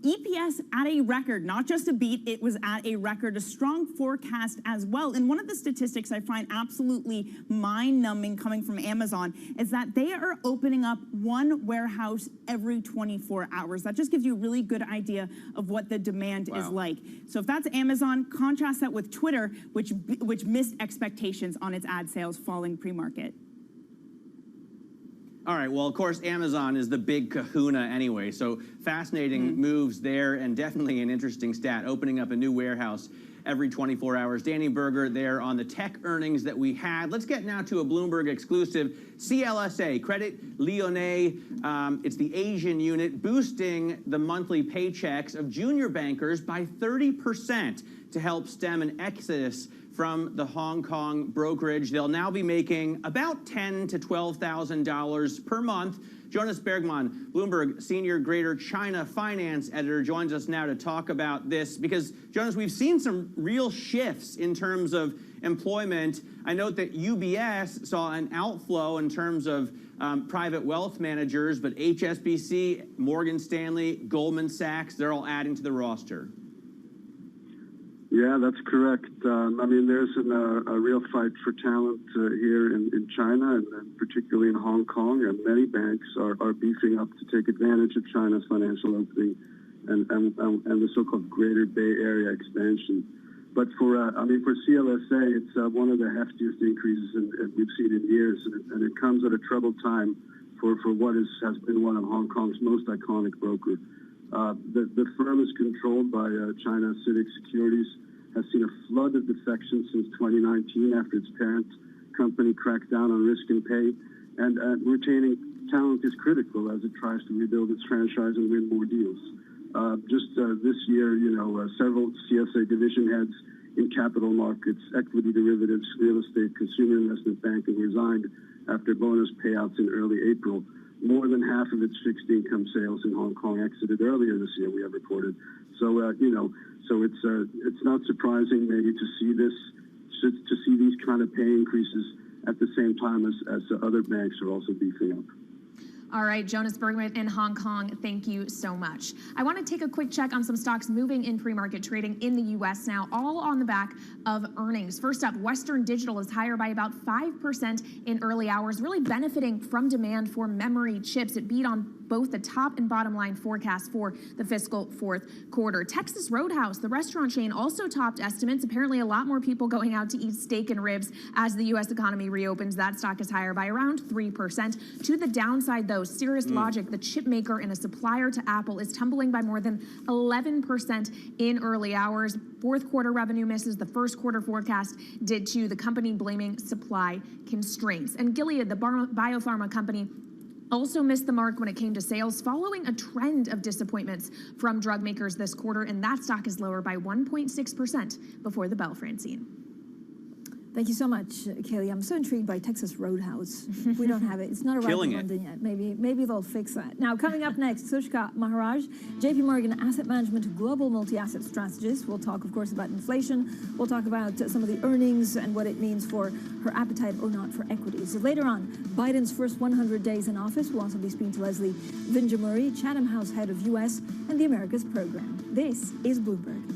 EPS at a record, not just a beat, it was at a record, a strong forecast as well. And one of the statistics I find absolutely mind-numbing coming from Amazon is that they are opening up one warehouse every 24 hours. That just gives you a really good idea of what the demand is like. So if that's Amazon, contrast that with Twitter, which missed expectations on its ad sales falling pre-market. All right, well, of course, Amazon is the big kahuna anyway, so fascinating moves there, and definitely an interesting stat, opening up a new warehouse every 24 hours. Danny Berger there on the tech earnings that we had. Let's get now to a Bloomberg exclusive. CLSA, Credit Lyonnais, it's the Asian unit, boosting the monthly paychecks of junior bankers by 30% to help stem an exodus from the Hong Kong brokerage. They'll now be making about $10,000 to $12,000 per month. Jonas Bergman, Bloomberg Senior Greater China Finance Editor, joins us now to talk about this because, Jonas, we've seen some real shifts in terms of employment. I note that UBS saw an outflow in terms of private wealth managers, but HSBC, Morgan Stanley, Goldman Sachs, they're all adding to the roster. Yeah, that's correct. I mean, there's a real fight for talent here in China, and particularly in Hong Kong, and many banks are beefing up to take advantage of China's financial opening and the so-called Greater Bay Area expansion. But for CLSA, it's one of the heftiest increases we've seen in years, and it comes at a troubled time for what has been one of Hong Kong's most iconic brokers. The firm is controlled by China CITIC Securities, has seen a flood of defections since 2019 after its parent company cracked down on risk and pay, and retaining talent is critical as it tries to rebuild its franchise and win more deals. Just this year, several CSA division heads in capital markets, equity derivatives, real estate, consumer investment banking resigned after bonus payouts in early April. More than half of its fixed income sales in Hong Kong exited earlier this year, we have reported. So, so it's not surprising maybe to see these kind of pay increases at the same time as other banks are also beefing up. All right, Jonas Bergman in Hong Kong, thank you so much. I want to take a quick check on some stocks moving in pre-market trading in the U.S. now, all on the back of earnings. First up, Western Digital is higher by about 5% in early hours, really benefiting from demand for memory chips. It beat on both the top and bottom line forecast for the fiscal fourth quarter. Texas Roadhouse, the restaurant chain, also topped estimates. Apparently a lot more people going out to eat steak and ribs as the U.S. economy reopens. That stock is higher by around 3%. To the downside, though, Cirrus Logic, the chip maker and a supplier to Apple, is tumbling by more than 11% in early hours. Fourth quarter revenue misses the first quarter forecast did too, the company blaming supply constraints. And Gilead, the biopharma company, also missed the mark when it came to sales, following a trend of disappointments from drug makers this quarter, and that stock is lower by 1.6% before the bell, Francine. Thank you so much, Kaylee. I'm so intrigued by Texas Roadhouse. We don't have it. It's not arrived in London yet. Maybe they'll fix that. Now, coming up next, Sushka Maharaj, JP Morgan Asset Management Global Multi-Asset Strategist. We'll talk, of course, about inflation. We'll talk about some of the earnings and what it means for her appetite or not for equities. Later on, Biden's first 100 days in office. We'll also be speaking to Leslie Vinjamuri, Chatham House head of U.S. and the Americas program. This is Bloomberg.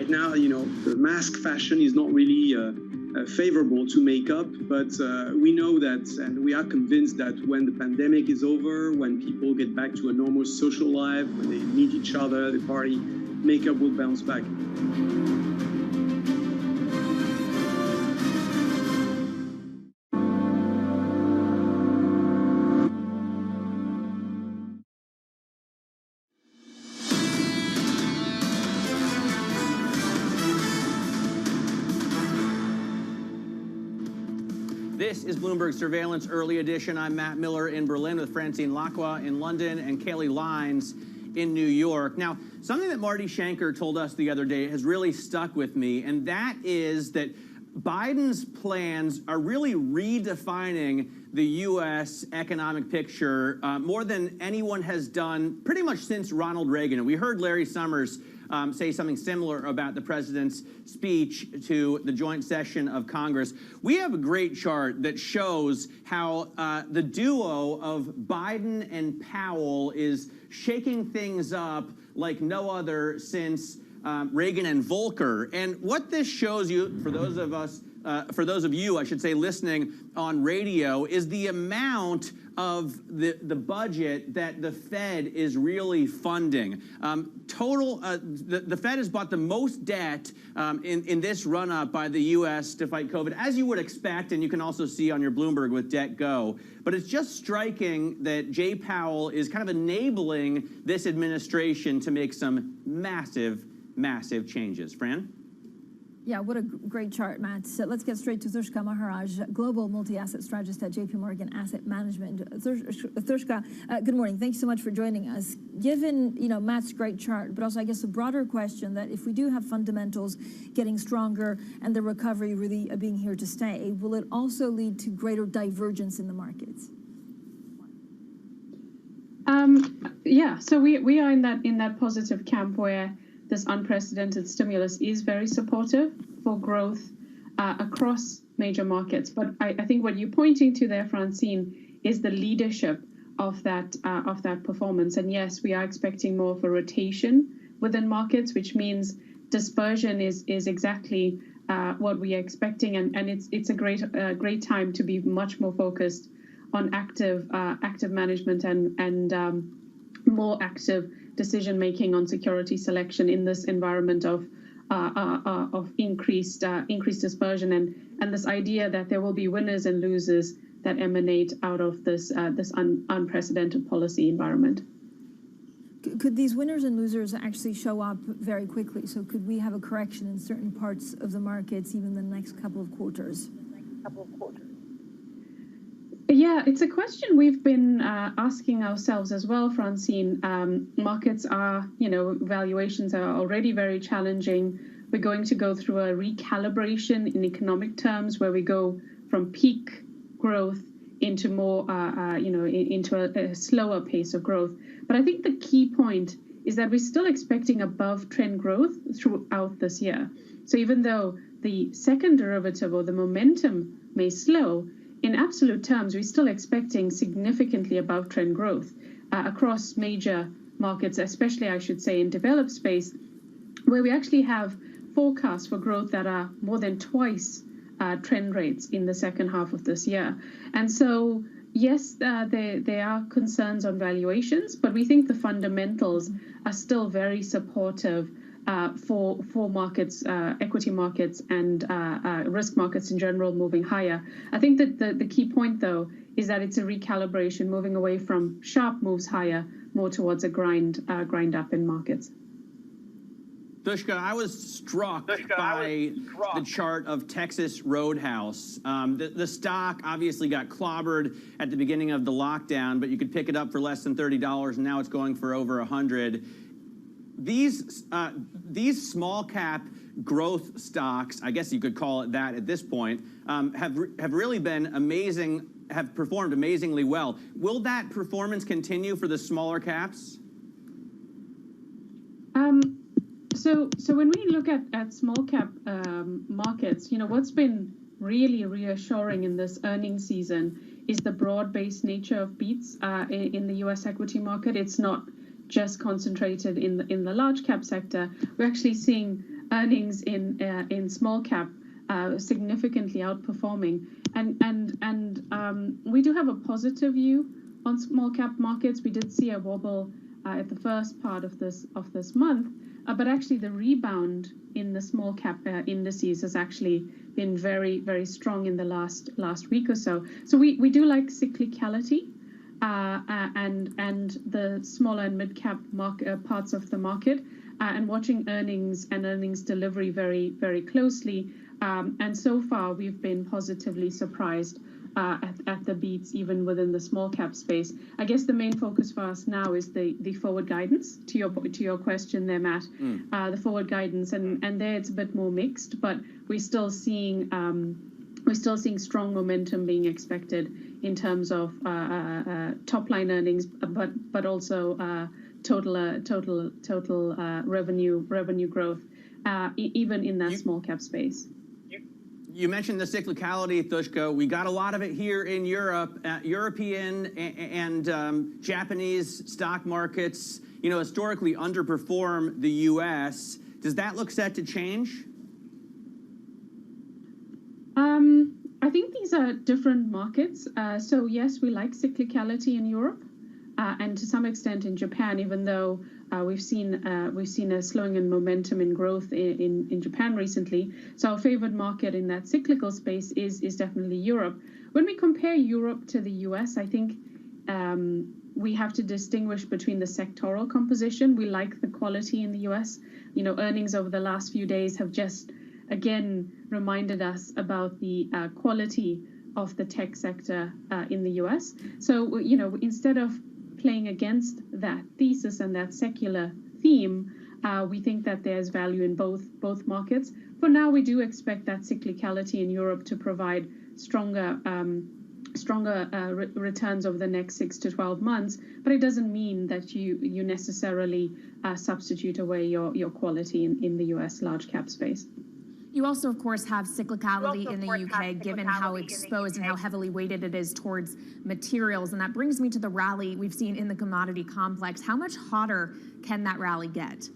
Now, the mask fashion is not really favorable to makeup, but we know that, and we are convinced that when the pandemic is over, when people get back to a normal social life, when they meet each other, they party, makeup will bounce back. This is Bloomberg Surveillance Early Edition. I'm Matt Miller in Berlin with Francine Lacqua in London and Kaylee Lines in New York. Now, something that Marty Schenker told us the other day has really stuck with me, and that is that Biden's plans are really redefining the U.S. economic picture more than anyone has done pretty much since Ronald Reagan. And we heard Larry Summers say something similar about the president's speech to the joint session of Congress. We have a great chart that shows how the duo of Biden and Powell is shaking things up like no other since Reagan and Volcker. And what this shows you, for those of us for those of you, I should say, listening on radio, is the amount of the budget that the Fed is really funding. The Fed has bought the most debt in this run-up by the U.S. to fight COVID, as you would expect, and you can also see on your Bloomberg with Debt Go. But it's just striking that Jay Powell is kind of enabling this administration to make some massive, massive changes. Fran? Yeah, what a great chart, Matt. So let's get straight to Thushka Maharaj, Global Multi-Asset Strategist at JP Morgan Asset Management. Thushka, good morning. Thanks so much for joining us. Given, Matt's great chart, but also I guess a broader question that if we do have fundamentals getting stronger and the recovery really being here to stay, will it also lead to greater divergence in the markets? Yeah, so we are in that positive camp where this unprecedented stimulus is very supportive for growth across major markets. But I think what you're pointing to there, Francine, is the leadership of that performance. And yes, we are expecting more of a rotation within markets, which means dispersion is exactly what we are expecting. And it's a great time to be much more focused on active management and more active decision making on security selection in this environment of increased dispersion and this idea that there will be winners and losers that emanate out of this unprecedented policy environment. Could these winners and losers actually show up very quickly? So could we have a correction in certain parts of the markets even the next couple of quarters? Yeah, it's a question we've been asking ourselves as well, Francine. Markets are, valuations are already very challenging. We're going to go through a recalibration in economic terms where we go from peak growth into more, into a slower pace of growth. But I think the key point is that we're still expecting above trend growth throughout this year. So even though the second derivative or the momentum may slow, in absolute terms, we're still expecting significantly above trend growth across major markets, especially, I should say, in developed space, where we actually have forecasts for growth that are more than twice trend rates in the second half of this year. And so, yes, there are concerns on valuations, but we think the fundamentals are still very supportive for markets, equity markets and risk markets in general moving higher. I think that the key point, though, is that it's a recalibration, moving away from sharp moves higher, more towards a grind up in markets. Thushka, I was struck by the chart of Texas Roadhouse. The stock obviously got clobbered at the beginning of the lockdown, but you could pick it up for less than $30, and now it's going for over $100. These small cap growth stocks, I guess you could call it that at this point, have really been amazing, have performed amazingly well. Will that performance continue for the smaller caps? So when we look at small cap markets, what's been really reassuring in this earnings season is the broad-based nature of beats in the U.S. equity market. It's not just concentrated in the large cap sector. We're actually seeing earnings in small cap significantly outperforming, and we do have a positive view on small cap markets. We did see a wobble at the first part of this month, but actually the rebound in the small cap indices has actually been very, very strong in the last week or so. So we do like cyclicality. And the smaller and mid-cap parts of the market, and watching earnings and earnings delivery very, very closely. And so far, we've been positively surprised at the beats, even within the small cap space. I guess the main focus for us now is the forward guidance. To your question there, Matt, the forward guidance, and there it's a bit more mixed, but we're still seeing strong momentum being expected in terms of top line earnings, but also total revenue growth, even in that small cap space. You mentioned the cyclicality, Thushka. We got a lot of it here in Europe. European and Japanese stock markets, historically underperform the U.S. Does that look set to change? these are different markets. So yes, we like cyclicality in Europe and to some extent in Japan, even though we've seen a slowing in momentum in growth in Japan recently. So our favored market in that cyclical space is definitely Europe. When we compare Europe to the US, I think we have to distinguish between the sectoral composition. We like the quality in the US. You know, earnings over the last few days have just again reminded us about the quality of the tech sector in the US. So, you know, instead of playing against that thesis and that secular theme, we think that there's value in both markets. For now, we do expect that cyclicality in Europe to provide stronger returns over the next 6 to 12 months, but it doesn't mean that you necessarily substitute away your quality in the US large cap space. You also, of course, have cyclicality in the UK, given how exposed and how heavily weighted it is towards materials. And that brings me to the rally we've seen in the commodity complex. How much hotter can that rally get?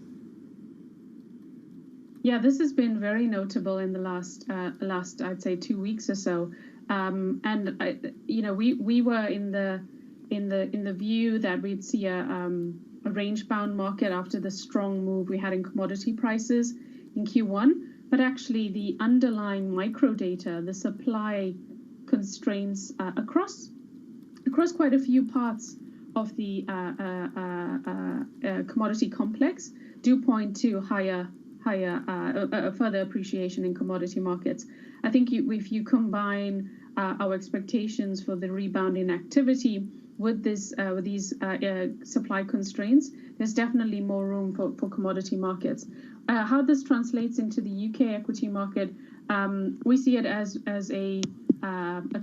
Yeah, this has been very notable in the last I'd say 2 weeks or so. You know, we were in the view that we'd see a range-bound market after the strong move we had in commodity prices in Q1. But actually, the underlying micro data, the supply constraints across quite a few parts of the commodity complex do point to further appreciation in commodity markets. I think if you combine our expectations for the rebound in activity with these supply constraints, there's definitely more room for commodity markets. How this translates into the UK equity market, we see it as a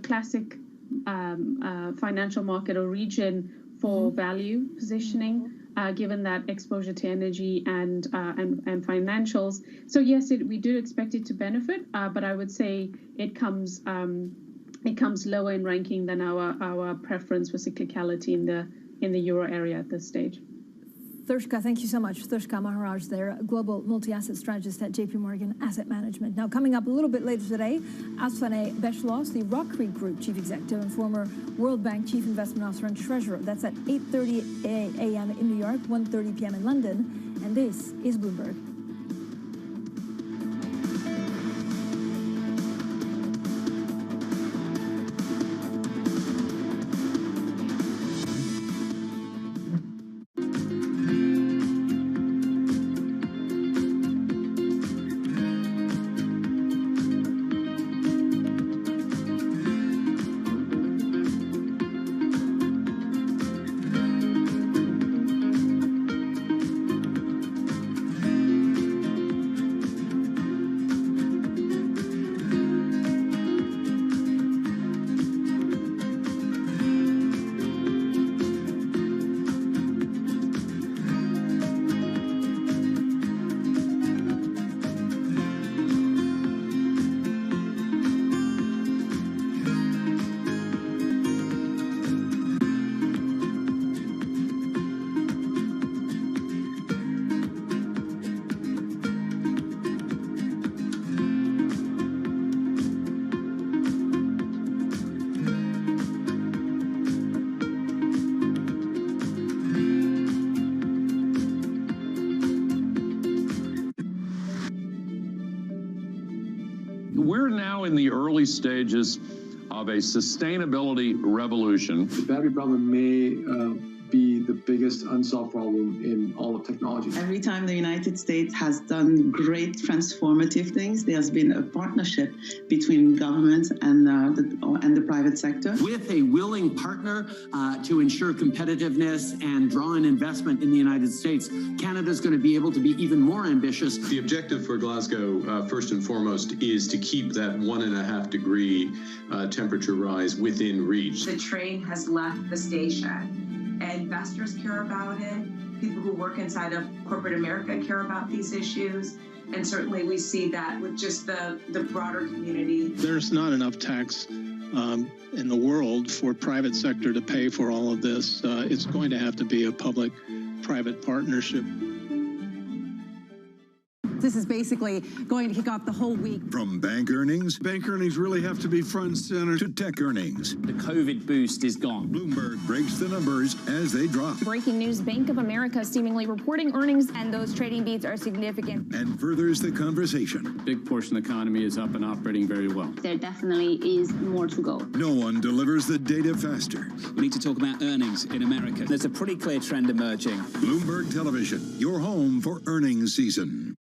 classic financial market or region for value positioning, given that exposure to energy and financials. So yes, we do expect it to benefit, but I would say it comes lower in ranking than our preference for cyclicality in the euro area at this stage. Thirshka, thank you so much. Thirshka Maharaj there, global multi-asset strategist at JP Morgan Asset Management. Now, coming up a little bit later today, Asfane Beschloss, the Rock Creek Group Chief Executive and former World Bank Chief Investment Officer and Treasurer. That's at 8:30 a.m. in New York, 1:30 p.m. in London. And this is Bloomberg. We're now in the early stages of a sustainability revolution. The battery problem may be the biggest unsolved problem in all of technology. Every time the United States has done great transformative things, there's been a partnership between government and the private sector. With a willing partner to ensure competitiveness and draw in investment in the United States, Canada's going to be able to be even more ambitious. The objective for Glasgow, first and foremost, is to keep that 1.5 degree temperature rise within reach. The train has left the station. Investors care about it. People who work inside of corporate America care about these issues. And certainly we see that with just the broader community. There's not enough tax in the world for private sector to pay for all of this. It's going to have to be a public-private partnership. This is basically going to kick off the whole week. From bank earnings really have to be front and center. to tech earnings. The COVID boost is gone. Bloomberg breaks the numbers as they drop. Breaking news, Bank of America seemingly reporting earnings, and those trading beats are significant. And furthers the conversation. Big portion of the economy is up and operating very well. There definitely is more to go. No one delivers the data faster. We need to talk about earnings in America. There's a pretty clear trend emerging. Bloomberg Television, your home for earnings season.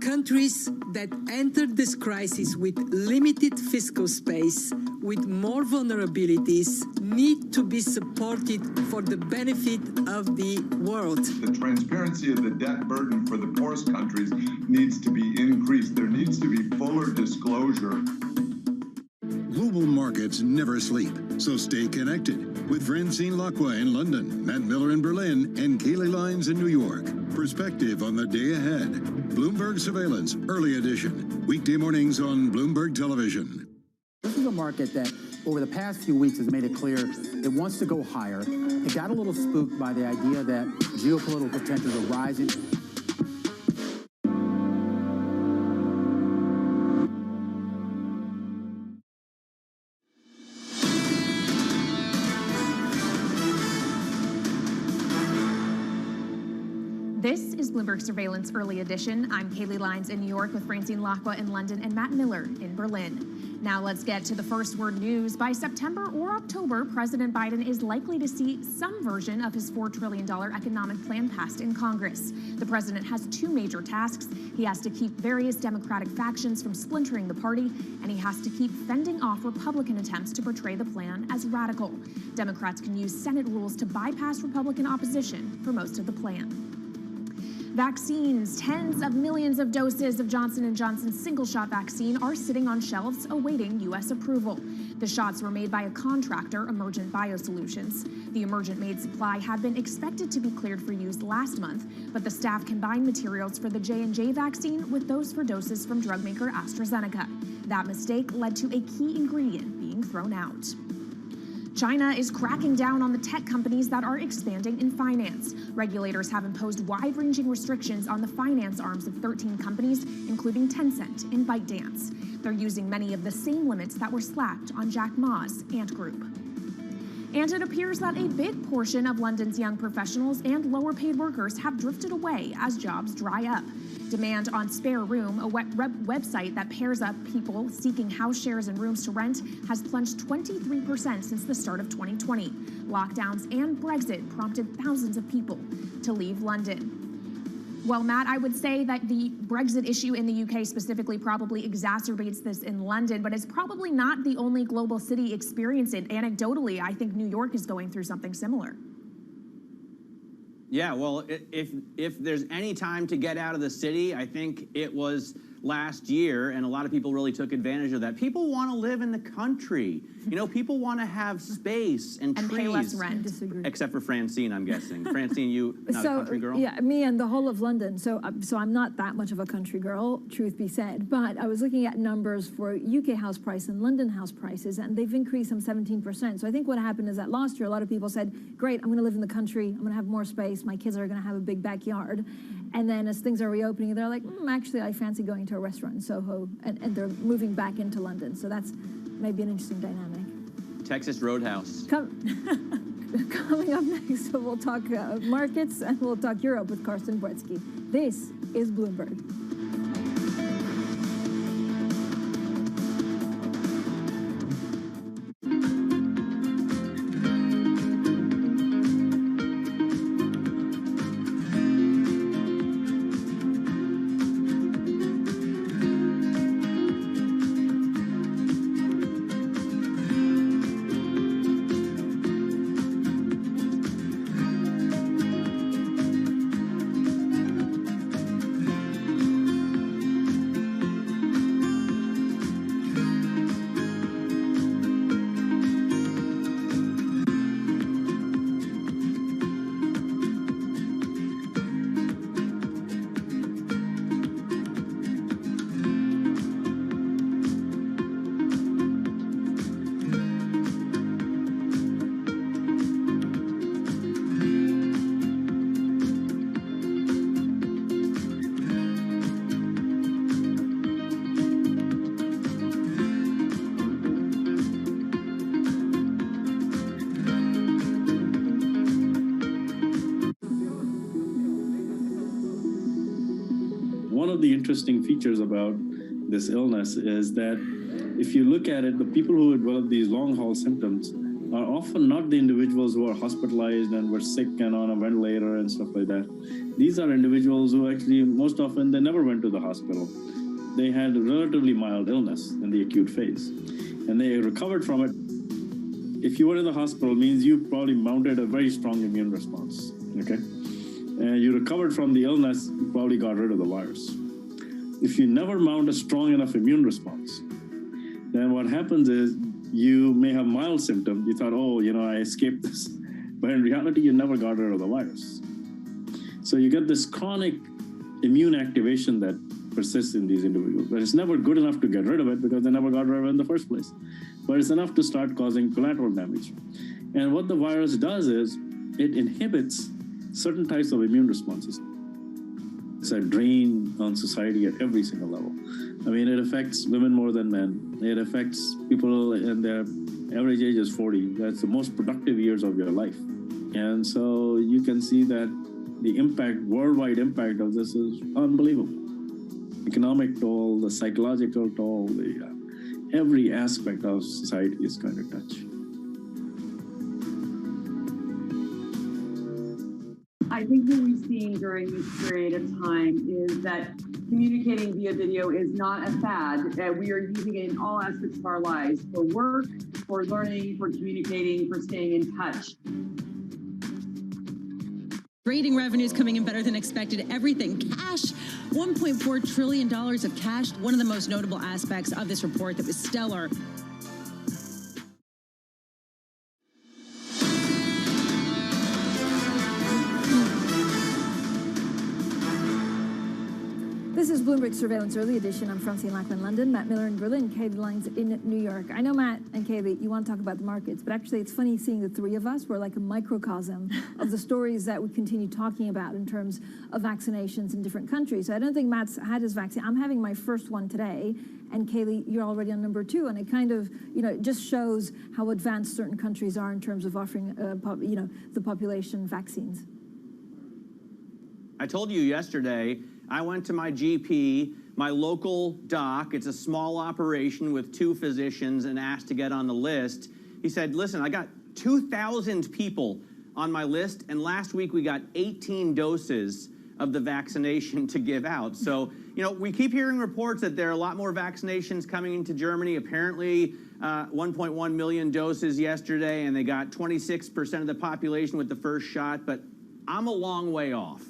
Countries that entered this crisis with limited fiscal space, with more vulnerabilities, need to be supported for the benefit of the world. The transparency of the debt burden for the poorest countries needs to be increased. There needs to be fuller disclosure. Global markets never sleep, so stay connected with Francine Lacqua in London, Matt Miller in Berlin, and Kaylee Lines in New York. Perspective on the day ahead. Bloomberg Surveillance, early edition. Weekday mornings on Bloomberg Television. This is a market that over the past few weeks has made it clear it wants to go higher. It got a little spooked by the idea that geopolitical tensions are rising. This is Bloomberg Surveillance Early Edition. I'm Kaylee Lines in New York with Francine Lacqua in London and Matt Miller in Berlin. Now let's get to the first word news. By September or October, President Biden is likely to see some version of his $4 trillion economic plan passed in Congress. The president has two major tasks. He has to keep various Democratic factions from splintering the party, and he has to keep fending off Republican attempts to portray the plan as radical. Democrats can use Senate rules to bypass Republican opposition for most of the plan. Vaccines. Tens of millions of doses of Johnson & Johnson's single-shot vaccine are sitting on shelves awaiting U.S. approval. The shots were made by a contractor, Emergent Biosolutions. The Emergent-made supply had been expected to be cleared for use last month, but the staff combined materials for the J&J vaccine with those for doses from drug maker AstraZeneca. That mistake led to a key ingredient being thrown out. China is cracking down on the tech companies that are expanding in finance. Regulators have imposed wide-ranging restrictions on the finance arms of 13 companies, including Tencent and ByteDance. They're using many of the same limits that were slapped on Jack Ma's Ant Group. And it appears that a big portion of London's young professionals and lower-paid workers have drifted away as jobs dry up. Demand on Spare Room, a website that pairs up people seeking house shares and rooms to rent, has plunged 23% since the start of 2020. Lockdowns and Brexit prompted thousands of people to leave London. Well, Matt, I would say that the Brexit issue in the UK specifically probably exacerbates this in London, but it's probably not the only global city experiencing it. Anecdotally, I think New York is going through something similar. Yeah, well, if there's any time to get out of the city, I think it was last year, and a lot of people really took advantage of that. People want to live in the country. You know, people want to have space and trees. Pay less rent. Except for Francine, I'm guessing. Francine, you not a country girl? Yeah, me and the whole of London. So I'm not that much of a country girl, truth be said. But I was looking at numbers for UK house price and London house prices, and they've increased some 17%. So I think what happened is that last year, a lot of people said, great, I'm going to live in the country. I'm going to have more space. My kids are going to have a big backyard. And then as things are reopening, they're like, actually, I fancy going to a restaurant in Soho. And they're moving back into London. So that's maybe an interesting dynamic. Texas Roadhouse. Coming up next, we'll talk markets and we'll talk Europe with Karsten Bretsky. This is Bloomberg. one of the interesting features about this illness is that if you look at it, the people who develop these long-haul symptoms are often not the individuals who are hospitalized and were sick and on a ventilator and stuff like that. These are individuals who actually, most often, they never went to the hospital. They had a relatively mild illness in the acute phase, and they recovered from it. If you were in the hospital, it means you probably mounted a very strong immune response, okay? And you recovered from the illness, you probably got rid of the virus. If you never mount a strong enough immune response, then what happens is you may have mild symptoms. You thought, oh, I escaped this. But in reality, you never got rid of the virus. So you get this chronic immune activation that persists in these individuals. But it's never good enough to get rid of it because they never got rid of it in the first place. But it's enough to start causing collateral damage. And what the virus does is it inhibits certain types of immune responses. It's a drain on society at every single level. I mean, it affects women more than men. It affects people in their average age is 40. That's the most productive years of your life. And so you can see that the impact, worldwide impact of this is unbelievable. Economic toll, the psychological toll, every aspect of society is going to touch. I think what we've seen during this period of time is that communicating via video is not a fad. We are using it in all aspects of our lives, for work, for learning, for communicating, for staying in touch. Trading revenues coming in better than expected. Everything. Cash, $1.4 trillion of cash. One of the most notable aspects of this report that was stellar. This is Bloomberg Surveillance Early Edition. I'm Francine Lackman, London, Matt Miller in Berlin, Kaylee Lyons in New York. I know, Matt and Kaylee, you want to talk about the markets, but actually it's funny seeing the three of us. We're like a microcosm of the stories that we continue talking about in terms of vaccinations in different countries. So I don't think Matt's had his vaccine. I'm having my first one today, and Kaylee, you're already on number 2, and it kind of, it just shows how advanced certain countries are in terms of offering, the population vaccines. I told you yesterday, I went to my GP, my local doc. It's a small operation with 2 physicians, and asked to get on the list. He said, listen, I got 2,000 people on my list, and last week we got 18 doses of the vaccination to give out. So, we keep hearing reports that there are a lot more vaccinations coming into Germany. Apparently, 1.1 million doses yesterday, and they got 26% of the population with the first shot, but I'm a long way off.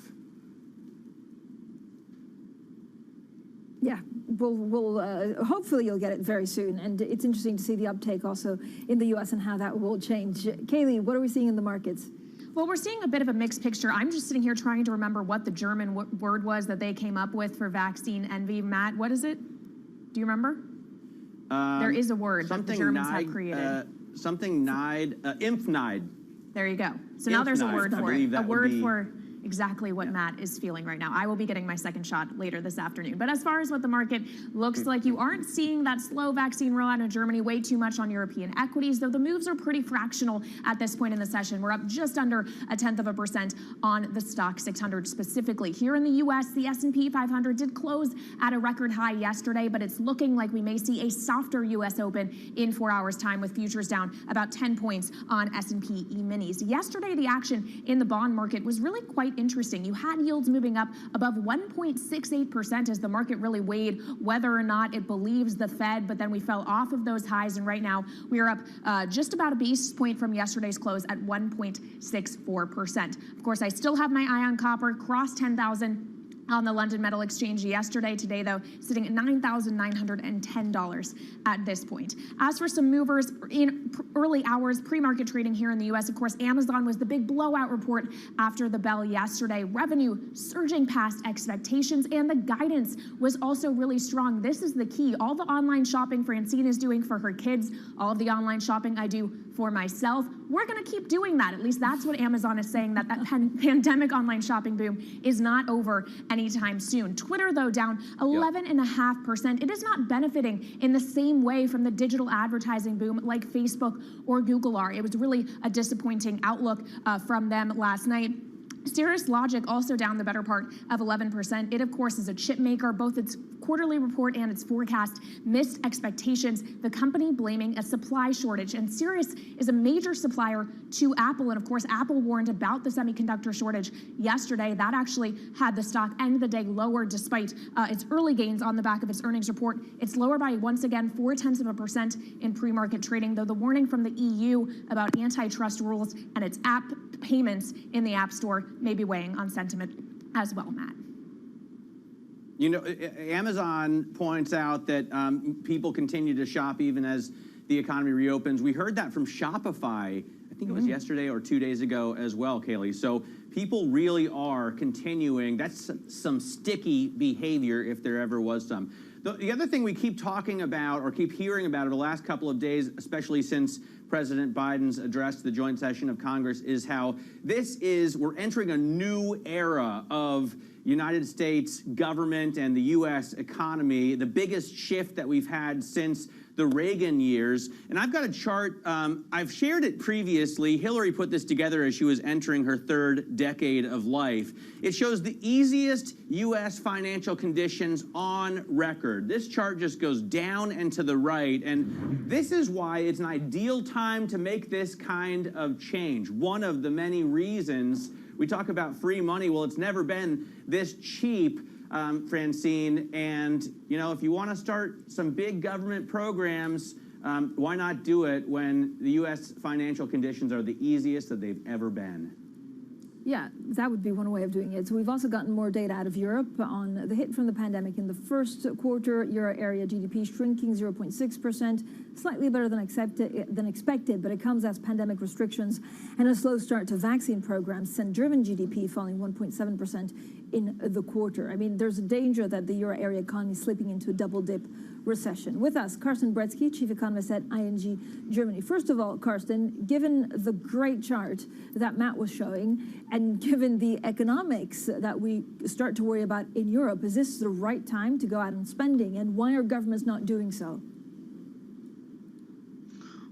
Yeah, we'll hopefully you'll get it very soon. And it's interesting to see the uptake also in the U.S. and how that will change. Kaylee, what are we seeing in the markets? Well, we're seeing a bit of a mixed picture. I'm just sitting here trying to remember what the German word was that they came up with for vaccine envy. Matt, what is it? Do you remember? There is a word that the Germans have created. Impfneid. There you go. So now there's a word for it. A word for exactly what Matt is feeling right now. I will be getting my second shot later this afternoon. But as far as what the market looks like, you aren't seeing that slow vaccine rollout in Germany, way too much on European equities, though the moves are pretty fractional at this point in the session. We're up just under 0.1% on the stock 600 specifically. Here in the U.S., the S&P 500 did close at a record high yesterday, but it's looking like we may see a softer U.S. open in 4 hours' time, with futures down about 10 points on S&P E-minis. Yesterday, the action in the bond market was really quite interesting. You had yields moving up above 1.68% as the market really weighed whether or not it believes the Fed, but then we fell off of those highs, and right now we are up just about a basis point from yesterday's close at 1.64%. Of course, I still have my eye on copper, crossed 10,000 on the London Metal Exchange yesterday. Today, though, sitting at $9,910 at this point. As for some movers in early hours, pre-market trading here in the U.S., of course, Amazon was the big blowout report after the bell yesterday. Revenue surging past expectations, and the guidance was also really strong. This is the key. All the online shopping Francine is doing for her kids, all of the online shopping I do for myself, we're going to keep doing that. At least that's what Amazon is saying, that pandemic online shopping boom is not over anytime soon. Twitter, though, down 11.5%. It is not benefiting in the same way from the digital advertising boom like Facebook or Google are. It was really a disappointing outlook from them last night. Cirrus Logic also down the better part of 11%. It, of course, is a chip maker. Both its quarterly report and its forecast missed expectations, the company blaming a supply shortage. And Cirrus is a major supplier to Apple. And, of course, Apple warned about the semiconductor shortage yesterday. That actually had the stock end the day lower despite its early gains on the back of its earnings report. It's lower by, once again, 0.4% in pre-market trading, though the warning from the EU about antitrust rules and its app payments in the App Store may be weighing on sentiment as well, Matt. You know, Amazon points out that people continue to shop even as the economy reopens. We heard that from Shopify, I think it was yesterday or 2 days ago as well, Kaylee. So people really are continuing. That's some sticky behavior if there ever was some. The other thing we keep talking about or keep hearing about over the last couple of days, especially since President Biden's address to the joint session of Congress, is how we're entering a new era of United States government and the U.S. economy, the biggest shift that we've had since the Reagan years. And I've got a chart, I've shared it previously. Hillary put this together as she was entering her third decade of life. It shows the easiest U.S. financial conditions on record. This chart just goes down and to the right, and this is why it's an ideal time to make this kind of change. One of the many reasons we talk about free money, well, it's never been this cheap, Francine, and you know, if you want to start some big government programs, why not do it when the U.S. financial conditions are the easiest that they've ever been? Yeah, that would be one way of doing it. So we've also gotten more data out of Europe on the hit from the pandemic in the first quarter. Euro area GDP shrinking 0.6%, slightly better than expected, but it comes as pandemic restrictions and a slow start to vaccine programs sent German GDP falling 1.7% in the quarter. I mean, there's a danger that the euro area economy is slipping into a double-dip recession. With us, Carsten Bretsky, chief economist at ING Germany. First of all, Carsten, given the great chart that Matt was showing, and given the economics that we start to worry about in Europe, is this the right time to go out on spending, and why are governments not doing so?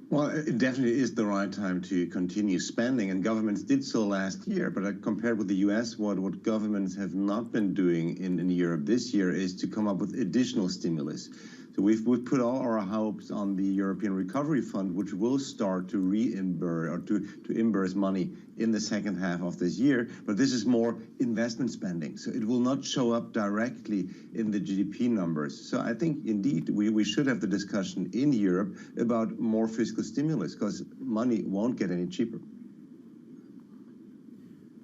Well, it definitely is the right time to continue spending, and governments did so last year. But compared with the U.S., what governments have not been doing in Europe this year is to come up with additional stimulus. So we've put all our hopes on the European Recovery Fund, which will start to reimburse or to reimburse money in the second half of this year. But this is more investment spending, so it will not show up directly in the GDP numbers. So I think indeed we should have the discussion in Europe about more fiscal stimulus, because money won't get any cheaper.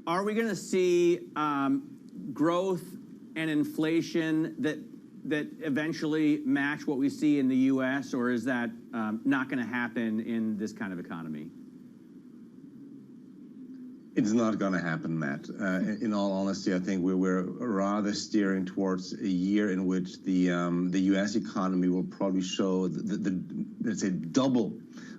Are we going to see growth and inflation that eventually match what we see in the U.S., or is that not going to happen in this kind of economy? It's not going to happen, Matt. In all honesty, I think we're rather steering towards a year in which the U.S. economy will probably show let's say double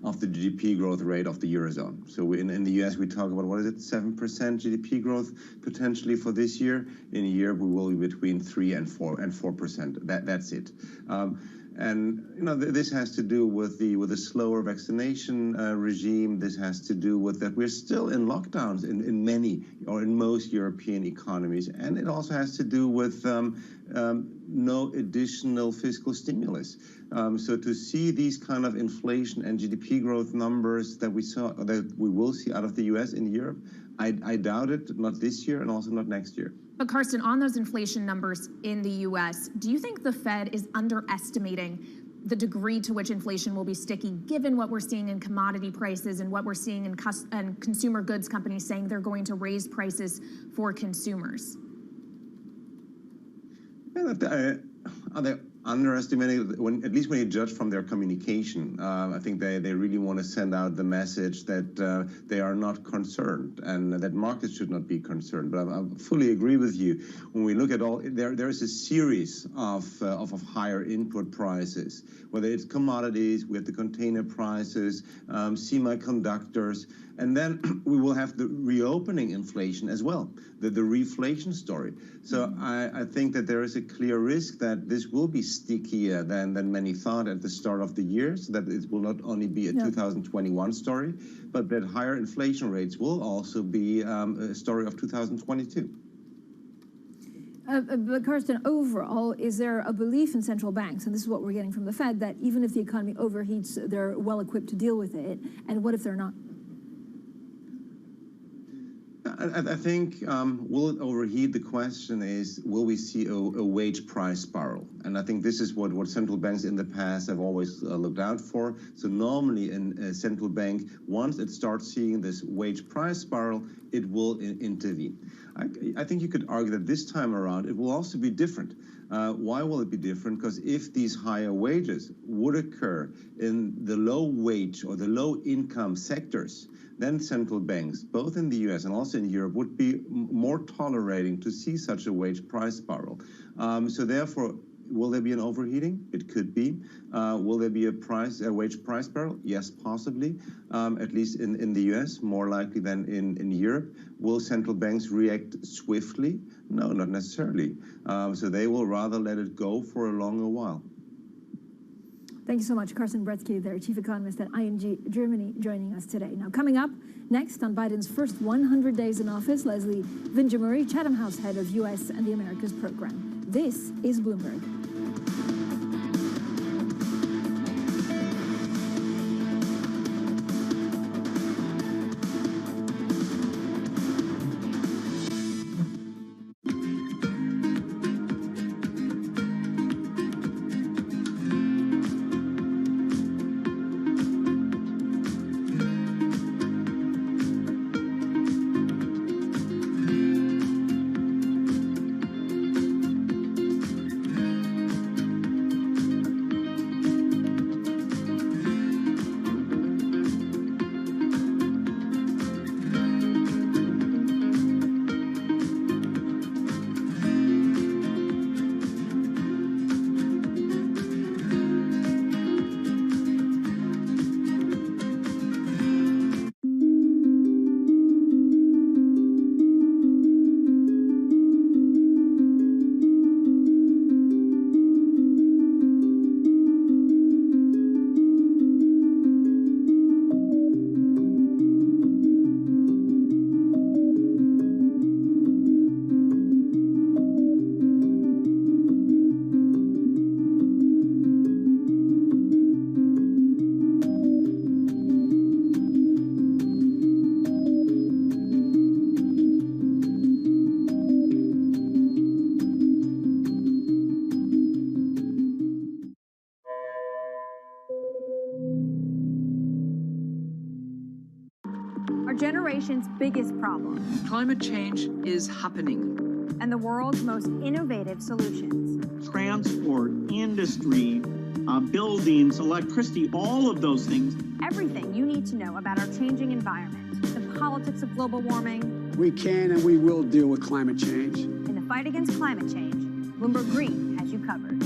of the GDP growth rate of the Eurozone. So in the U.S. we talk about, what is it, 7% GDP growth potentially for this year. In Europe we will be between 3 and 4%. That's it. And you know, this has to do with the slower vaccination regime. This has to do with that we're still in lockdowns in many or in most European economies, and it also has to do with no additional fiscal stimulus. So to see these kind of inflation and GDP growth numbers that we will see out of the U.S. in Europe, I doubt it. Not this year, and also not next year. But Carsten, on those inflation numbers in the U.S., do you think the Fed is underestimating the degree to which inflation will be sticky, given what we're seeing in commodity prices and what we're seeing in consumer goods companies saying they're going to raise prices for consumers? Are they underestimating, at least when you judge from their communication? I think they really want to send out the message that they are not concerned and that markets should not be concerned. But I fully agree with you. When we look at there is a series of higher input prices, whether it's commodities, we have the container prices, semiconductors, and then we will have the reopening inflation as well, the reflation story. So I think that there is a clear risk that this will be stickier than many thought at the start of the year, so that it will not only be a 2021 story, but that higher inflation rates will also be a story of 2022. But Carsten, overall, is there a belief in central banks, and this is what we're getting from the Fed, that even if the economy overheats, they're well equipped to deal with it? And what if they're not? I think, will it overheat? The question is, will we see a wage price spiral? And I think this is what central banks in the past have always looked out for. So normally in a central bank, once it starts seeing this wage price spiral, it will intervene. I think you could argue that this time around, it will also be different. Why will it be different? Because if these higher wages would occur in the low wage or the low income sectors, then central banks, both in the US and also in Europe, would be more tolerating to see such a wage price spiral. So therefore, will there be an overheating? It could be. Will there be a wage price spiral? Yes, possibly. At least in the US, more likely than in Europe. Will central banks react swiftly? No, not necessarily. So they will rather let it go for a longer while. Thank you so much, Carsten Bretsky, their chief economist at ING Germany, joining us today. Now, coming up next on Biden's first 100 days in office, Leslie Vinjamuri, Chatham House head of U.S. and the Americas program. This is Bloomberg. Our generation's biggest problem. Climate change is happening. And the world's most innovative solutions. Transport, industry, buildings, electricity, all of those things. Everything you need to know about our changing environment. The politics of global warming. We can and we will deal with climate change. In the fight against climate change, Bloomberg Green has you covered.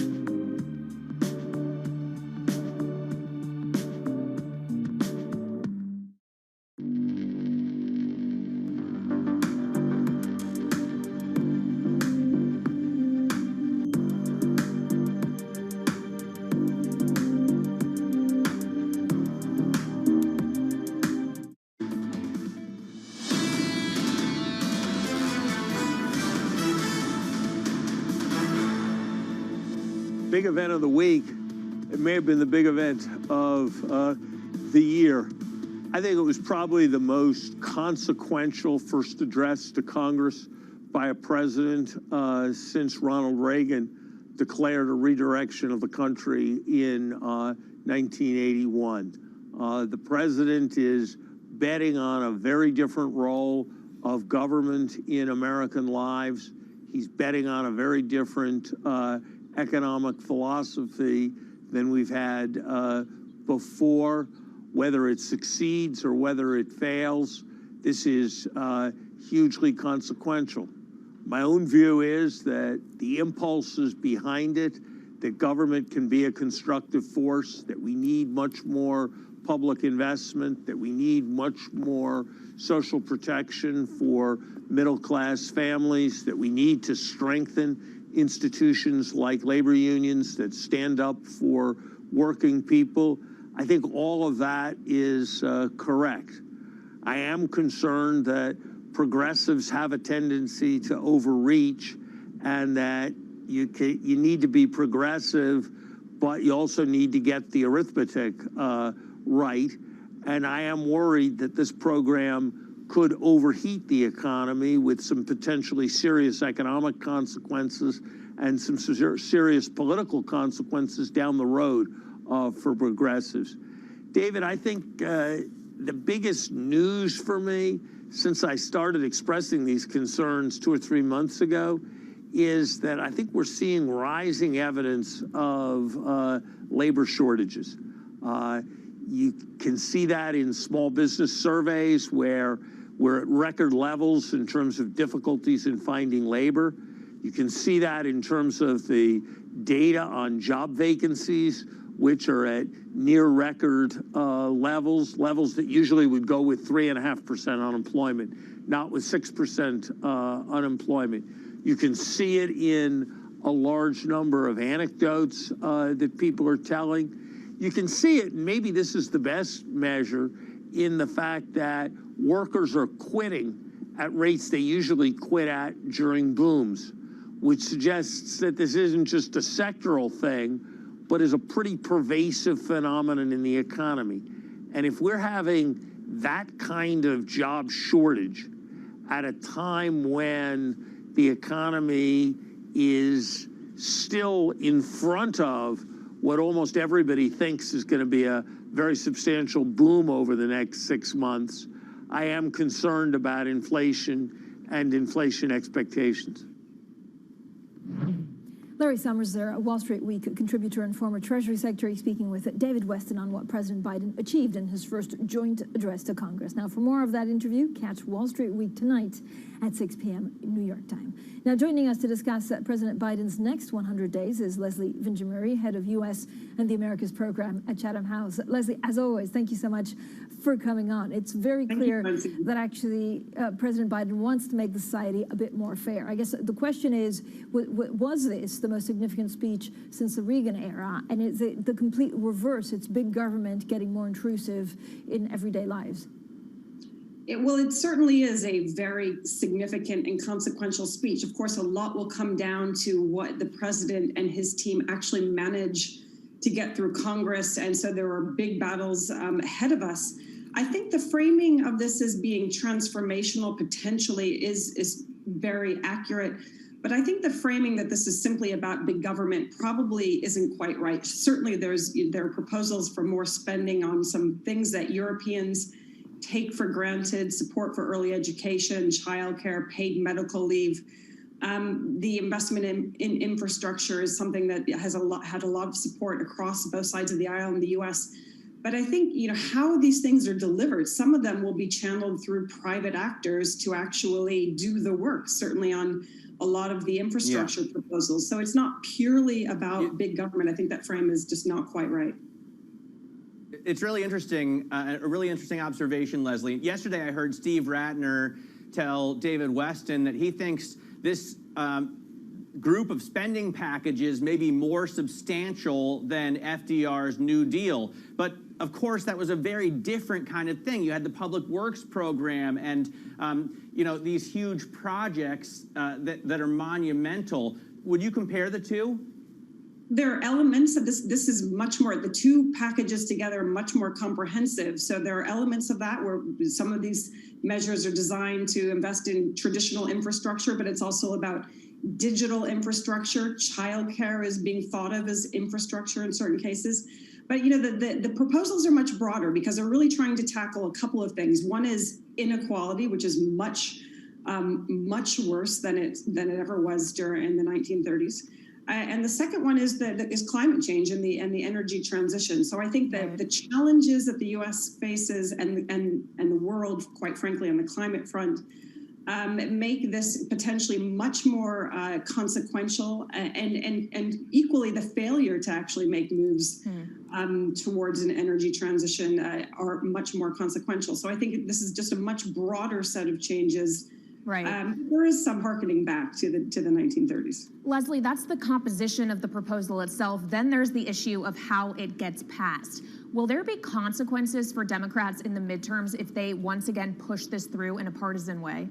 Big event of the week. It may have been the big event of the year. I think it was probably the most consequential first address to Congress by a president since Ronald Reagan declared a redirection of the country in 1981. The president is betting on a very different role of government in American lives. He's betting on a very different economic philosophy than we've had before. Whether it succeeds or whether it fails, this is hugely consequential. My own view is that the impulses behind it, that government can be a constructive force, that we need much more public investment, that we need much more social protection for middle-class families, that we need to strengthen institutions like labor unions that stand up for working people. I think all of that is correct. I am concerned that progressives have a tendency to overreach, and that you need to be progressive, but you also need to get the arithmetic right. And I am worried that this program could overheat the economy with some potentially serious economic consequences and some serious political consequences down the road for progressives. David, I think the biggest news for me since I started expressing these concerns 2 or 3 months ago is that I think we're seeing rising evidence of labor shortages. You can see that in small business surveys where we're at record levels in terms of difficulties in finding labor. You can see that in terms of the data on job vacancies, which are at near record levels that usually would go with 3.5% unemployment, not with 6% unemployment. You can see it in a large number of anecdotes that people are telling. You can see it, and maybe this is the best measure, in the fact that workers are quitting at rates they usually quit at during booms, which suggests that this isn't just a sectoral thing, but is a pretty pervasive phenomenon in the economy. And if we're having that kind of job shortage at a time when the economy is still in front of what almost everybody thinks is going to be a very substantial boom over the next 6 months, I am concerned about inflation and inflation expectations. Larry Summers, a Wall Street Week contributor and former Treasury Secretary, speaking with David Weston on what President Biden achieved in his first joint address to Congress. Now, for more of that interview, catch Wall Street Week tonight at 6 p.m. New York time. Now, joining us to discuss President Biden's next 100 days is Leslie Vinjamuri, head of U.S. and the Americas program at Chatham House. Leslie, as always, thank you so much for coming on. It's very clear that actually President Biden wants to make the society a bit more fair. I guess the question is, was this the most significant speech since the Reagan era? And is it the complete reverse? It's big government getting more intrusive in everyday lives. Well, it certainly is a very significant and consequential speech. Of course, a lot will come down to what the president and his team actually manage to get through Congress. And so there are big battles ahead of us. I think the framing of this as being transformational potentially is very accurate. But I think the framing that this is simply about big government probably isn't quite right. Certainly there are proposals for more spending on some things that Europeans take for granted: support for early education, childcare, paid medical leave. The investment in infrastructure is something that had a lot of support across both sides of the aisle in the U.S. But I think, how these things are delivered, some of them will be channeled through private actors to actually do the work, certainly on a lot of the infrastructure proposals. So it's not purely about big government. I think that frame is just not quite right. It's really interesting, a really interesting observation, Leslie. Yesterday, I heard Steve Ratner tell David Weston that he thinks this group of spending packages may be more substantial than FDR's New Deal. But of course, that was a very different kind of thing. You had the public works program and these huge projects that are monumental. Would you compare the two? There are elements of this. This is much more, the two packages together are much more comprehensive. So there are elements of that where some of these measures are designed to invest in traditional infrastructure, but it's also about digital infrastructure. Childcare is being thought of as infrastructure in certain cases. But the proposals are much broader because they're really trying to tackle a couple of things. One is inequality, which is much worse than it ever was in the 1930s. And the second one is climate change and the energy transition. So I think that the challenges that the U.S. faces and the world, quite frankly, on the climate front, make this potentially much more consequential, and equally the failure to actually make moves towards an energy transition are much more consequential. So I think this is just a much broader set of changes Right. There is some hearkening back to the 1930s. Leslie, that's the composition of the proposal itself. Then there's the issue of how it gets passed. Will there be consequences for Democrats in the midterms if they once again push this through in a partisan way?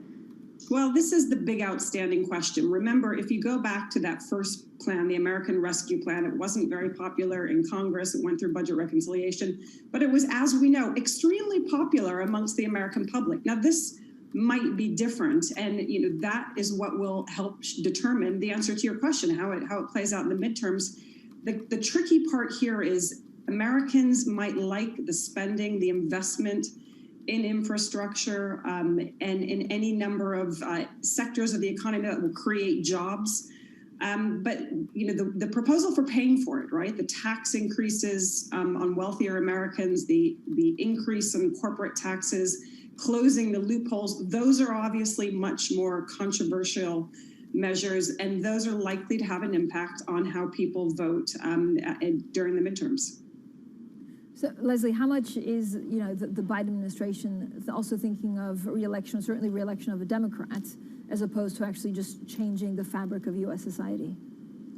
Well, this is the big outstanding question. Remember, if you go back to that first plan, the American Rescue Plan, it wasn't very popular in Congress. It went through budget reconciliation, but it was, as we know, extremely popular amongst the American public. Now, this might be different, and that is what will help determine the answer to your question, how it plays out in the midterms. The tricky part here is Americans might like the spending, the investment in infrastructure, and in any number of sectors of the economy that will create jobs. But the proposal for paying for it, right? The tax increases on wealthier Americans, the increase in corporate taxes, closing the loopholes, those are obviously much more controversial measures, and those are likely to have an impact on how people vote during the midterms. So, Leslie, how much is, the Biden administration also thinking of re-election, certainly re-election of a Democrat, as opposed to actually just changing the fabric of U.S. society?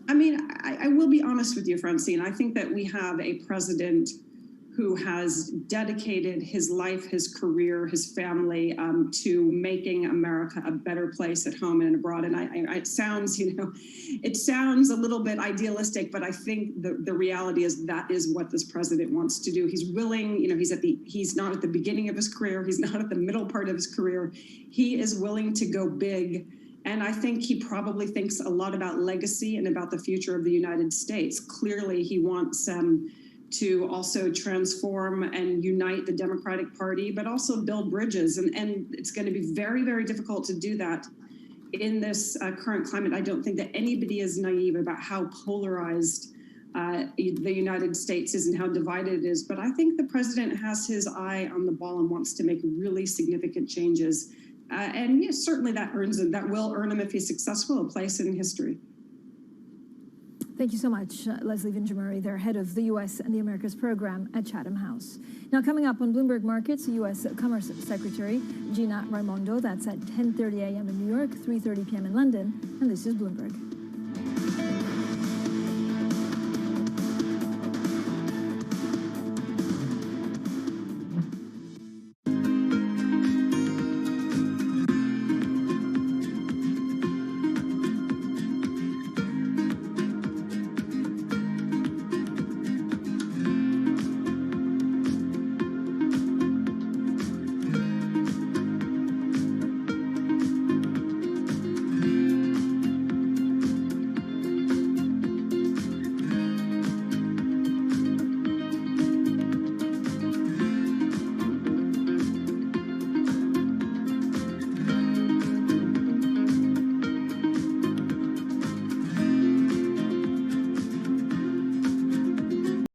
I mean, I will be honest with you, Francine. I think that we have a president who has dedicated his life, his career, his family to making America a better place at home and abroad. And it sounds, it sounds a little bit idealistic, but I think the reality is that is what this president wants to do. He's willing, he's not at the beginning of his career. He's not at the middle part of his career. He is willing to go big. And I think he probably thinks a lot about legacy and about the future of the United States. Clearly, he wants to also transform and unite the Democratic Party, but also build bridges. And it's going to be very, very difficult to do that in this current climate. I don't think that anybody is naive about how polarized the United States is and how divided it is. But I think the president has his eye on the ball and wants to make really significant changes. And yes, certainly that will earn him, if he's successful, a place in history. Thank you so much, Leslie Vinjamuri, their head of the U.S. and the Americas program at Chatham House. Now, coming up on Bloomberg Markets, U.S. Commerce Secretary Gina Raimondo. That's at 10:30 a.m. in New York, 3:30 p.m. in London, and this is Bloomberg.